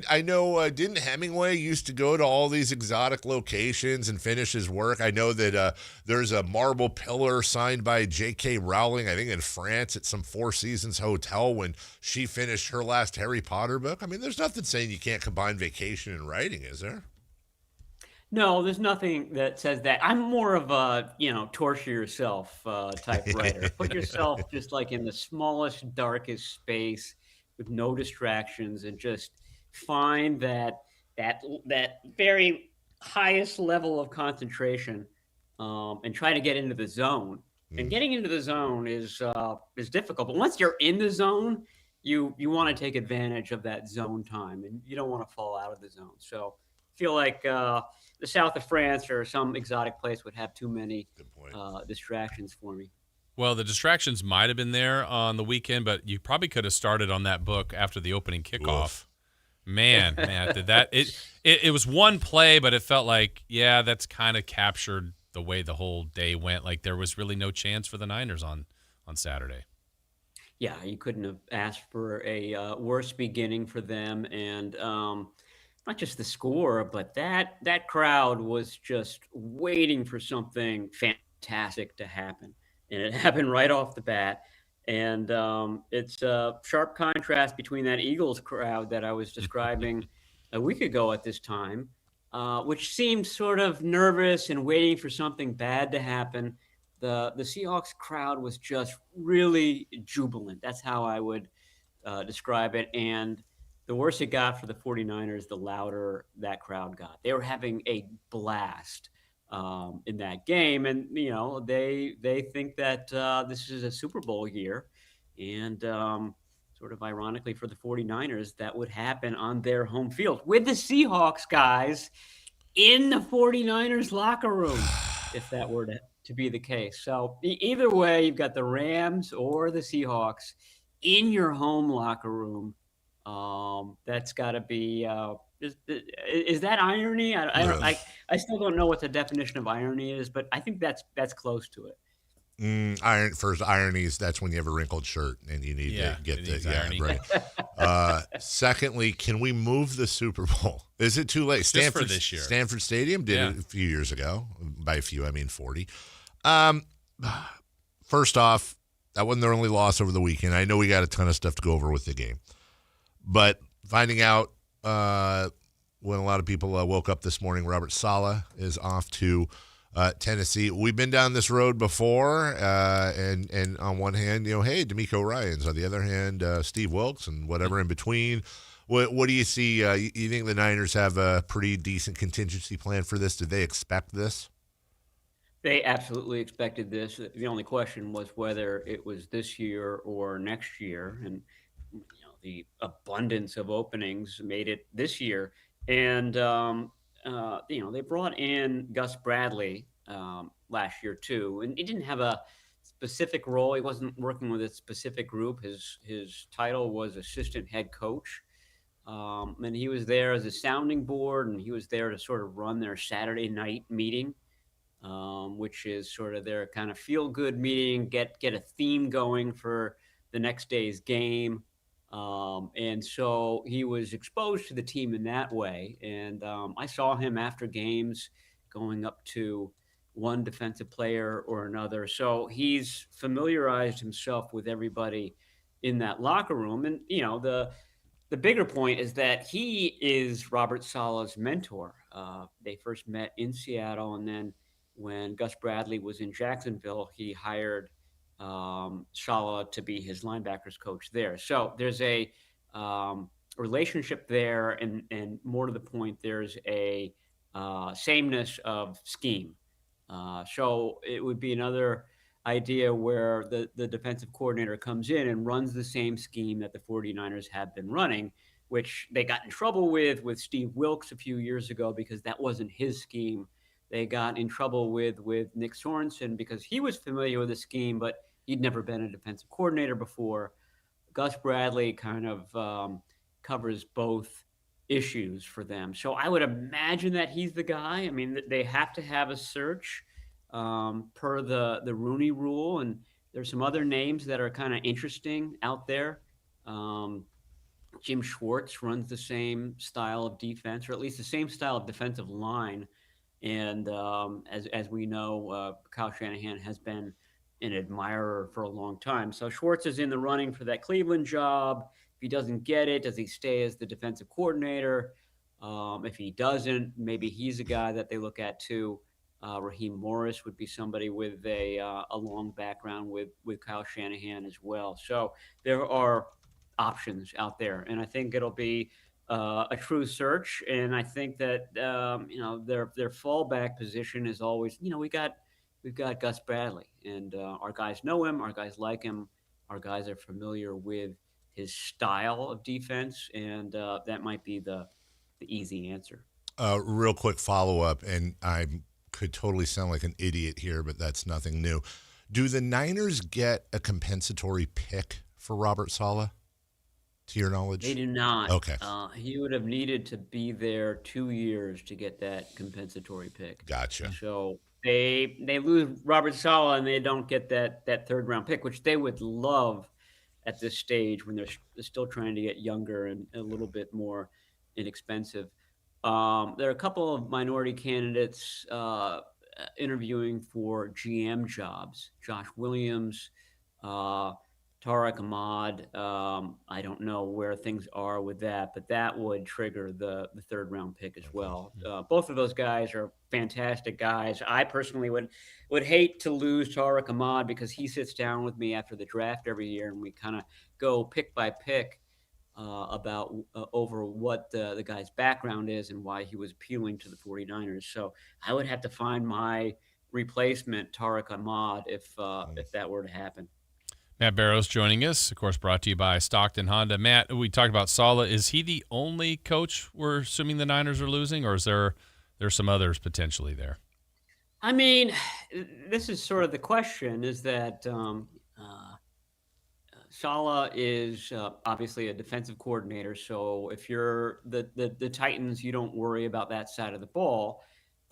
I know, didn't Hemingway used to go to all these exotic locations and finish his work? I know that there's a marble pillar signed by J.K. Rowling, I think in France at some Four Seasons hotel when she finished her last Harry Potter book. There's nothing saying you can't combine vacation and writing, is there? No, there's nothing that says that. I'm more of a, torture yourself type writer. Put yourself just like in the smallest, darkest space with no distractions, and just find that very highest level of concentration, and try to get into the zone. And getting into the zone is difficult. But once you're in the zone, you want to take advantage of that zone time, and you don't want to fall out of the zone. So I feel like the south of France or some exotic place would have too many distractions for me. Well, the distractions might have been there on the weekend, but you probably could have started on that book after the opening kickoff. Oof. Man, did that it was one play, but it felt like, that's kind of captured the way the whole day went. Like there was really no chance for the Niners on Saturday. Yeah, you couldn't have asked for a worse beginning for them, and not just the score, but that crowd was just waiting for something fantastic to happen. And it happened right off the bat. And it's a sharp contrast between that Eagles crowd that I was describing a week ago at this time, which seemed sort of nervous and waiting for something bad to happen. The Seahawks crowd was just really jubilant. That's how I would describe it. And the worse it got for the 49ers, the louder that crowd got. They were having a blast in that game. And, they think that this is a Super Bowl year. And sort of ironically for the 49ers, that would happen on their home field with the Seahawks guys in the 49ers locker room, if that were to be the case. So either way, you've got the Rams or the Seahawks in your home locker room. That's got to be. Is that irony? I still don't know what the definition of irony is, but I think that's close to it. Ironies, that's when you have a wrinkled shirt and you need to get the right. Secondly, can we move the Super Bowl? Is it too late? Just for this year. Stanford Stadium did it a few years ago. By a few, I mean 40. First off, that wasn't their only loss over the weekend. I know we got a ton of stuff to go over with the game. But finding out when a lot of people woke up this morning, Robert Saleh is off to Tennessee. We've been down this road before, and on one hand, hey, D'Amico Ryans. On the other hand, Steve Wilkes and whatever in between. What do you see? You think the Niners have a pretty decent contingency plan for this? Did they expect this? They absolutely expected this. The only question was whether it was this year or next year, and the abundance of openings made it this year. And they brought in Gus Bradley last year too, and he didn't have a specific role. He wasn't working with a specific group. His title was assistant head coach, and he was there as a sounding board, and he was there to sort of run their Saturday night meeting, which is sort of their kind of feel good meeting, get a theme going for the next day's game. And so he was exposed to the team in that way. And I saw him after games going up to one defensive player or another. So he's familiarized himself with everybody in that locker room. And, the bigger point is that he is Robert Saleh's mentor. They first met in Seattle, and then when Gus Bradley was in Jacksonville, he hired Saleh to be his linebackers coach there. So there's a relationship there, and more to the point, there's a sameness of scheme. So it would be another idea where the defensive coordinator comes in and runs the same scheme that the 49ers have been running, which they got in trouble with Steve Wilkes a few years ago because that wasn't his scheme. They got in trouble with Nick Sorensen because he was familiar with the scheme, but he'd never been a defensive coordinator before. Gus Bradley kind of covers both issues for them. So I would imagine that he's the guy. I mean, they have to have a search per the Rooney Rule, and there's some other names that are kind of interesting out there. Jim Schwartz runs the same style of defense, or at least the same style of defensive line. And as we know, Kyle Shanahan has been an admirer for a long time. So Schwartz is in the running for that Cleveland job. If he doesn't get it, does he stay as the defensive coordinator? If he doesn't, maybe he's a guy that they look at too. Raheem Morris would be somebody with a long background with Kyle Shanahan as well. So there are options out there, and I think it'll be a true search. And I think that their fallback position is always, we've got Gus Bradley, and our guys know him, our guys like him, our guys are familiar with his style of defense, and that might be the easy answer. Real quick follow-up, and I could totally sound like an idiot here, but that's nothing new. Do the Niners get a compensatory pick for Robert Saleh, to your knowledge? They do not. Okay. He would have needed to be there 2 years to get that compensatory pick. Gotcha. So they lose Robert Saleh, and they don't get that third-round pick, which they would love at this stage when they're still trying to get younger and a little bit more inexpensive. There are a couple of minority candidates interviewing for GM jobs. Josh Williams, Tariq Ahmad. I don't know where things are with that, but that would trigger the third round pick as well. Both of those guys are fantastic guys. I personally would hate to lose Tariq Ahmad because he sits down with me after the draft every year, and we kind of go pick by pick about over what the guy's background is and why he was appealing to the 49ers. So I would have to find my replacement, Tariq Ahmad, if that were to happen. Matt Barrows joining us, of course, brought to you by Stockton Honda. Matt, we talked about Saleh. Is he the only coach we're assuming the Niners are losing, or is there some others potentially there? I mean, this is sort of the question, is that Saleh is obviously a defensive coordinator, so if you're the Titans, you don't worry about that side of the ball.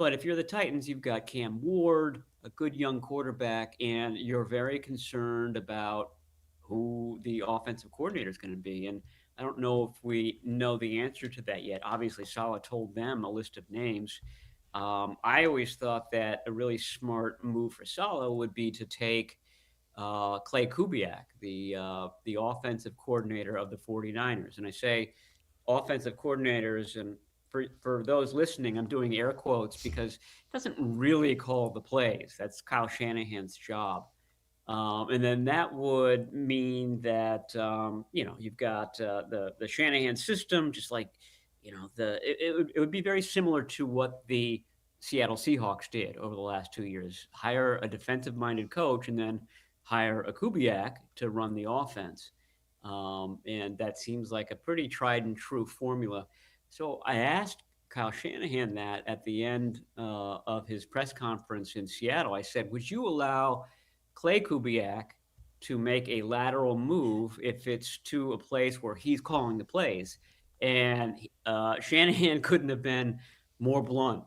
But if you're the Titans, you've got Cam Ward, a good young quarterback, and you're very concerned about who the offensive coordinator is going to be. And I don't know if we know the answer to that yet. Obviously, Saleh told them a list of names. I always thought that a really smart move for Saleh would be to take Clay Kubiak, the offensive coordinator of the 49ers. And I say offensive coordinators, and for those listening, I'm doing air quotes because it doesn't really call the plays. That's Kyle Shanahan's job. And then that would mean that, you've got the Shanahan system, just like, it would be very similar to what the Seattle Seahawks did over the last 2 years. Hire a defensive-minded coach and then hire a Kubiak to run the offense. And that seems like a pretty tried and true formula. So I asked Kyle Shanahan that at the end of his press conference in Seattle. I said, would you allow Clay Kubiak to make a lateral move if it's to a place where he's calling the plays? And Shanahan couldn't have been more blunt.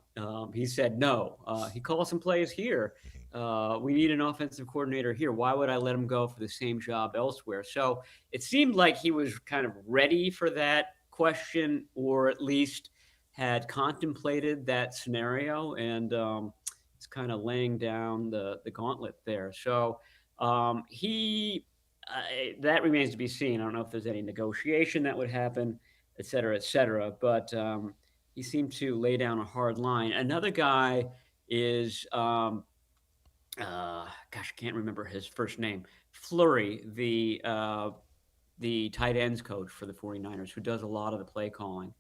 He said, no, he calls some plays here. We need an offensive coordinator here. Why would I let him go for the same job elsewhere? So it seemed like he was kind of ready for that question, or at least had contemplated that scenario. And it's kind of laying down the gauntlet there. So that remains to be seen. I don't know if there's any negotiation that would happen, et cetera, but he seemed to lay down a hard line. Another guy is, I can't remember his first name, Fleury, the tight ends coach for the 49ers, who does a lot of the play calling.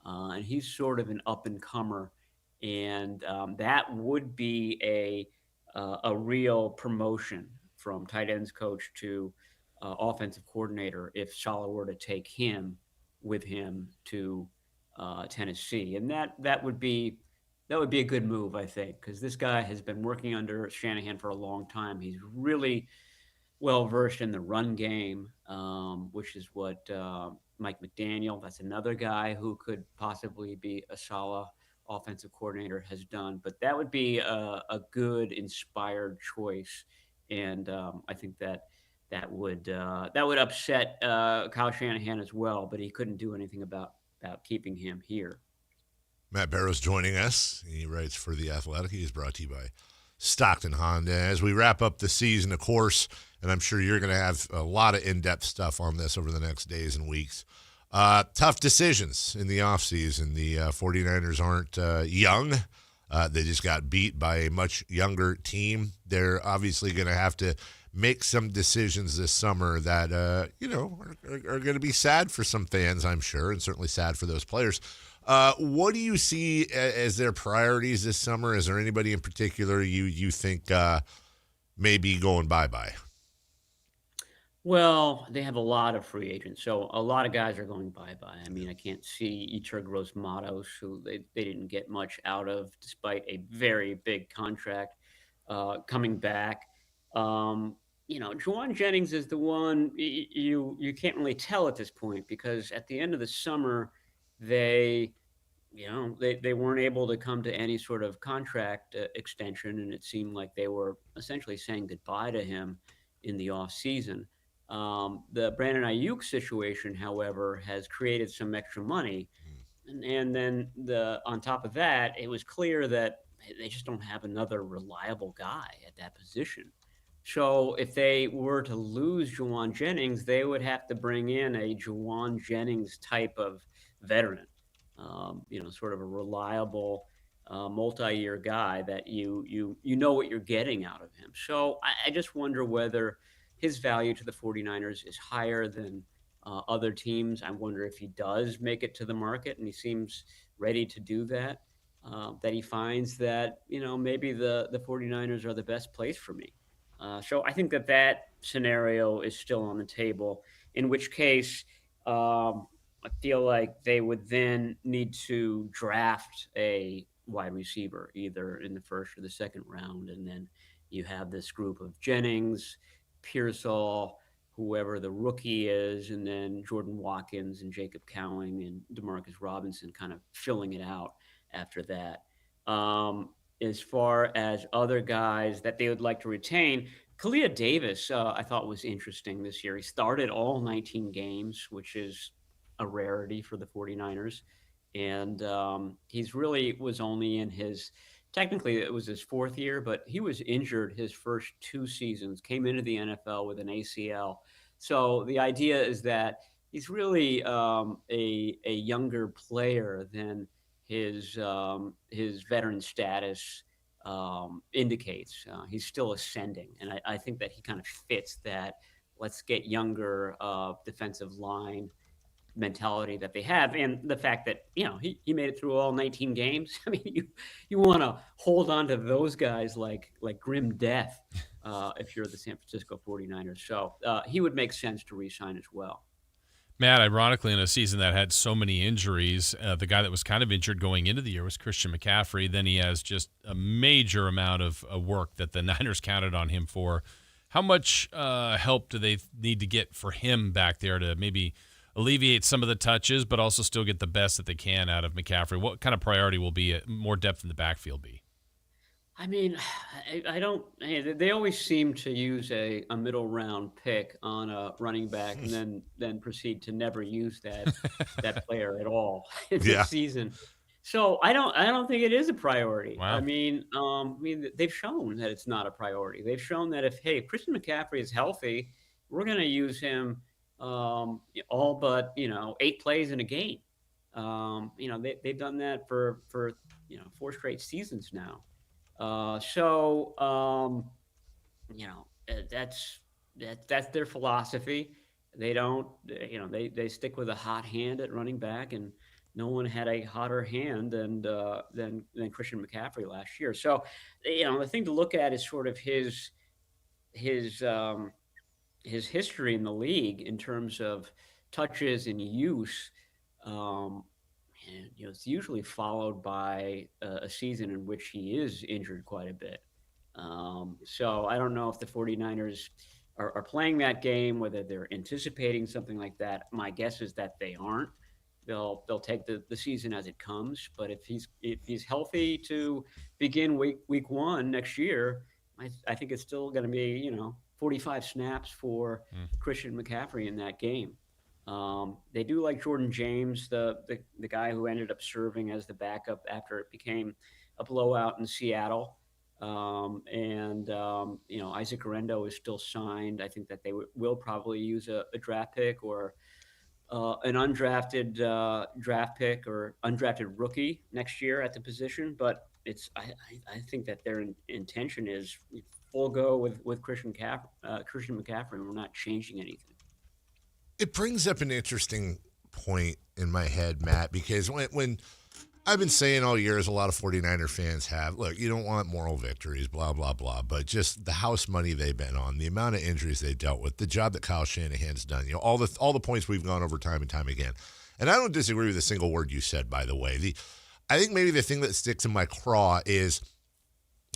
And he's sort of an up-and-comer. And that would be a real promotion from tight ends coach to offensive coordinator if Saleh were to take him with him to Tennessee. And that would be a good move, I think, because this guy has been working under Shanahan for a long time. He's really well-versed in the run game, which is what Mike McDaniel, that's another guy who could possibly be a Saleh offensive coordinator, has done. But that would be a good, inspired choice. And I think that would upset Kyle Shanahan as well, but he couldn't do anything about keeping him here. Matt Barrows joining us. He writes for The Athletic. He is brought to you by Stockton Honda. As we wrap up the season, of course, and I'm sure you're going to have a lot of in-depth stuff on this over the next days and weeks. Tough decisions in the offseason. The 49ers aren't young. They just got beat by a much younger team. They're obviously going to have to make some decisions this summer that, are going to be sad for some fans, I'm sure, and certainly sad for those players. What do you see as their priorities this summer? Is there anybody in particular you think may be going bye-bye? Well, they have a lot of free agents, so a lot of guys are going bye-bye. I mean, I can't see Yetur Gross-Matos, who they didn't get much out of despite a very big contract, coming back. Juwan Jennings is the one you can't really tell at this point, because at the end of the summer, they weren't able to come to any sort of contract extension, and it seemed like they were essentially saying goodbye to him in the off season. The Brandon Ayuk situation, however, has created some extra money. And then on top of that, it was clear that they just don't have another reliable guy at that position. So if they were to lose Juwan Jennings, they would have to bring in a Juwan Jennings type of veteran, sort of a reliable multi-year guy that you know what you're getting out of him. So I just wonder whether his value to the 49ers is higher than other teams. I wonder if he does make it to the market, and he seems ready to do that, that he finds that, maybe the 49ers are the best place for me. So I think that scenario is still on the table, in which case I feel like they would then need to draft a wide receiver, either in the first or the second round. And then you have this group of Jennings, Pearsall, whoever the rookie is, and then Jordan Watkins and Jacob Cowing and Demarcus Robinson kind of filling it out after that. As far as other guys that they would like to retain, Kalia Davis, I thought was interesting this year. He started all 19 games, which is a rarity for the 49ers. And he's really was only in his, technically it was his fourth year, but he was injured his first 2 seasons, came into the NFL with an ACL. So the idea is that he's really a younger player than his veteran status indicates. He's still ascending, and I think that he kind of fits that let's get younger defensive line mentality that they have, and the fact that he made it through all 19 games. I mean, you want to hold on to those guys like grim death if you're the San Francisco 49ers. So he would make sense to re-sign as well. Matt, ironically, in a season that had so many injuries, the guy that was kind of injured going into the year was Christian McCaffrey. Then he has just a major amount of work that the Niners counted on him for. How much help do they need to get for him back there to maybe alleviate some of the touches, but also still get the best that they can out of McCaffrey? What kind of priority will be more depth in the backfield be? I mean, I don't. They always seem to use a middle round pick on a running back, and then proceed to never use that player at all in the season. So I don't think it is a priority. Wow. I mean, they've shown that it's not a priority. They've shown that if Christian McCaffrey is healthy, we're going to use him all but 8 plays in a game. They've done that for 4 straight seasons now. That's their philosophy. They don't, they stick with a hot hand at running back, and no one had a hotter hand than Christian McCaffrey last year. So, the thing to look at is sort of his history in the league in terms of touches and use. It's usually followed by a season in which he is injured quite a bit. So I don't know if the 49ers are playing that game, whether they're anticipating something like that. My guess is that they aren't. They'll take the season as it comes. But if he's healthy to begin week 1 next year, I think it's still going to be 45 snaps for Christian McCaffrey in that game. They do like Jordan James, the guy who ended up serving as the backup after it became a blowout in Seattle. Isaac Orendo is still signed. I think that they will probably use a draft pick or an undrafted draft pick or undrafted rookie next year at the position. But I think that their intention is full go with Christian McCaffrey, and we're not changing anything. It brings up an interesting point in my head, Matt, because when I've been saying all year, as a lot of 49er fans have, look, you don't want moral victories, blah, blah, blah, but just the house money they've been on, the amount of injuries they dealt with, the job that Kyle Shanahan's done, all the points we've gone over time and time again. And I don't disagree with a single word you said, by the way. I think maybe the thing that sticks in my craw is,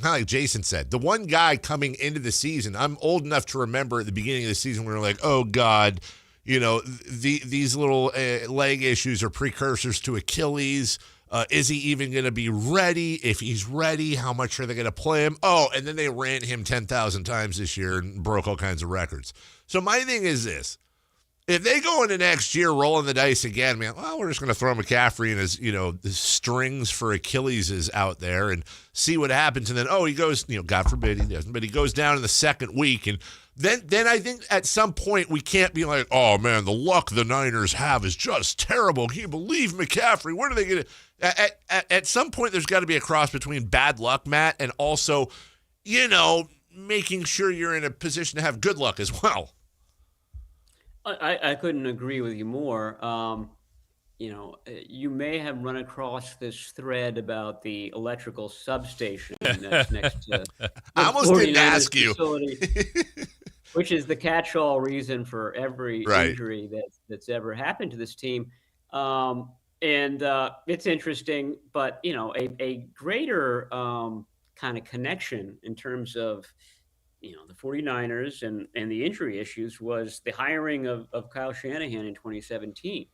kind of like Jason said, the one guy coming into the season, I'm old enough to remember at the beginning of the season, we were like, oh, God, these little leg issues are precursors to Achilles. Is he even going to be ready? If he's ready, how much are they going to play him? Oh, and then they ran him 10,000 times this year and broke all kinds of records. So my thing is this. If they go into next year rolling the dice again, man, well, we're just going to throw McCaffrey and his strings for Achilles is out there and see what happens. And then, he goes, God forbid he doesn't, but he goes down in the second week. And then I think at some point we can't be like, oh, man, the luck the Niners have is just terrible. Can you believe McCaffrey? Where do they get it? At some point there's got to be a cross between bad luck, Matt, and also, making sure you're in a position to have good luck as well. I couldn't agree with you more. You may have run across this thread about the electrical substation that's next to I almost didn't ask you. Which is the catch-all reason for every injury that's ever happened to this team. It's interesting, but, a greater kind of connection in terms of, the 49ers and the injury issues was the hiring of Kyle Shanahan in 2017.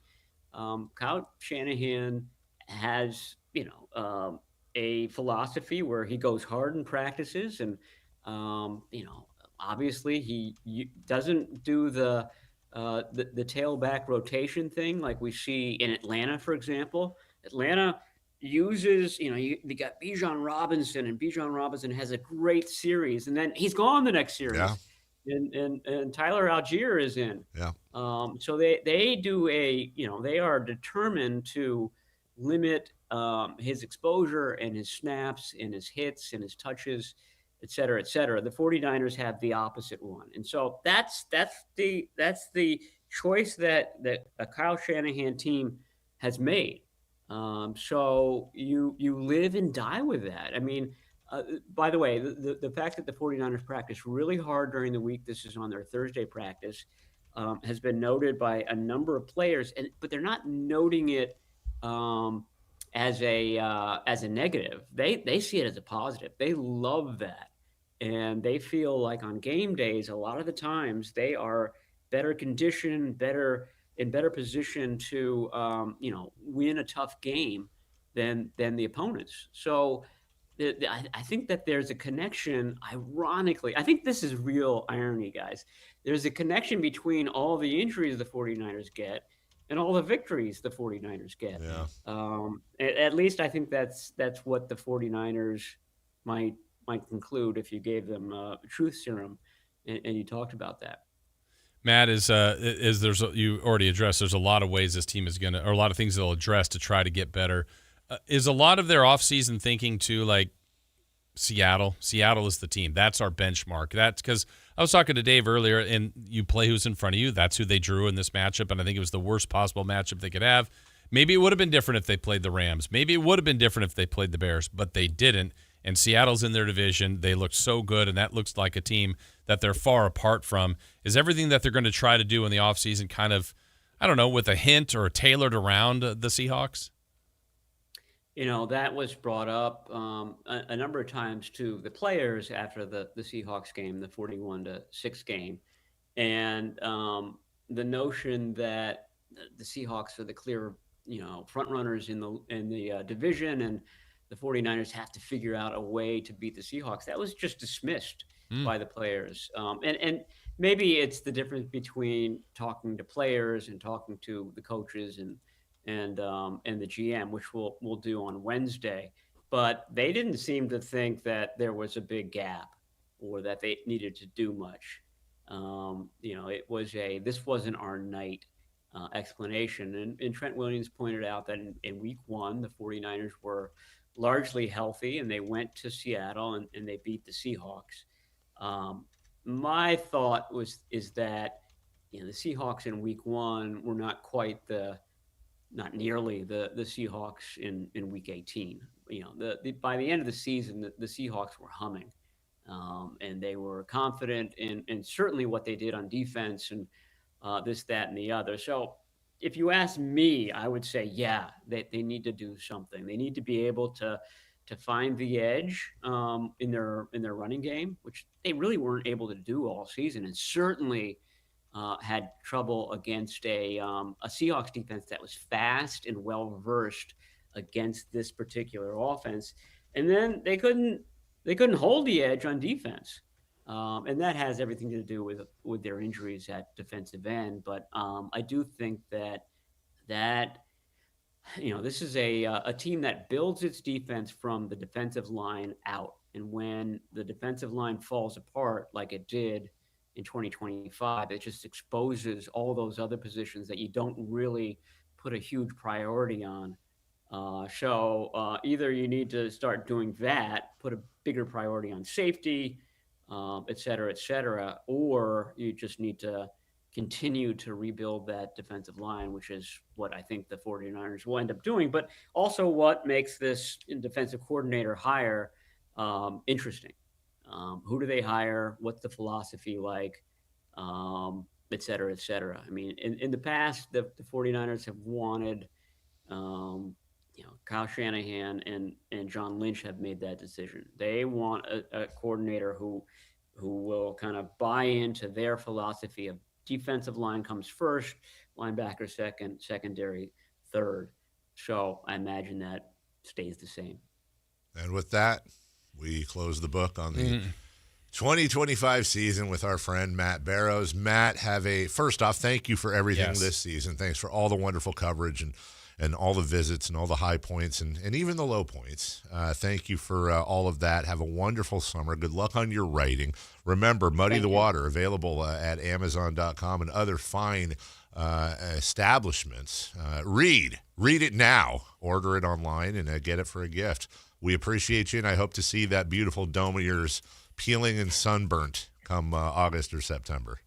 Kyle Shanahan has, a philosophy where he goes hard in practices, and obviously he doesn't do the tailback rotation thing like we see in Atlanta, for example. Atlanta uses, they got Bijan Robinson, and Bijan Robinson has a great series, and then he's gone the next series. Yeah. And Tyler Algier is in. Yeah. So they do they are determined to limit his exposure and his snaps and his hits and his touches, et cetera, et cetera. The 49ers have the opposite one. And so that's the choice that a Kyle Shanahan team has made. So you live and die with that. I mean, by the way, the fact that the 49ers practice really hard during the week, this is on their Thursday practice, has been noted by a number of players, but they're not noting it as a negative. They see it as a positive. They love that. And they feel like on game days, a lot of the times they are better conditioned, in better position to win a tough game than the opponents. So I think that there's a connection, ironically. I think this is real irony, guys. There's a connection between all the injuries the 49ers get and all the victories the 49ers get. Yeah. At least I think that's what the 49ers might conclude if you gave them truth serum and you talked about that. Matt, you already addressed, there's a lot of ways this team is going to, or a lot of things they'll address to try to get better. Is a lot of their offseason thinking too, like Seattle? Seattle is the team. That's our benchmark. That's because I was talking to Dave earlier, and you play who's in front of you. That's who they drew in this matchup, and I think it was the worst possible matchup they could have. Maybe it would have been different if they played the Rams. Maybe it would have been different if they played the Bears, but they didn't. And Seattle's in their division. They look so good, and that looks like a team that they're far apart from. Is everything that they're going to try to do in the offseason kind of, I don't know, with a hint or tailored around the Seahawks? That was brought up a number of times to the players after the Seahawks game, the 41-6 game. And the notion that the Seahawks are the clear, front runners in the division, and the 49ers have to figure out a way to beat the Seahawks. That was just dismissed by the players. And maybe it's the difference between talking to players and talking to the coaches and the GM, which we'll do on Wednesday. But they didn't seem to think that there was a big gap or that they needed to do much. It was this wasn't our night explanation. And Trent Williams pointed out that in week one, the 49ers were largely healthy, and they went to Seattle and they beat the Seahawks. My thought is that the Seahawks in week one were not nearly the Seahawks in week 18. By the end of the season, the Seahawks were humming, and they were confident in certainly what they did on defense and this, that, and the other. So if you ask me, I would say, yeah, they need to do something. They need to be able to find the edge in their running game, which they really weren't able to do all season, and certainly had trouble against a Seahawks defense that was fast and well versed against this particular offense. And then they couldn't hold the edge on defense. And that has everything to do with their injuries at defensive end. But I do think that this is a team that builds its defense from the defensive line out. And when the defensive line falls apart like it did in 2025, it just exposes all those other positions that you don't really put a huge priority on. So either you need to start doing that, put a bigger priority on safety, et cetera, or you just need to continue to rebuild that defensive line, which is what I think the 49ers will end up doing, but also what makes this defensive coordinator hire interesting. Who do they hire? What's the philosophy like? Et cetera, et cetera. I mean, in the past, the 49ers have wanted, Kyle Shanahan and John Lynch have made that decision. They want a coordinator who will kind of buy into their philosophy of defensive line comes first, linebacker second, secondary third. So I imagine that stays the same. And with that, we close the book on the 2025 season with our friend Matt Barrows. Matt, first off, thank you for everything this season. Thanks for all the wonderful coverage and all the visits and all the high points and even the low points. Thank you for all of that. Have a wonderful summer. Good luck on your writing. Remember, Muddy the Water, available at Amazon.com and other fine establishments. Read it now. Order it online and get it for a gift. We appreciate you, and I hope to see that beautiful dome of yours peeling and sunburnt come August or September.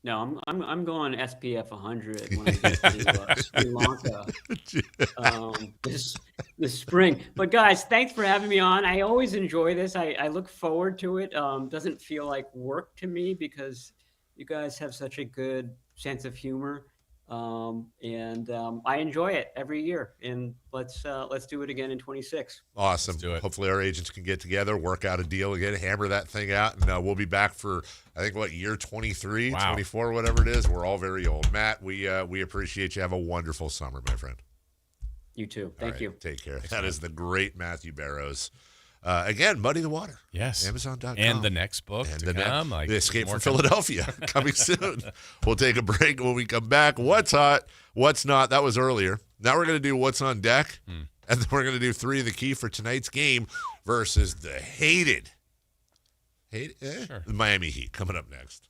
No, I'm going SPF 100 when I get to Sri Lanka this spring. But guys, thanks for having me on. I always enjoy this. I look forward to it. Doesn't feel like work to me because you guys have such a good sense of humor. And I enjoy it every year, and let's do it again in 26. Awesome. Hopefully our agents can get together, work out a deal again, hammer that thing out, and we'll be back for, I think, year 23, 24, whatever it is. We're all very old. Matt, we appreciate you. Have a wonderful summer, my friend. You too. Thank you. Take care. That is the great Matthew Barrows. Again, Muddy the Water. Yes. Amazon.com. And the next book to come. The Escape from Philadelphia coming soon. We'll take a break. When we come back, what's hot, what's not. That was earlier. Now we're going to do what's on deck. And then we're going to do 3 of the key for tonight's game versus the hated Miami Heat. Coming up next.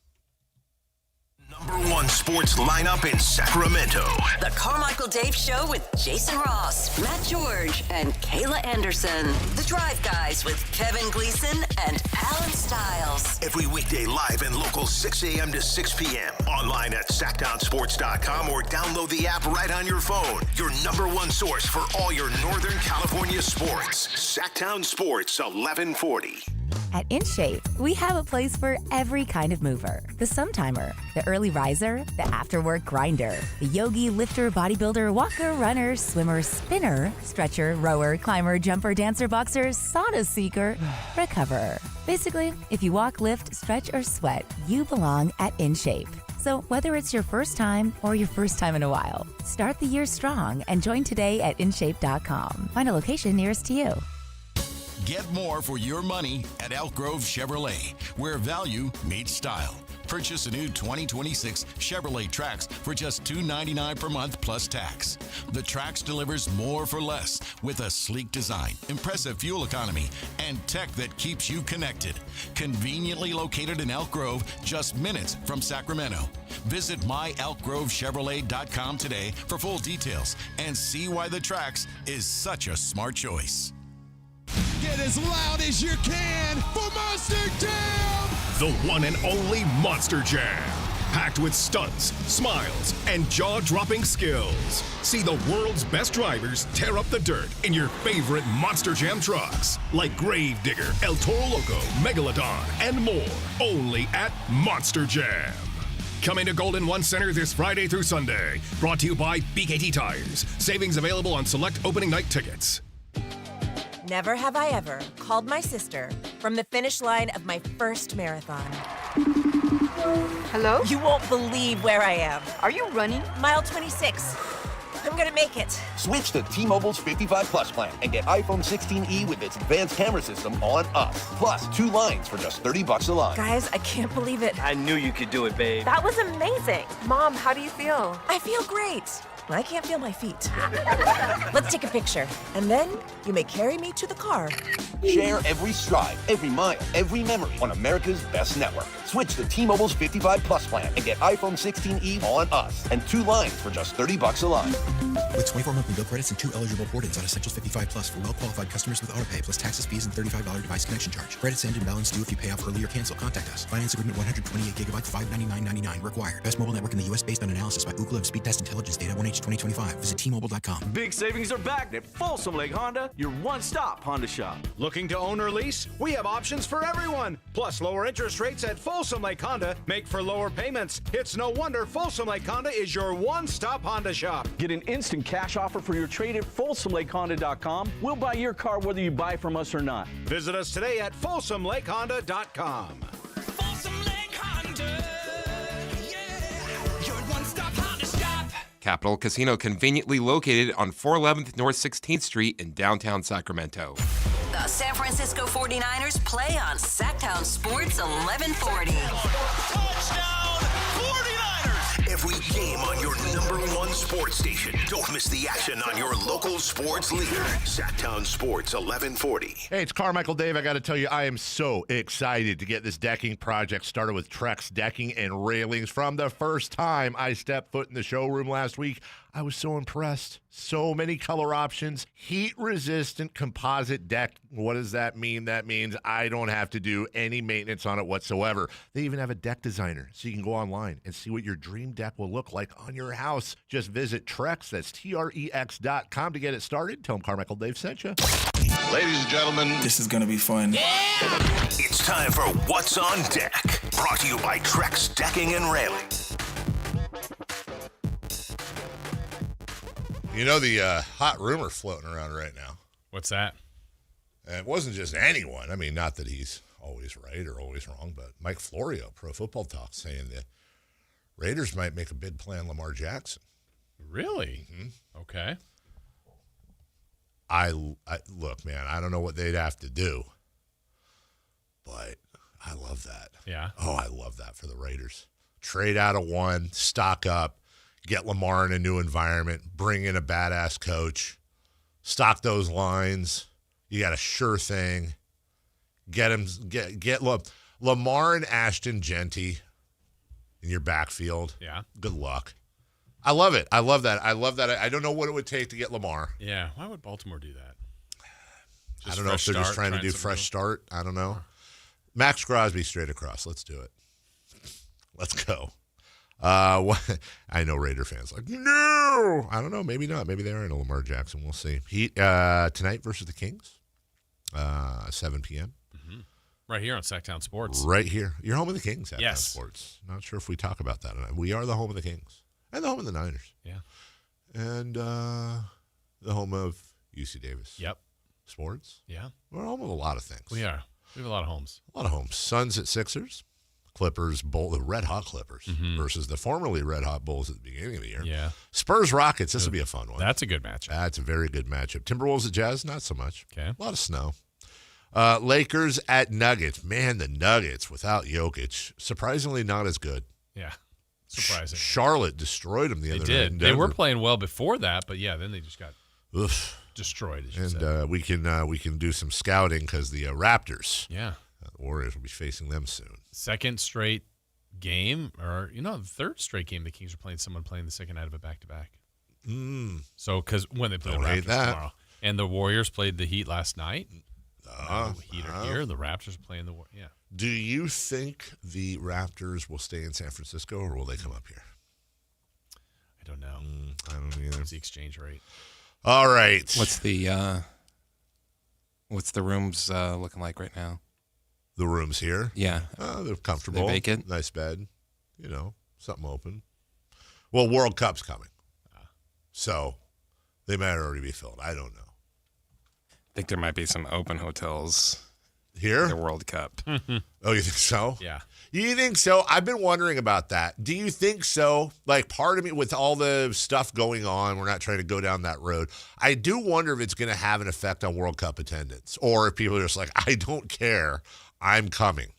Number 1 sports lineup in Sacramento. The Carmichael Dave Show with Jason Ross, Matt George, and Kayla Anderson. The Drive Guys with Kevin Gleason and Alan Stiles. Every weekday live and local 6 a.m. to 6 p.m. Online at SactownSports.com or download the app right on your phone. Your number 1 source for all your Northern California sports. Sactown Sports 1140. At InShape, we have a place for every kind of mover. The Sometimer, the early riser, the after-work grinder, the yogi, lifter, bodybuilder, walker, runner, swimmer, spinner, stretcher, rower, climber, jumper, dancer, boxer, sauna seeker, recoverer. Basically, if you walk, lift, stretch, or sweat, you belong at InShape. So whether it's your first time or your first time in a while, start the year strong and join today at InShape.com. Find a location nearest to you. Get more for your money at Elk Grove Chevrolet, where value meets style. Purchase a new 2026 Chevrolet Trax for just $299 per month plus tax. The Trax delivers more for less with a sleek design, impressive fuel economy, and tech that keeps you connected. Conveniently located in Elk Grove, just minutes from Sacramento. Visit myelkgrovechevrolet.com today for full details and see why the Trax is such a smart choice. Get as loud as you can for Monster Jam! The one and only Monster Jam. Packed with stunts, smiles, and jaw-dropping skills. See the world's best drivers tear up the dirt in your favorite Monster Jam trucks. Like Gravedigger, El Toro Loco, Megalodon, and more. Only at Monster Jam. Coming to Golden One Center this Friday through Sunday. Brought to you by BKT Tires. Savings available on select opening night tickets. Never have I ever called my sister from the finish line of my first marathon. Hello? You won't believe where I am. Are you running? Mile 26. I'm gonna make it. Switch to T-Mobile's 55 Plus plan and get iPhone 16e with its advanced camera system on us. Plus 2 lines for just $30 a line. Guys, I can't believe it. I knew you could do it, babe. That was amazing. Mom, how do you feel? I feel great. I can't feel my feet. Let's take a picture, and then you may carry me to the car. Share every stride, every mile, every memory on America's best network. Switch to T-Mobile's 55 Plus plan and get iPhone 16e on us and 2 lines for just $30 a line. With 24 monthly bill credits and 2 eligible board-ins on Essentials 55 Plus for well-qualified customers with autopay plus taxes, fees, and $35 device connection charge. Credits end and balance due if you pay off early or cancel. Contact us. Finance agreement 128 gigabytes, $599.99 required. Best mobile network in the U.S. based on analysis by Ookla of speed test intelligence data 1H 2025. Visit T-Mobile.com. Big savings are back at Folsom Lake Honda, your one-stop Honda shop. Looking to own or lease? We have options for everyone. Plus lower interest rates at Folsom Lake Honda make for lower payments. It's no wonder Folsom Lake Honda is your one-stop Honda shop. Get an instant cash offer for your trade at FolsomLakeHonda.com. We'll buy your car whether you buy from us or not. Visit us today at FolsomLakeHonda.com. Folsom Lake Honda, yeah, your one-stop Honda shop. Capital Casino, conveniently located on 411th North 16th Street in downtown Sacramento. The San Francisco 49ers play on Sactown Sports 1140. Touchdown 49ers! Every game on your #1 sports station. Don't miss the action on your local sports leader. Sactown Sports 1140. Hey, it's Carmichael Dave. I got to tell you, I am so excited to get this decking project started with Trex Decking and Railings. From the first time I stepped foot in the showroom last week, I was so impressed. So many color options. Heat-resistant composite deck. What does that mean? That means I don't have to do any maintenance on it whatsoever. They even have a deck designer, so you can go online and see what your dream deck will look like on your house. Just visit Trex, that's TREX.com to get it started. Tell them Carmichael Dave sent you. Ladies and gentlemen, this is going to be fun. It's time for What's on Deck. Brought to you by Trex Decking and Railing. You know the hot rumor floating around right now. What's that? And it wasn't just anyone. I mean, not that he's always right or always wrong, but Mike Florio, Pro Football Talk, saying the Raiders might make a bid play on Lamar Jackson. Really? Mm-hmm. Okay. I look, man, I don't know what they'd have to do, but I love that. Yeah. Oh, I love that for the Raiders. Trade out of one, stock up, get Lamar in a new environment, bring in a badass coach, stock those lines. You got a sure thing. Get Lamar and Ashton Genty in your backfield. Yeah. Good luck. I love it. I love that. I don't know what it would take to get Lamar. Yeah. Why would Baltimore do that? I don't know if they're just trying to do fresh start. I don't know. Max Crosby straight across. Let's do it. Let's go. I know Raider fans like, no. I don't know. Maybe not. Maybe they are in a Lamar Jackson. We'll see. Heat tonight versus the Kings, 7 p.m. Mm-hmm. Right here on Sactown Sports. Right here. You're home of the Kings, Sactown Yes. Sports. Not sure if we talk about that or not. We are the home of the Kings and the home of the Niners. Yeah. And the home of UC Davis. Yep. Sports. Yeah. We're home of a lot of things. We are. We have a lot of homes. A lot of homes. Suns at Sixers. Clippers, the Red Hot Clippers versus the formerly Red Hot Bulls at the beginning of the year. Yeah. Spurs Rockets. This will be a fun one. That's a good matchup. That's a very good matchup. Timberwolves at Jazz, not so much. Okay. A lot of snow. Lakers at Nuggets. Man, the Nuggets without Jokic, surprisingly not as good. Yeah. Surprising. Charlotte destroyed them the other night. They in did. They Denver. were playing well before that, but yeah, then they just got destroyed. As you said. We can do some scouting because the Raptors. Yeah. The Warriors will be facing them soon. Second straight game, or the third straight game, the Kings are playing someone playing the second night of a back-to-back. So, because when they play the Raptors tomorrow, and the Warriors played the Heat last night. The Heat are here. The Raptors are playing yeah. Do you think the Raptors will stay in San Francisco, or will they come up here? I don't know. I don't either. What's the exchange rate? All right. What's the rooms looking like right now? The rooms here? Yeah. They're comfortable. They vacant? Nice bed. Something open. Well, World Cup's coming. So they might already be filled. I don't know. I think there might be some open hotels here. The World Cup. Oh, you think so? Yeah. You think so? I've been wondering about that. Do you think so? Like, part of me, with all the stuff going on, we're not trying to go down that road. I do wonder if it's going to have an effect on World Cup attendance, or if people are just like, I don't care, I'm coming.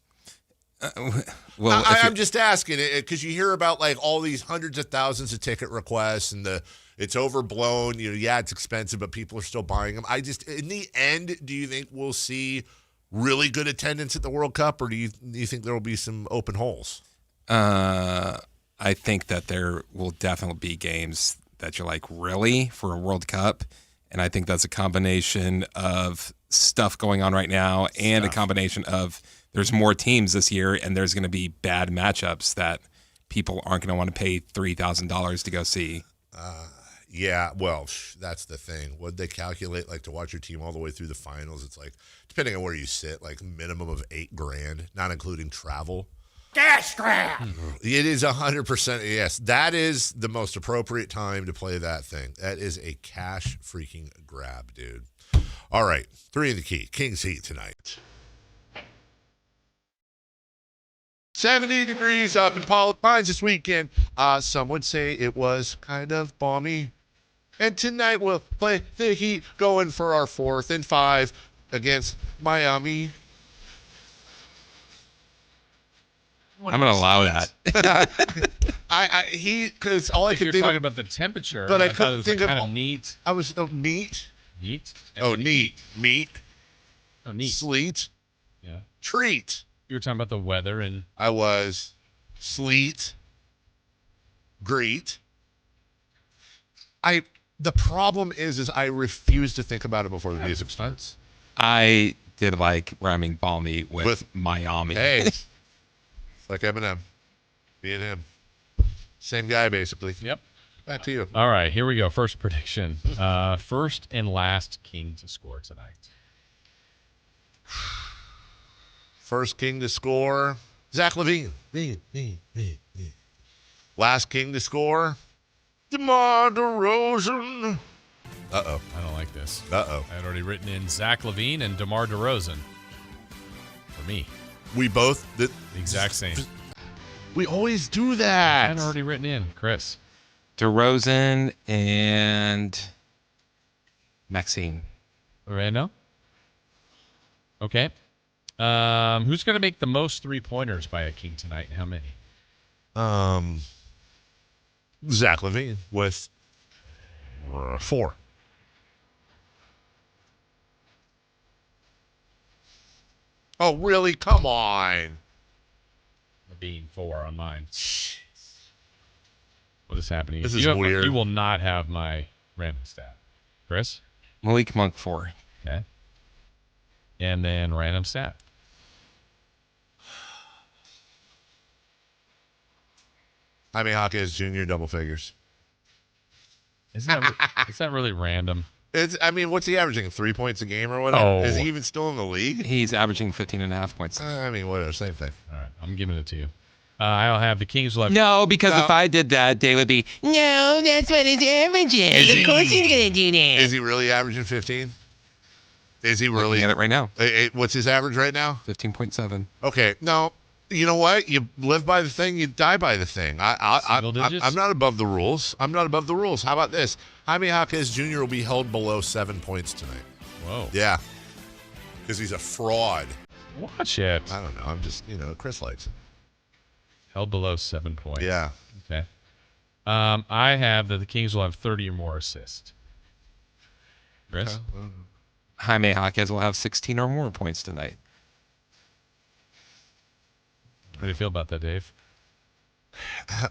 I'm just asking it because you hear about like all these hundreds of thousands of ticket requests and it's overblown. Yeah, it's expensive, but people are still buying them. In the end, do you think we'll see really good attendance at the World Cup, or do you think there will be some open holes? I think that there will definitely be games that you're like, really, for a World Cup? And I think that's a combination of stuff going on right now and a combination of there's more teams this year and there's going to be bad matchups that people aren't going to want to pay $3,000 to go see. Yeah, well, that's the thing. What'd they calculate, like, to watch your team all the way through the finals? It's like, depending on where you sit, like minimum of $8,000, not including travel. Cash grab! It is 100%. Yes, that is the most appropriate time to play that thing. That is a cash freaking grab, dude. All right, 3 in the key. Kings Heat tonight. 70 degrees up in Pollock Pines this weekend. Some would say it was kind of balmy. And tonight we'll play the Heat, going for our 4th and 5. against Miami. I'm going to allow that. Because all I could think talking about the temperature, but I couldn't think of kind of neat. I was neat. Neat. Oh, neat. Meat. Oh, neat. Sleet. Yeah. Treat. You were talking about the weather and. I was sleet. Greet. The problem is I refuse to think about it before the music starts. I did like rhyming balmy with Miami. Hey, it's like Eminem, me and him, same guy basically. Yep. Back to you. All right, here we go. First prediction. First and last King to score tonight. First King to score, Zach LaVine. Last King to score, DeMar DeRozan. Uh-oh. I don't like this. Uh-oh. I had already written in Zach LaVine and DeMar DeRozan. For me. We both. The exact same. We always do that. I had already written in. Chris. DeRozan and Maxine. Reno? Okay. Who's going to make the most 3-pointers by a King tonight and how many? Zach LaVine with 4. Oh, really? Come on. Being 4 on mine. What is happening? This is weird. You will not have my random stat. Chris? Malik Monk 4. Okay. And then random stat. Jaime Jaquez Jr. double figures. Is that really random? What's he averaging? 3 points a game or whatever? Oh. Is he even still in the league? He's averaging 15.5 points. Whatever. Same thing. All right. I'm giving it to you. I'll have the Kings left. No, because if I did that, they would be, no, that's what his average is. Of course he's going to do that. Is he really averaging 15? Is he really? Looking at it right now. What's his average right now? 15.7. Okay. No. You know what? You live by the thing, you die by the thing. I'm not above the rules. I'm not above the rules. How about this? Jaime Jaquez Jr. will be held below 7 points tonight. Whoa. Yeah. Because he's a fraud. Watch it. I don't know. I'm just, Chris likes it. Held below 7 points. Yeah. Okay. I have that the Kings will have 30 or more assists. Chris? Okay. Jaime Jaquez will have 16 or more points tonight. How do you feel about that, Dave?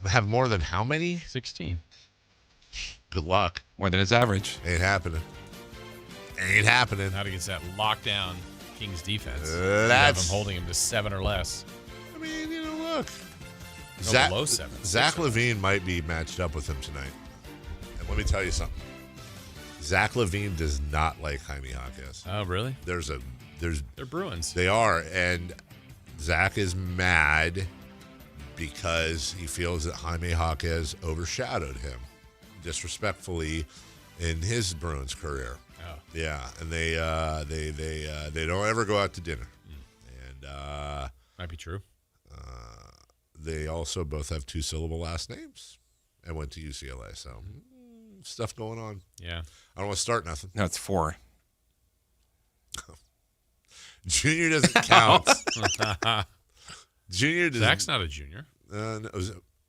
Have more than how many? 16. Good luck. More than his average. Ain't happening. Ain't happening. Not against that lockdown Kings defense. That's I'm holding him to 7 or less. Look. Below 7. Zach LaVine might be matched up with him tonight. And let me tell you something. Zach LaVine does not like Jaime Jaquez. Oh, really? They're Bruins. They are, and Zach is mad because he feels that Jaime Jaquez overshadowed him disrespectfully in his Bruins career. Oh. Yeah, and they don't ever go out to dinner. And might be true. They also both have 2-syllable last names and went to UCLA. So stuff going on. Yeah. I don't want to start nothing. No, it's 4. Junior doesn't count. Junior doesn't. Zach's not a junior. No,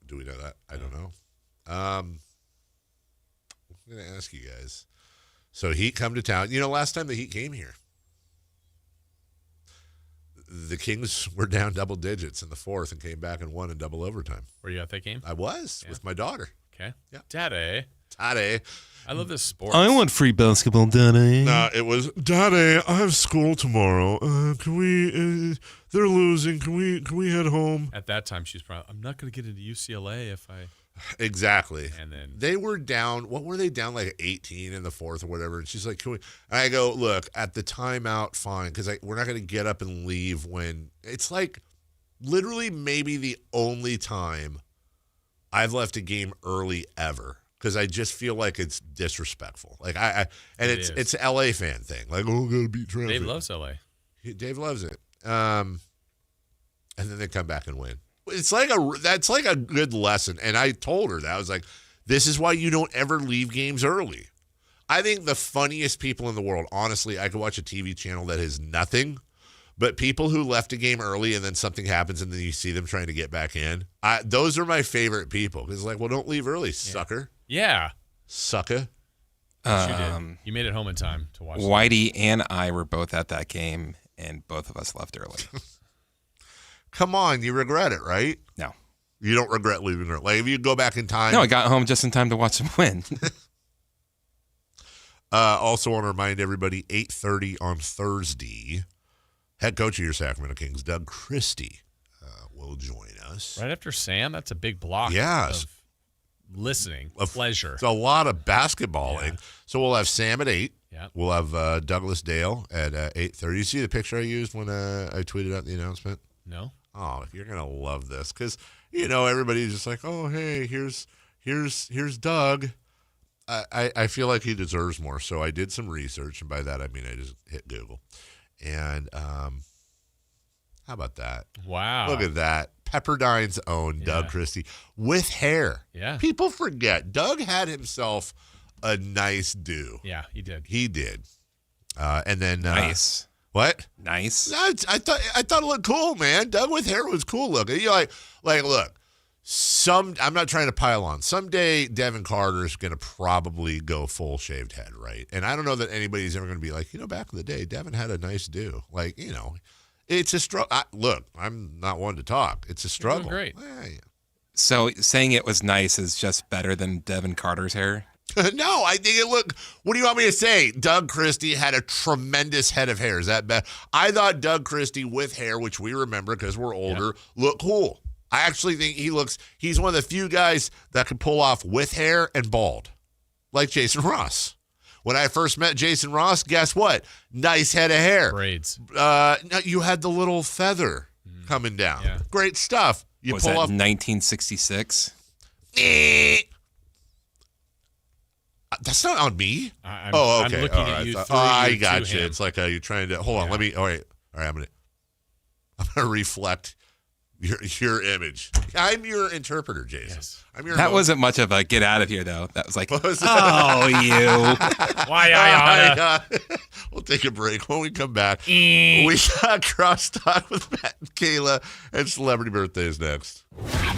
do we know that? I don't know. I'm going to ask you guys. So Heat come to town. Last time the Heat came here, the Kings were down double digits in the fourth and came back and won in double overtime. Were you at that game? I was with my daughter. Okay. Yeah. Daddy. I love this sport. I want free basketball, Daddy. No, it was, Daddy, I have school tomorrow. Can we, they're losing. Can we head home? At that time, she's probably, I'm not going to get into UCLA if I. Exactly. And then they were down. What were they down, like 18 in the fourth or whatever? And she's like, "Can we?" And I go, "Look, at the timeout, fine, because we're not going to get up and leave when it's like literally maybe the only time I've left a game early ever because I just feel like it's disrespectful. Like it's an LA fan thing. Like, oh, gotta beat traffic. Dave loves LA. Dave loves it. And then they come back and win. That's like a good lesson. And I told her that. I was like, this is why you don't ever leave games early. I think the funniest people in the world, honestly, I could watch a TV channel that has nothing, but people who left a game early and then something happens and then you see them trying to get back in. Those are my favorite people. Because like, well, don't leave early, sucker. Yeah. Sucker. Yes, you did. You made it home in time to watch. Whitey and I were both at that game, and both of us left early. Come on, you regret it, right? No. You don't regret leaving early. Like, if you go back in time. No, I got home just in time to watch them win. Also want to remind everybody, 8:30 on Thursday, head coach of your Sacramento Kings, Doug Christie, will join us. Right after Sam? That's a big block of listening, pleasure. It's a lot of basketballing. Yeah. So we'll have Sam at 8. Yeah. We'll have Douglas Dale at 8:30. You see the picture I used when I tweeted out the announcement? No. Oh, you're going to love this because, everybody's just like, oh, hey, here's Doug. I feel like he deserves more. So I did some research, and by that I mean I just hit Google. And how about that? Wow. Look at that. Pepperdine's own Doug Christie with hair. Yeah. People forget. Doug had himself a nice do. Yeah, he did. He did. And then nice. What? Nice. I thought it looked cool, man. Doug with hair was cool looking. Look. I'm not trying to pile on. Someday Devin Carter is going to probably go full shaved head, right? And I don't know that anybody's ever going to be like, back in the day, Devin had a nice do. Like, it's a struggle. Look, I'm not one to talk. It's a struggle. Great. Yeah. So saying it was nice is just better than Devin Carter's hair? No, I think it looked. What do you want me to say? Doug Christie had a tremendous head of hair. Is that bad? I thought Doug Christie with hair, which we remember because we're older, looked cool. I actually think he's one of the few guys that can pull off with hair and bald, like Jason Ross. When I first met Jason Ross, guess what? Nice head of hair. Braids. You had the little feather coming down. Yeah. Great stuff. Was that 1966? That's not on me. Okay. I'm looking at you. I got you. It's like you're trying to hold on. Let me. All right. I'm gonna reflect your image. I'm your interpreter, Jason. Yes. I'm your. That wasn't much of a get out of here, though. That was like, you. Why I We'll take a break. When we come back, we got Crosstalk with Matt and Kayla and Celebrity Birthdays next.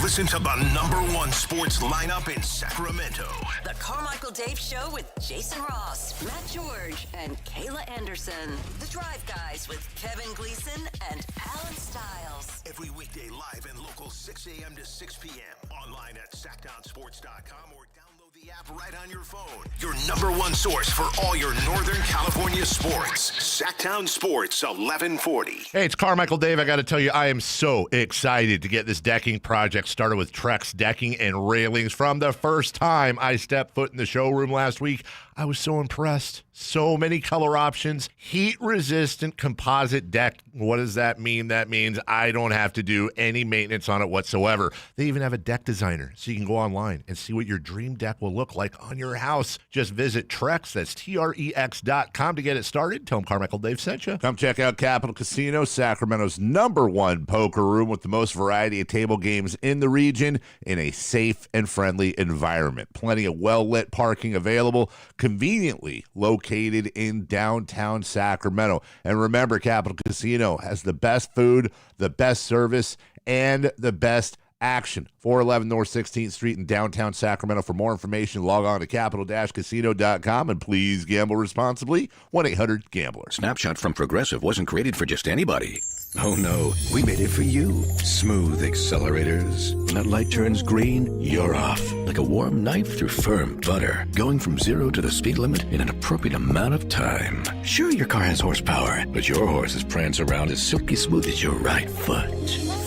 Listen to the #1 sports lineup in Sacramento. The Carmichael Dave Show with Jason Ross, Matt George, and Kayla Anderson. The Drive Guys with Kevin Gleason and Alan Stiles. Every weekday live and local 6 a.m. to 6 p.m. Online at Sactownsports.com or download the app right on your phone. Your #1 source for all your Northern California sports. Sactown Sports 1140. Hey, it's Carmichael Dave. I got to tell you, I am so excited to get this decking project started with Trex Decking and Railings. From the first time I stepped foot in the showroom last week, I was so impressed. So many color options. Heat-resistant composite deck. What does that mean? That means I don't have to do any maintenance on it whatsoever. They even have a deck designer, so you can go online and see what your dream deck will look like on your house. Just visit Trex, that's TREX.com to get it started. Tell them Carmichael Dave sent you. Come check out Capital Casino, Sacramento's #1 poker room with the most variety of table games in the region in a safe and friendly environment. Plenty of well-lit parking available, conveniently located in downtown Sacramento. And remember, Capital Casino has the best food, the best service, and the best action. 411 North 16th Street in downtown Sacramento. For more information, log on to capital-casino.com, and please gamble responsibly. 1-800-GAMBLER. Snapshot from Progressive wasn't created for just anybody. Oh no, we made it for you. Smooth accelerators. When that light turns green, you're off. Like a warm knife through firm butter. Going from 0 to the speed limit in an appropriate amount of time. Sure, your car has horsepower, but your horses prance around as silky smooth as your right foot.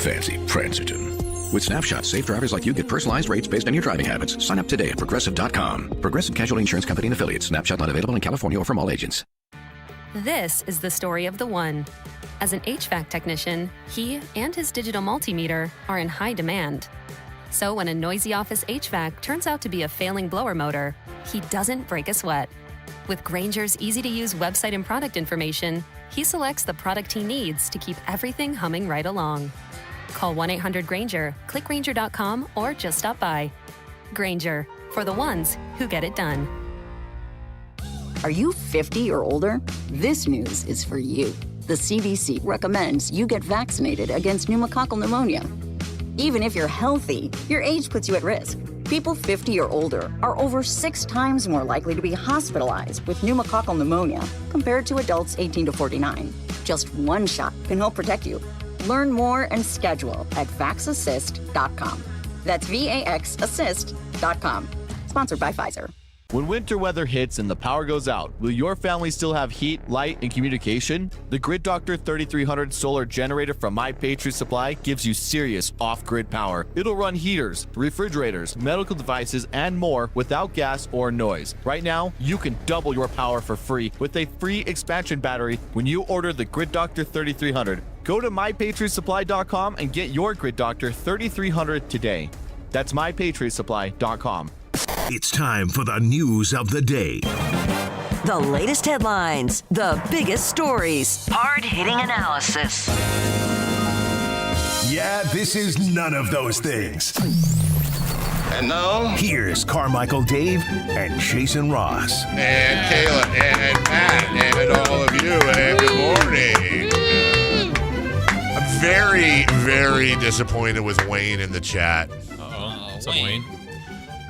Fancy Prancerton. With Snapshot, safe drivers like you get personalized rates based on your driving habits. Sign up today at Progressive.com. Progressive Casualty Insurance Company and Affiliates. Snapshot not available in California or from all agents. This is the story of the one. As an HVAC technician, he and his digital multimeter are in high demand. So when a noisy office HVAC turns out to be a failing blower motor, he doesn't break a sweat. With Grainger's easy-to-use website and product information, he selects the product he needs to keep everything humming right along. Call 1-800-GRAINGER, click Grainger.com, or just stop by. Grainger, for the ones who get it done. Are you 50 or older? This news is for you. The CDC recommends you get vaccinated against pneumococcal pneumonia. Even if you're healthy, your age puts you at risk. People 50 or older are over 6 times more likely to be hospitalized with pneumococcal pneumonia compared to adults 18 to 49. Just one shot can help protect you. Learn more and schedule at vaxassist.com. That's VAXassist.com. Sponsored by Pfizer. When winter weather hits and the power goes out, will your family still have heat, light, and communication? The Grid Doctor 3300 solar generator from My Patriot Supply gives you serious off-grid power. It'll run heaters, refrigerators, medical devices, and more without gas or noise. Right now, you can double your power for free with a free expansion battery when you order the Grid Doctor 3300. Go to MyPatriotSupply.com and get your Grid Doctor 3300 today. That's MyPatriotSupply.com. It's time for the news of the day. The latest headlines, the biggest stories, hard-hitting analysis. Yeah, this is none of those things. And now, here's Carmichael Dave and Jason Ross. And Kayla and Matt and all of you, and good morning. I'm very, very disappointed with Wayne in the chat. Uh-oh. What's up, Wayne?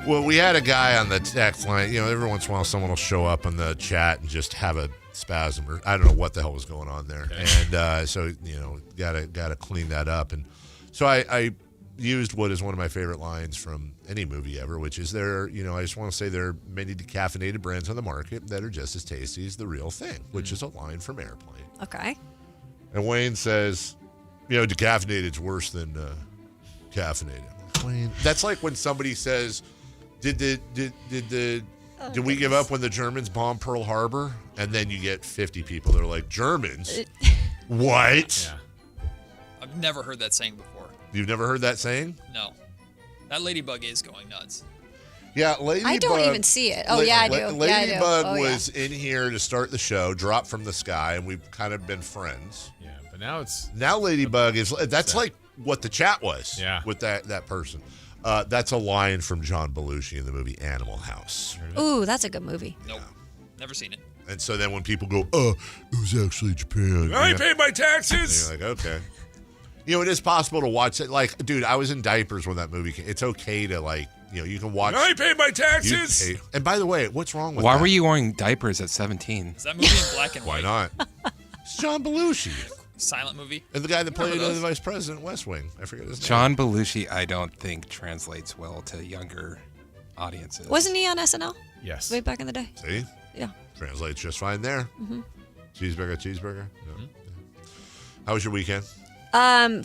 Well, we had a guy on the text line. You know, every once in a while someone will show up in the chat and just have a spasm, or I don't know what the hell was going on there. Okay. And so, you know, gotta clean that up. And so I used what is one of my favorite lines from any movie ever, which is I just want to say there are many decaffeinated brands on the market that are just as tasty as the real thing, which is a line from Airplane. Okay. And Wayne says, decaffeinated is worse than caffeinated. Wayne, that's like when somebody says, Did we give up when the Germans bombed Pearl Harbor? And then you get 50 people that are like, Germans? What? Yeah. I've never heard that saying before. You've never heard that saying? No. That ladybug is going nuts. Yeah, Ladybug. I don't even see it. Oh, yeah, I do. Ladybug was in here to start the show, dropped from the sky, and we've kind of been friends. Yeah, but now Ladybug is, that's like what the chat was with that person. That's a line from John Belushi in the movie Animal House. Ooh, that's a good movie. Nope. Never seen it. And so then when people go, it was actually Japan. I paid my taxes. And you're like, okay. It is possible to watch it. Like, dude, I was in diapers when that movie came. It's okay to, you can watch. I paid my taxes. And by the way, what's wrong with Why that? were you wearing diapers at 17? Is that movie in black and white? white? Why not? It's John Belushi. Silent movie. And the guy that played the vice president, West Wing. I forget his name. John Belushi, I don't think translates well to younger audiences. Wasn't he on SNL? Yes. Way back in the day. See? Yeah. Translates just fine there. Mm-hmm. Cheeseburger. Yeah. Mm-hmm. How was your weekend?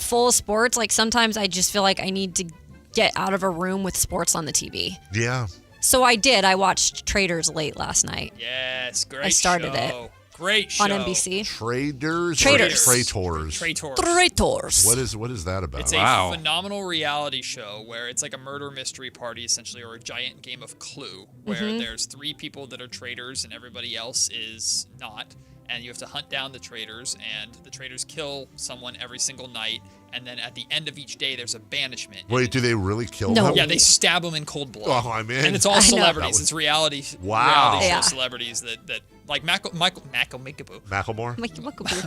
Full of sports. Sometimes I just feel like I need to get out of a room with sports on the TV. Yeah. So I did. I watched Traders late last night. Yes, great I started show. it. Great show. On NBC. Traders. Traitors. What is that about? It's a phenomenal reality show where it's like a murder mystery party, essentially, or a giant game of Clue, where there's 3 people that are traitors and everybody else is not. And you have to hunt down the traitors, and the traitors kill someone every single night. And then at the end of each day, there's a banishment. Wait, do they really kill them? Yeah, they stab them in cold blood. Oh, I'm in. And it's all celebrities. It's reality show celebrities that like Michael Macklemore?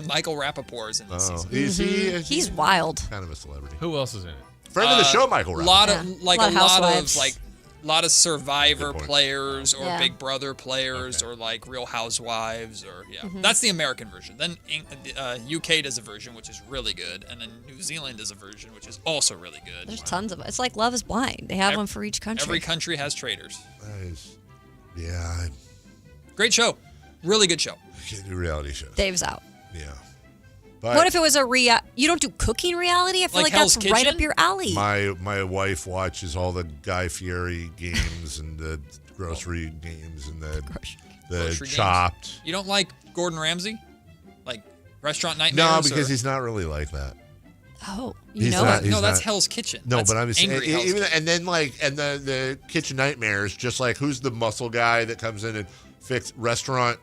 Michael Rappaport is in this season. Is he? He's wild. Kind of a celebrity. Who else is in it? Friend of the show, Michael Rappaport. A lot of Survivor players or Yeah. Big Brother players or like Real Housewives or That's the American version. Then UK does a version which is really good, and then New Zealand does a version which is also really good. There's tons of it. It's like Love is Blind. They have one for each country. Every country has traitors. Nice. Yeah. Great show. Really good show. Can't do reality shows. Dave's out. Yeah. But what if it was you don't do cooking reality? I feel like Hell's that's right Kitchen? up your alley. My wife watches all the Guy Fieri games and the grocery games and the Grocery Chopped. games. You don't like Gordon Ramsay? Like Restaurant Nightmares? No, because he's not really like that. Oh, that's Hell's Kitchen. No, That's but I'm saying angry Hell's even Kitchen. and then the Kitchen Nightmares, just like who's the muscle guy that comes in and fix restaurant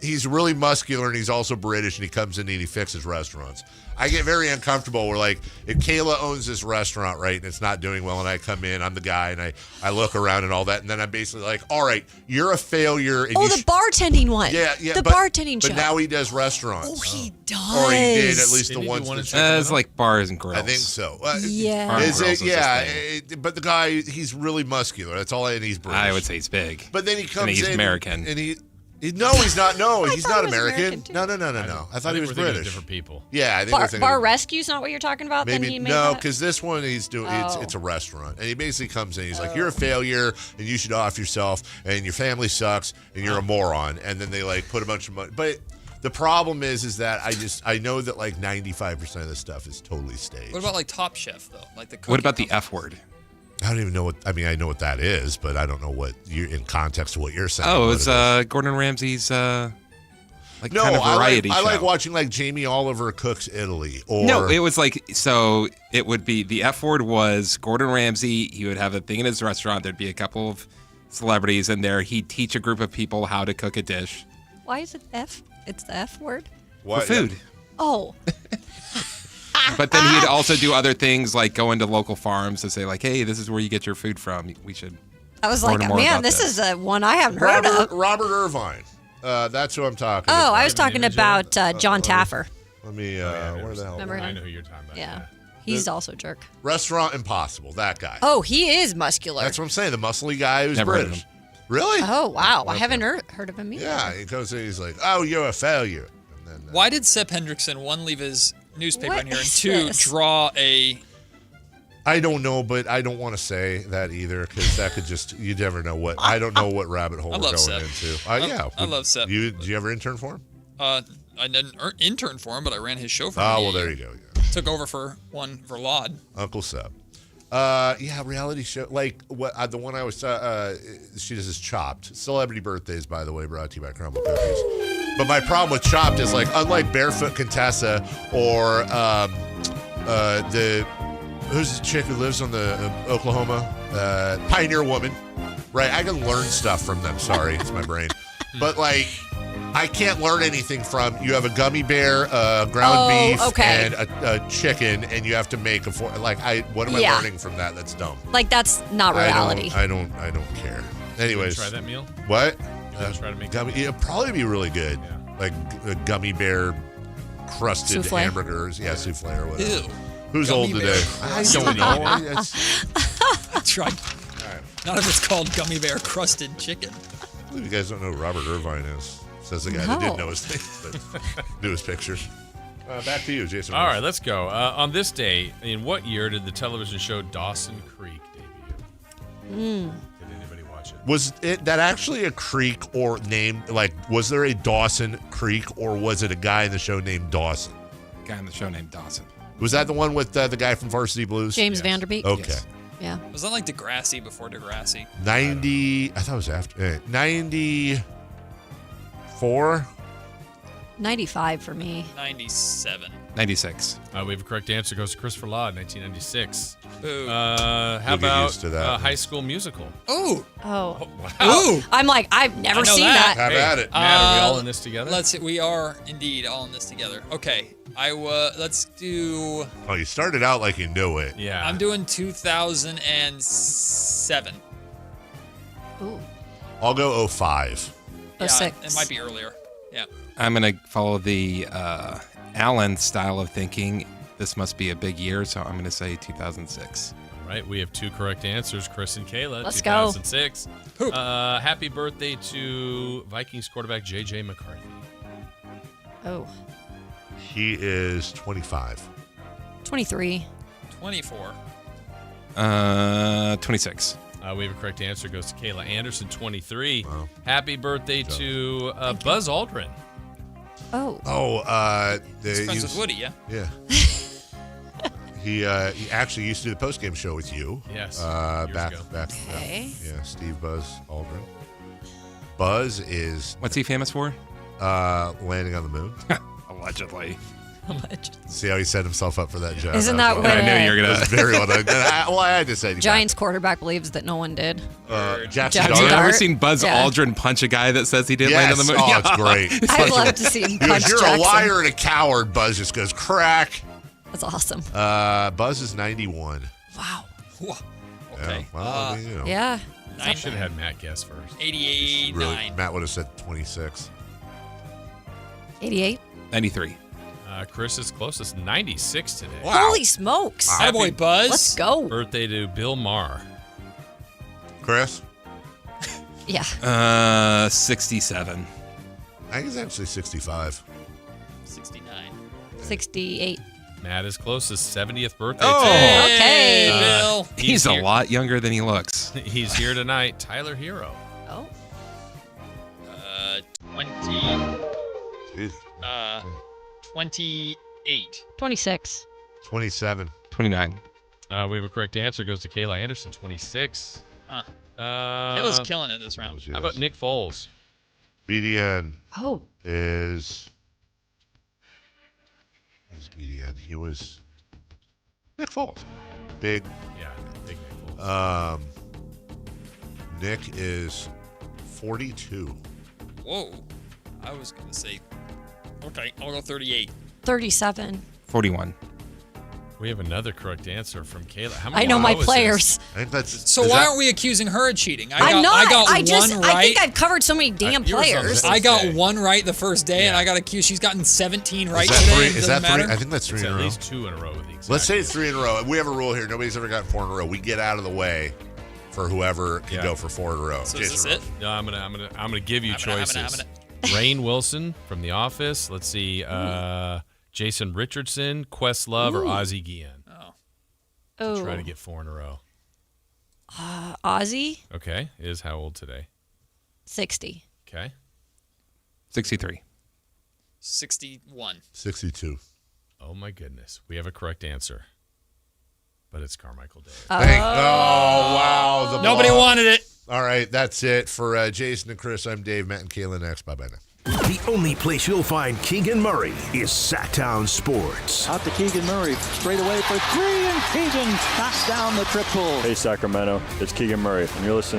he's really muscular and he's also British and he comes in and he fixes restaurants. I get very uncomfortable where, like, if Kayla owns this restaurant, right, and it's not doing well, and I come in, I'm the guy, and I look around and all that, and then I'm basically like, all right, you're a failure. And the bartending one. Yeah. The bartending show. But now he does restaurants. Oh, he does. Or he did at least the ones. It's like bars and grills. I think so. Yeah. Is it? Yeah. But the guy, he's really muscular. That's all and he's British. I would say he's big. But then he comes and he's in. American. And no, he's not. No, he's not American. No. I thought he was British. Different people. Yeah, I think we're thinking Bar Rescue's not what you're talking about? Maybe then he made no, that? because this one he's doing. It's a restaurant, and he basically comes in. He's like, "You're a failure, and you should off yourself, and your family sucks, and you're a moron." And then they like put a bunch of money. But the problem is that I know that like 95% of this stuff is totally staged. What about like Top Chef though? Like the. What about the F word? I don't even know what. I mean, I know what that is, but I don't know what you in context of what you're saying. Oh, it's Gordon Ramsay's kind of variety show. I like watching like Jamie Oliver Cooks Italy. Or no, it was like so. It would be the F word was Gordon Ramsay. He would have a thing in his restaurant. There'd be a couple of celebrities in there. He'd teach a group of people how to cook a dish. Why is it F? It's the F word? What? For food. Oh. But then he'd also do other things like go into local farms and say like, hey, this is where you get your food from. We should. I was like, man, this is one I haven't heard of. Robert Irvine. That's who I'm talking about. Oh, I was talking about John Taffer. Let me, where the hell? Remember him? I know who you're talking about. Yeah. He's also a jerk. Restaurant Impossible, that guy. Oh, he is muscular. That's what I'm saying. The muscly guy who's Never heard of British. Really? Oh, wow. I haven't heard of him either. Yeah, he goes in, he's like, oh, you're a failure. And then, Why did Sep Hendrickson, one, leave his newspaper What in here, and is two, this? draw a... I don't know, but I don't want to say that either because that could just, you never know what, I don't know what rabbit hole I we're love going Sep. into. Yeah. I love Sep. Did you ever intern for him? I didn't intern for him, but I ran his show for him. Oh, well, there you go. Yeah. Took over for one Verlad. Uncle Sep. Yeah, reality show. Like what the one I was she does is Chopped. Celebrity Birthdays, by the way, brought to you by Crumble Cookies. But my problem with Chopped is like unlike Barefoot Contessa or who's the chick who lives on the Oklahoma Pioneer Woman, right? I can learn stuff from them. Sorry, it's my brain. But like, I can't learn anything from. You have a gummy bear, ground beef, and a chicken, and you have to make what am I learning from that? That's dumb. Like that's not reality. I don't care. Anyways, try that meal. What? Try to make gummy. It'd probably be really good. Yeah. Like a gummy bear crusted Souffle? hamburgers. Yeah, souffle or whatever. Ew. Who's Gummy old bear. today? I don't know. That's right. Not if it's called gummy bear crusted chicken. You guys don't know who Robert Irvine is. Says the guy that didn't know his name, but knew his pictures. Back to you, Jason. All right, let's go. On this day, in what year did the television show Dawson Creek debut? Did anybody watch it? Was it that actually a creek or named, like, was there a Dawson Creek or was it a guy in the show named Dawson? Guy in the show named Dawson. Was that the one with the guy from Varsity Blues? James Vanderbeek. Okay. Yes. Yeah. Was that like Degrassi before Degrassi? 90, I thought it was after, 94? 95 for me. 97. 96. We have a correct answer. Goes to Christopher Law, 1996. Boo. How We'll get about used to that. High School Musical? Oh. Oh. Ooh. I'm like, I've never I know seen that. that. Have at it. Matt, are we all in this together? Let's see. We are indeed all in this together. Okay. Let's do. Oh, you started out like you knew it. Yeah. I'm doing 2007. Ooh. I'll go 05. Yeah, 06. it might be earlier. Yeah. I'm going to follow the Allen style of thinking. This must be a big year, so I'm going to say 2006. All right, we have two correct answers. Chris and Kayla, Let's go. 2006. Happy birthday to Vikings quarterback J.J. McCarthy. Oh. He is 25. 23. 24. 26. We have a correct answer. Goes to Kayla Anderson, 23. Wow. Happy birthday to Buzz Aldrin. Oh. Oh, He's friends with Woody, yeah? Yeah. He actually used to do the postgame show with you. Yes. Back. Okay. Yeah, Steve Buzz Aldrin. Buzz is What's he famous for? landing on the moon. Allegedly. See how he set himself up for that job? Isn't that what? I knew you were gonna. Very well done. I had to say. Giants quarterback believes that no one did. Jackson Have Dart. you ever seen Buzz Yeah. Aldrin punch a guy that says he didn't land on the moon? Oh, it's great. I'd love to see him He punch goes, "You're Jackson." a liar and a coward." Buzz just goes crack. That's awesome. Buzz is 91. Wow. Okay. Yeah, well, I mean, you know. Yeah. I should have had Matt guess first. 89. Really, Matt would have said 26. 88. 93. Chris is closest, 96 today. Holy smokes. Attaboy, Buzz. Let's go. Birthday to Bill Maher. Chris? Yeah. 67. I think it's actually 65. 69. 68. Matt is closest, 70th birthday Oh. today. Okay. Bill. He's a here- lot younger than he looks. He's here tonight. Tyler Hero. Oh. 20. Jeez. 28. 26. 27. 29. We have a correct answer. Goes to Kayla Anderson, 26. Huh. It It was killing it this round. How about Nick Foles? BDN Oh. is BDN. He was Nick Foles. Big. Yeah, big Nick Foles. Nick is 42. Whoa. I was going to say, okay, I'll go 38. 37. 41. We have another correct answer from Kayla. How I many know my was this? players. I think that's. So why aren't we accusing her of cheating? I'm not. I got I one right. I think I've covered so many damn you were so players. good. I got Okay. one right the first day, and I got accused. She's gotten 17 right Is that today. three? It Is doesn't that three? matter. I think that's three It's in a at row. least 2 in a row with the exact Let's say it's answer. 3 in a row. We have a rule here. Nobody's ever gotten 4 in a row. We get out of the way for whoever can go for 4 in a row. So is this it? No, I'm gonna give you I'm gonna- choices. Rainn Wilson from The Office. Let's see. Jason Richardson, Questlove, or Ozzie Guillen. Oh. Try to get 4 in a row. Ozzy. Okay, is how old today? 60. Okay. 63. 61. 62. Oh my goodness, we have a correct answer, but it's Carmichael Dave. Oh, wow. Nobody wanted it. All right, that's it for Jason and Chris. I'm Dave, Matt, and Kayla next. Bye-bye now. The only place you'll find Keegan Murray is Sactown Sports. Out to Keegan Murray, straight away for 3, and Keegan knocks down the triple. Hey, Sacramento, it's Keegan Murray, and you're listening